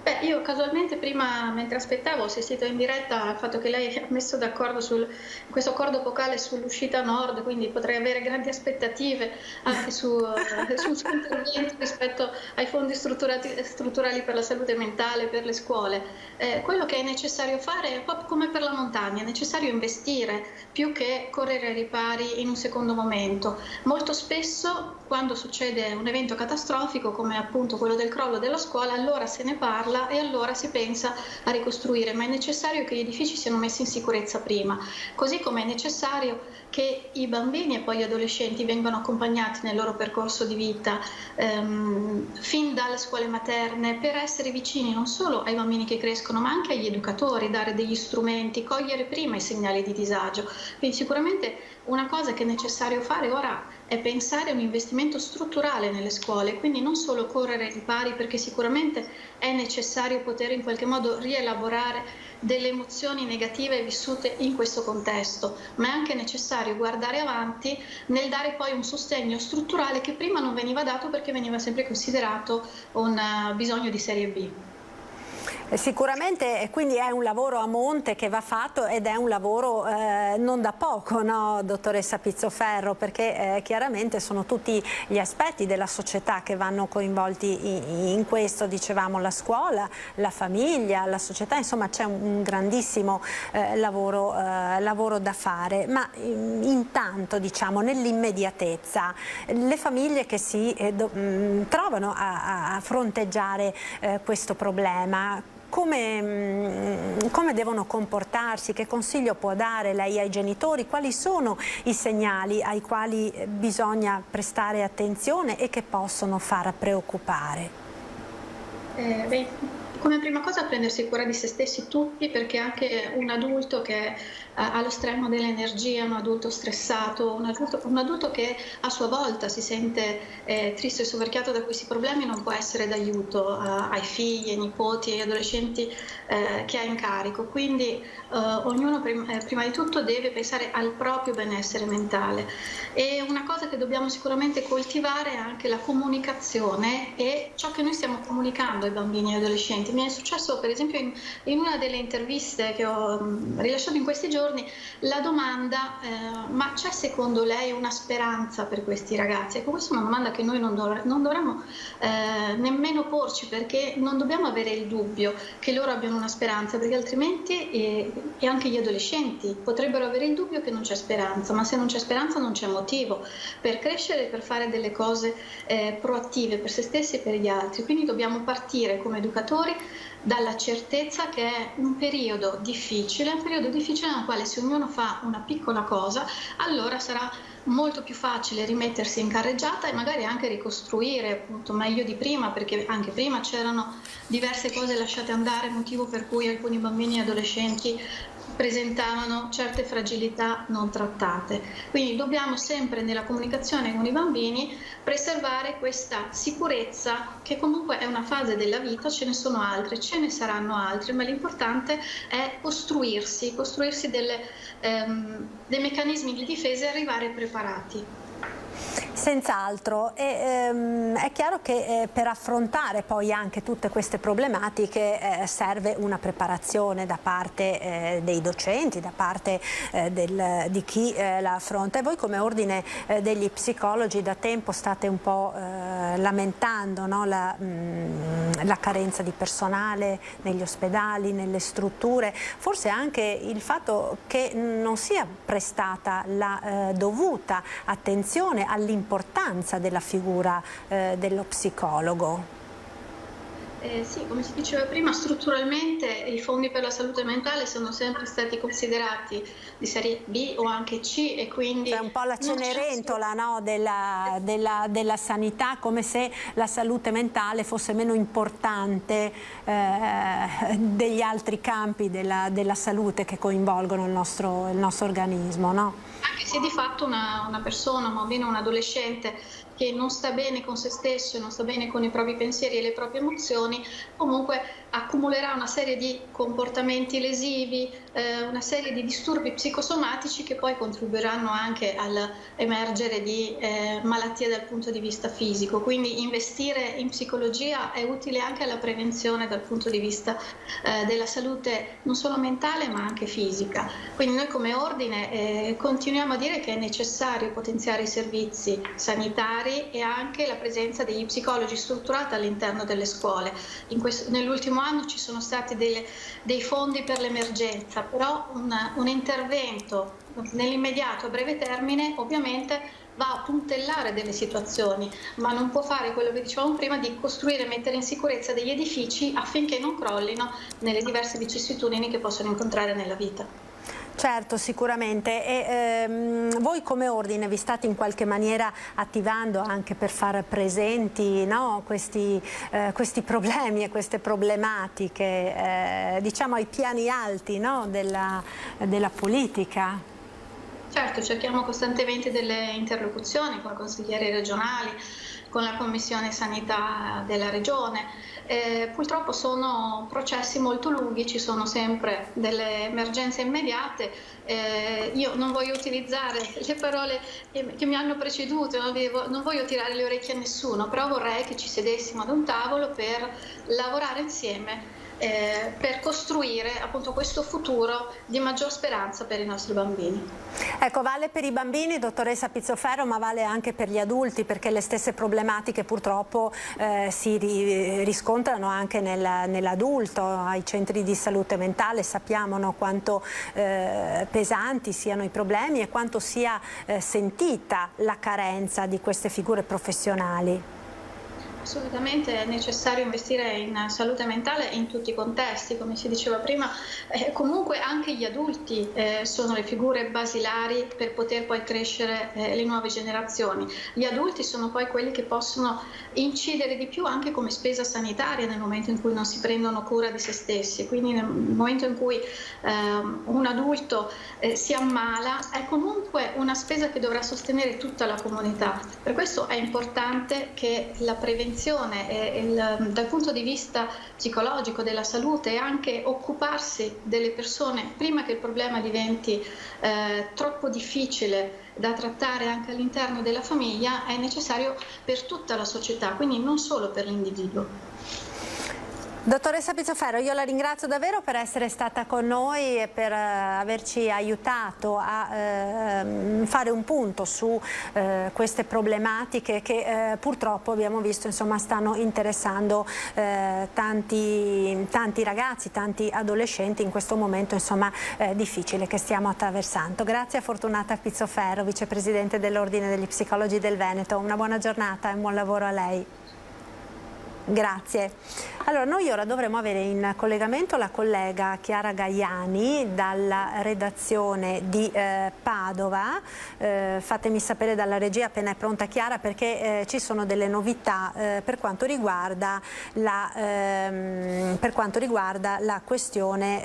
Beh, io casualmente prima, mentre aspettavo, ho assistito in diretta al fatto che lei ha messo d'accordo questo accordo epocale sull'uscita nord, quindi potrei avere grandi aspettative anche sul suo intervento rispetto ai fondi strutturali per la salute mentale, per le scuole. Quello che è necessario fare è proprio come per la montagna, è necessario investire più che correre ai ripari in un secondo momento. Molto spesso quando succede un evento catastrofico come appunto quello del crollo della scuola, allora se ne parla e allora si pensa a ricostruire, ma è necessario che gli edifici siano messi in sicurezza prima, così come è necessario che i bambini e poi gli adolescenti vengano accompagnati nel loro percorso di vita fin dalle scuole materne per essere vicini non solo ai bambini che crescono ma anche agli educatori, dare degli strumenti, cogliere prima i segnali di disagio. Quindi sicuramente una cosa che è necessario fare ora è pensare a un investimento strutturale nelle scuole, quindi non solo correre ai ripari, perché sicuramente è necessario poter in qualche modo rielaborare delle emozioni negative vissute in questo contesto, ma è anche necessario guardare avanti nel dare poi un sostegno strutturale che prima non veniva dato perché veniva sempre considerato un bisogno di serie B. Sicuramente, quindi è un lavoro a monte che va fatto ed è un lavoro non da poco, no, dottoressa Pizzoferro, perché chiaramente sono tutti gli aspetti della società che vanno coinvolti in questo, dicevamo la scuola, la famiglia, la società, insomma c'è un grandissimo lavoro da fare, ma intanto diciamo nell'immediatezza le famiglie che si trovano a fronteggiare questo problema, come devono comportarsi? Che consiglio può dare lei ai genitori? Quali sono i segnali ai quali bisogna prestare attenzione e che possono far preoccupare? Come prima cosa prendersi cura di se stessi tutti, perché anche un adulto che è allo stremo dell'energia, un adulto stressato, un adulto che a sua volta si sente triste e soverchiato da questi problemi non può essere d'aiuto ai figli, ai nipoti, agli adolescenti che ha in carico. Quindi ognuno prima di tutto deve pensare al proprio benessere mentale. E una cosa che dobbiamo sicuramente coltivare è anche la comunicazione e ciò che noi stiamo comunicando ai bambini e agli adolescenti. Mi è successo per esempio in una delle interviste che ho rilasciato in questi giorni la domanda ma c'è secondo lei una speranza per questi ragazzi? Ecco, questa è una domanda che noi non dovremmo nemmeno porci, perché non dobbiamo avere il dubbio che loro abbiano una speranza, perché altrimenti e anche gli adolescenti potrebbero avere il dubbio che non c'è speranza, ma se non c'è speranza non c'è motivo per crescere e per fare delle cose proattive per se stessi e per gli altri. Quindi dobbiamo partire come educatori dalla certezza che è un periodo difficile nel quale se ognuno fa una piccola cosa, allora sarà molto più facile rimettersi in carreggiata e magari anche ricostruire appunto meglio di prima, perché anche prima c'erano diverse cose lasciate andare, motivo per cui alcuni bambini e adolescenti presentavano certe fragilità non trattate. Quindi dobbiamo sempre nella comunicazione con i bambini preservare questa sicurezza, che comunque è una fase della vita, ce ne sono altre, ce ne saranno altre, ma l'importante è costruirsi dei meccanismi di difesa e arrivare preparati. Senz'altro, è chiaro che per affrontare poi anche tutte queste problematiche serve una preparazione da parte dei docenti, da parte di chi la affronta. E voi come ordine degli psicologi da tempo state un po' lamentando, no? la carenza di personale negli ospedali, nelle strutture, forse anche il fatto che non sia prestata la dovuta attenzione all'importanza della figura dello psicologo. Sì, come si diceva prima, strutturalmente i fondi per la salute mentale sono sempre stati considerati di serie B o anche C, e quindi è un po' la Cenerentola, no, della sanità, come se la salute mentale fosse meno importante degli altri campi della salute che coinvolgono il nostro organismo, no? Anche se di fatto una persona, ma almeno un adolescente che non sta bene con se stesso e non sta bene con i propri pensieri e le proprie emozioni, comunque accumulerà una serie di comportamenti lesivi, una serie di disturbi psicosomatici che poi contribuiranno anche all'emergere di malattie dal punto di vista fisico. Quindi investire in psicologia è utile anche alla prevenzione dal punto di vista della salute non solo mentale ma anche fisica. Quindi noi come ordine continuiamo a dire che è necessario potenziare i servizi sanitari e anche la presenza degli psicologi strutturata all'interno delle scuole. Nell'ultimo anno ci sono stati dei fondi per l'emergenza, però un intervento nell'immediato a breve termine ovviamente va a puntellare delle situazioni, ma non può fare quello che dicevamo prima di costruire e mettere in sicurezza degli edifici affinché non crollino nelle diverse vicissitudini che possono incontrare nella vita. Certo, sicuramente. E voi come ordine vi state in qualche maniera attivando anche per far presenti, no, questi problemi e queste problematiche, diciamo ai piani alti, no, della politica? Certo, cerchiamo costantemente delle interlocuzioni con i consiglieri regionali, con la Commissione Sanità della Regione. Purtroppo sono processi molto lunghi, ci sono sempre delle emergenze immediate. Io non voglio utilizzare le parole che mi hanno preceduto, non voglio tirare le orecchie a nessuno, però vorrei che ci sedessimo ad un tavolo per lavorare insieme per costruire appunto questo futuro di maggior speranza per i nostri bambini. Ecco, vale per i bambini, dottoressa Pizzoferro, ma vale anche per gli adulti, perché le stesse problematiche purtroppo si riscontrano anche nell'adulto, ai centri di salute mentale. Sappiamo, no, quanto pesanti siano i problemi e quanto sia sentita la carenza di queste figure professionali. Assolutamente è necessario investire in salute mentale in tutti i contesti, come si diceva prima. Comunque anche gli adulti sono le figure basilari per poter poi crescere le nuove generazioni. Gli adulti sono poi quelli che possono incidere di più anche come spesa sanitaria nel momento in cui non si prendono cura di se stessi. Quindi nel momento in cui un adulto si ammala, è comunque una spesa che dovrà sostenere tutta la comunità. Per questo è importante che la prevenzione dal punto di vista psicologico della salute e anche occuparsi delle persone prima che il problema diventi troppo difficile da trattare anche all'interno della famiglia è necessario per tutta la società, quindi non solo per l'individuo. Dottoressa Pizzoferro, io la ringrazio davvero per essere stata con noi e per averci aiutato a fare un punto su queste problematiche che purtroppo abbiamo visto, insomma, stanno interessando tanti ragazzi, tanti adolescenti in questo momento, insomma, difficile che stiamo attraversando. Grazie a Fortunata Pizzoferro, vicepresidente dell'Ordine degli Psicologi del Veneto. Una buona giornata e un buon lavoro a lei. Grazie. Allora, noi ora dovremo avere in collegamento la collega Chiara Gaiani dalla redazione di Padova. Fatemi sapere dalla regia appena è pronta Chiara, perché ci sono delle novità per quanto riguarda la questione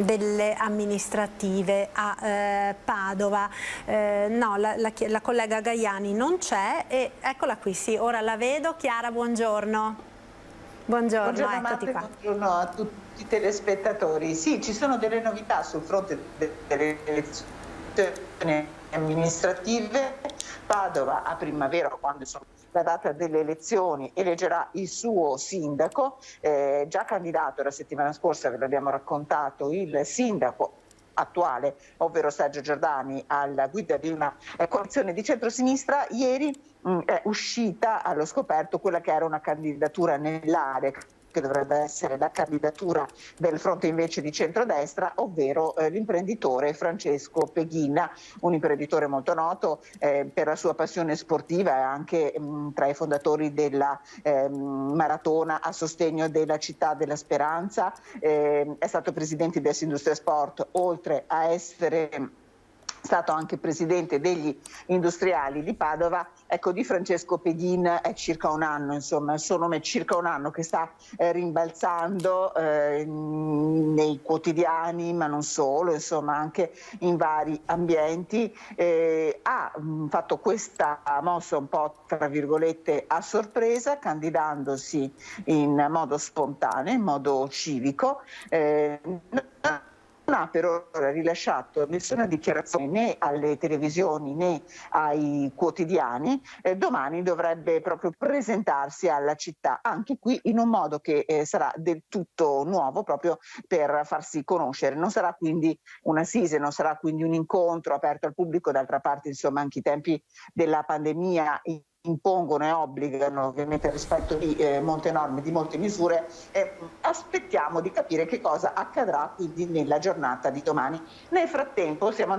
delle amministrative a Padova. No, la collega Gaiani non c'è e eccola qui, sì, ora la vedo. Chiara, buongiorno. Buongiorno, eccoti qua. Buongiorno a tutti i telespettatori. Sì, ci sono delle novità sul fronte delle elezioni amministrative. Padova a primavera, quando sono la data delle elezioni, eleggerà il suo sindaco, già candidato la settimana scorsa, ve l'abbiamo raccontato, il sindaco attuale, ovvero Sergio Giordani, alla guida di una coalizione di centrosinistra. Ieri è uscita allo scoperto quella che era una candidatura nell'area, che dovrebbe essere la candidatura del fronte invece di centrodestra, ovvero l'imprenditore Francesco Peghina, un imprenditore molto noto per la sua passione sportiva, è anche tra i fondatori della maratona a sostegno della città della Speranza, è stato presidente di Industria Sport, oltre a essere stato anche presidente degli industriali di Padova. Ecco, di Francesco Peghin è circa un anno, insomma, il suo nome è circa un anno che sta rimbalzando nei quotidiani, ma non solo, insomma anche in vari ambienti. Ha fatto questa mossa un po' tra virgolette a sorpresa, candidandosi in modo spontaneo, in modo civico. Non ha per ora rilasciato nessuna dichiarazione né alle televisioni né ai quotidiani. Domani dovrebbe proprio presentarsi alla città, anche qui in un modo che sarà del tutto nuovo, proprio per farsi conoscere. Non sarà quindi un'assise, non sarà quindi un incontro aperto al pubblico. D'altra parte, insomma, anche i tempi della pandemia impongono e obbligano ovviamente il rispetto di molte norme, di molte misure. Aspettiamo di capire che cosa accadrà quindi nella giornata di domani. Nel frattempo stiamo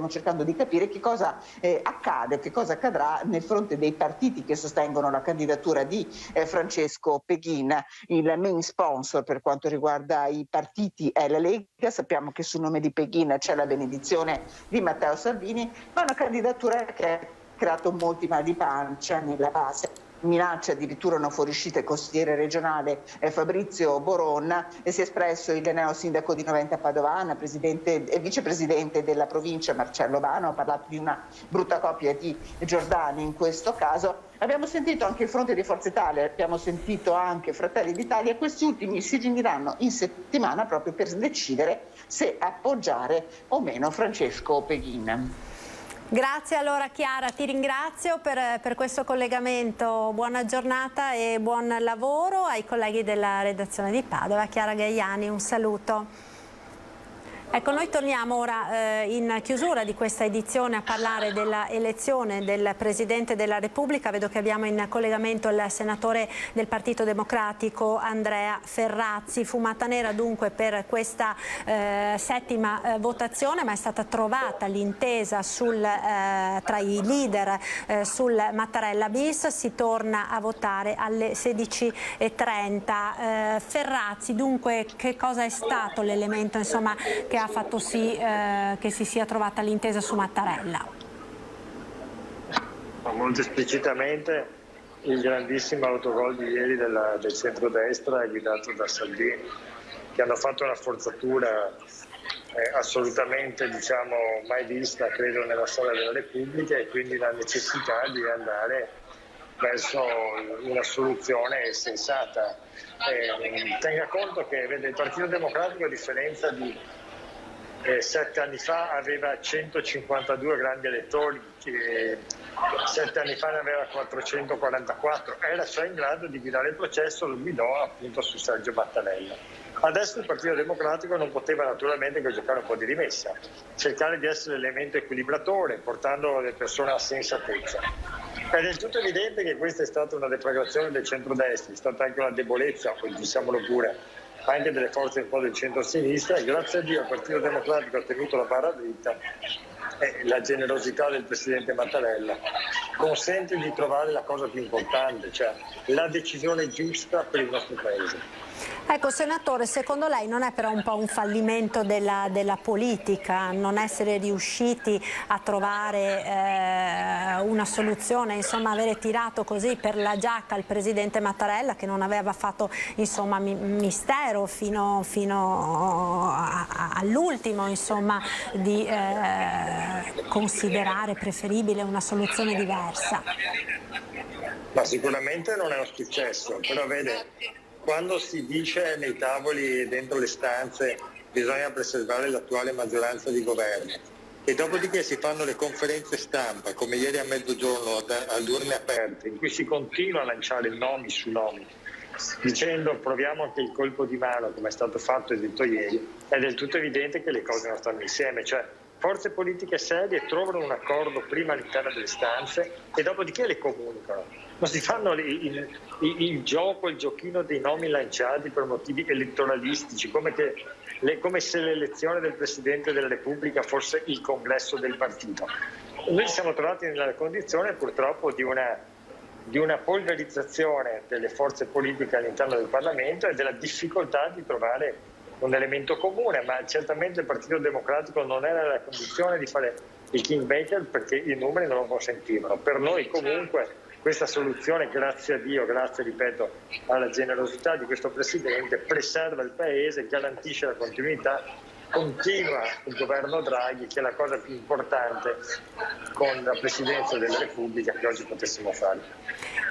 cercando di capire che cosa accade, che cosa accadrà nel fronte dei partiti che sostengono la candidatura di Francesco Peghin. Il main sponsor per quanto riguarda i partiti è la Lega. Sappiamo che sul nome di Peghin c'è la benedizione di Matteo Salvini, ma una candidatura che è creato molti mal di pancia nella base. Minaccia addirittura una fuoriuscita il consigliere regionale Fabrizio Boron, e si è espresso il neo sindaco di Noventa Padovana, vicepresidente della provincia Marcello Bano, ha parlato di una brutta coppia di Giordani in questo caso. Abbiamo sentito anche il fronte di Forza Italia, abbiamo sentito anche Fratelli d'Italia, questi ultimi si riuniranno in settimana proprio per decidere se appoggiare o meno Francesco Peghin. Grazie allora Chiara, ti ringrazio per questo collegamento, buona giornata e buon lavoro ai colleghi della redazione di Padova. Chiara Gaiani, un saluto. Ecco, noi torniamo ora in chiusura di questa edizione a parlare della elezione del Presidente della Repubblica. Vedo che abbiamo in collegamento il senatore del Partito Democratico Andrea Ferrazzi. Fumata nera dunque per questa settima votazione, ma è stata trovata l'intesa tra i leader sul Mattarella bis. Si torna a votare alle 16:30. Ferrazzi, dunque, che cosa è stato l'elemento che ha fatto sì che si sia trovata l'intesa su Mattarella? Molto esplicitamente il grandissimo autogol di ieri del centrodestra guidato da Salvini, che hanno fatto una forzatura assolutamente mai vista, credo, nella storia della Repubblica, e quindi la necessità di andare verso una soluzione sensata. Tenga conto che il Partito Democratico, a differenza di 7 anni fa, aveva 152 grandi elettori, 7 anni fa ne aveva 444, era cioè in grado di guidare il processo, lo guidò appunto su Sergio Mattarella. Adesso il Partito Democratico non poteva naturalmente che giocare un po' di rimessa, cercare di essere l'elemento equilibratore, portando le persone a sensatezza. È del tutto evidente che questa è stata una deflagrazione del centrodestra, è stata anche una debolezza, diciamolo pure, anche delle forze un po' del centro-sinistra, e grazie a Dio il Partito Democratico ha tenuto la barra dritta, e la generosità del Presidente Mattarella consente di trovare la cosa più importante, cioè la decisione giusta per il nostro Paese. Ecco, senatore, secondo lei non è però un po' un fallimento della politica non essere riusciti a trovare una soluzione, avere tirato così per la giacca il Presidente Mattarella, che non aveva fatto mistero fino all'ultimo di considerare preferibile una soluzione diversa? Ma sicuramente non è un successo, però vede, quando si dice nei tavoli e dentro le stanze bisogna preservare l'attuale maggioranza di governo, e dopodiché si fanno le conferenze stampa, come ieri a mezzogiorno ad urne aperte, in cui si continua a lanciare nomi su nomi, dicendo proviamo anche il colpo di mano, come è stato fatto e detto ieri, è del tutto evidente che le cose non stanno insieme. Cioè, forze politiche serie trovano un accordo prima all'interno delle stanze e dopodiché le comunicano. Non si fanno il giochino dei nomi lanciati per motivi elettoralistici, come se l'elezione del Presidente della Repubblica fosse il congresso del partito. Noi ci siamo trovati nella condizione purtroppo di una polverizzazione delle forze politiche all'interno del Parlamento e della difficoltà di trovare un elemento comune, ma certamente il Partito Democratico non era nella condizione di fare il kingmaker perché i numeri non lo consentivano. Per noi comunque questa soluzione, grazie a Dio, grazie, ripeto, alla generosità di questo Presidente, preserva il Paese, garantisce la continuità, continua il governo Draghi, che è la cosa più importante con la Presidenza della Repubblica che oggi potessimo fare.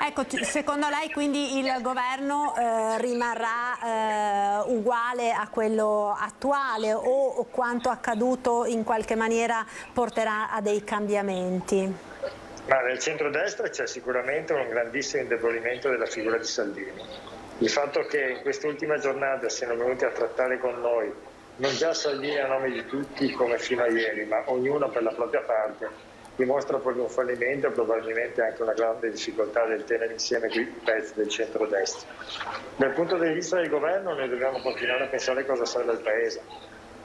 Ecco, secondo lei quindi il governo rimarrà uguale a quello attuale o quanto accaduto in qualche maniera porterà a dei cambiamenti? Ma nel centrodestra c'è sicuramente un grandissimo indebolimento della figura di Salvini. Il fatto che in quest'ultima giornata siano venuti a trattare con noi non già Salvini a nome di tutti come fino a ieri, ma ognuno per la propria parte, dimostra proprio un fallimento e probabilmente anche una grande difficoltà del tenere insieme i pezzi del centrodestra. Dal punto di vista del governo noi dobbiamo continuare a pensare cosa serve al Paese.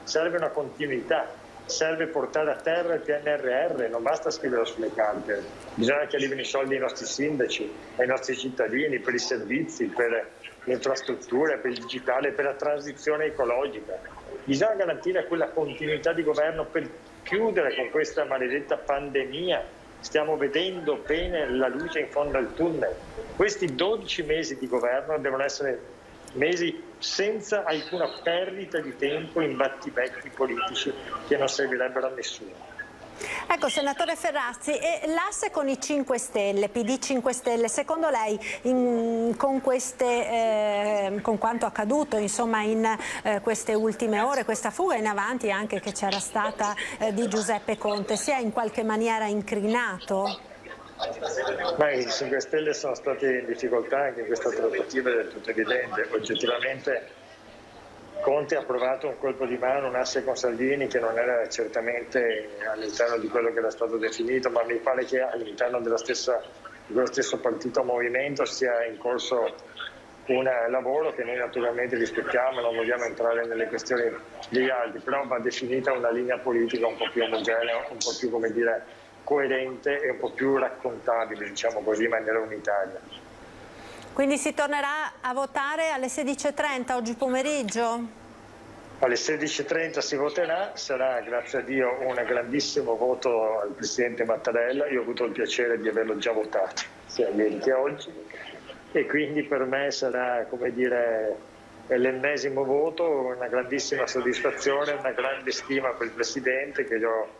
Serve una continuità, serve portare a terra il PNRR, non basta scriverlo sulle carte, bisogna che arrivino i soldi ai nostri sindaci, ai nostri cittadini, per i servizi, per le infrastrutture, per il digitale, per la transizione ecologica. Bisogna garantire quella continuità di governo per chiudere con questa maledetta pandemia. Stiamo vedendo bene la luce in fondo al tunnel. Questi 12 mesi di governo devono essere mesi senza alcuna perdita di tempo in battibecchi politici che non servirebbero a nessuno. Ecco, senatore Ferrazzi, e l'asse con i 5 Stelle, PD 5 Stelle, secondo lei con quanto accaduto insomma, in queste ultime ore, questa fuga in avanti anche che c'era stata di Giuseppe Conte, si è in qualche maniera incrinato? Ma i 5 Stelle sono stati in difficoltà anche in questa trattativa, è del tutto evidente. Oggettivamente Conte ha provato un colpo di mano, un asse con Salvini che non era certamente all'interno di quello che era stato definito, ma mi pare che all'interno dello stesso partito movimento sia in corso un lavoro che noi naturalmente rispettiamo, non vogliamo entrare nelle questioni degli altri, però va definita una linea politica un po' più omogenea, un po' più, come dire, coerente e un po' più raccontabile, diciamo così, in maniera unitaria. Quindi si tornerà a votare alle 16:30 oggi pomeriggio? Alle 16:30 si voterà, sarà grazie a Dio un grandissimo voto al Presidente Mattarella, io ho avuto il piacere di averlo già votato sia ieri che oggi e quindi per me sarà, come dire, l'ennesimo voto, una grandissima soddisfazione, una grande stima per il Presidente che io,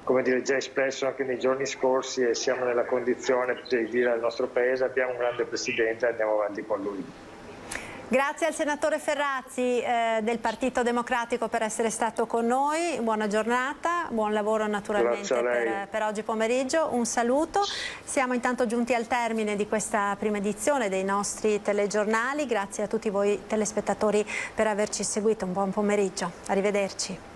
come dire, già espresso anche nei giorni scorsi e siamo nella condizione di dire al nostro Paese abbiamo un grande Presidente e andiamo avanti con lui. Grazie al senatore Ferrazzi del Partito Democratico per essere stato con noi, buona giornata, buon lavoro naturalmente per oggi pomeriggio, un saluto. Siamo intanto giunti al termine di questa prima edizione dei nostri telegiornali, grazie a tutti voi telespettatori per averci seguito, un buon pomeriggio, arrivederci.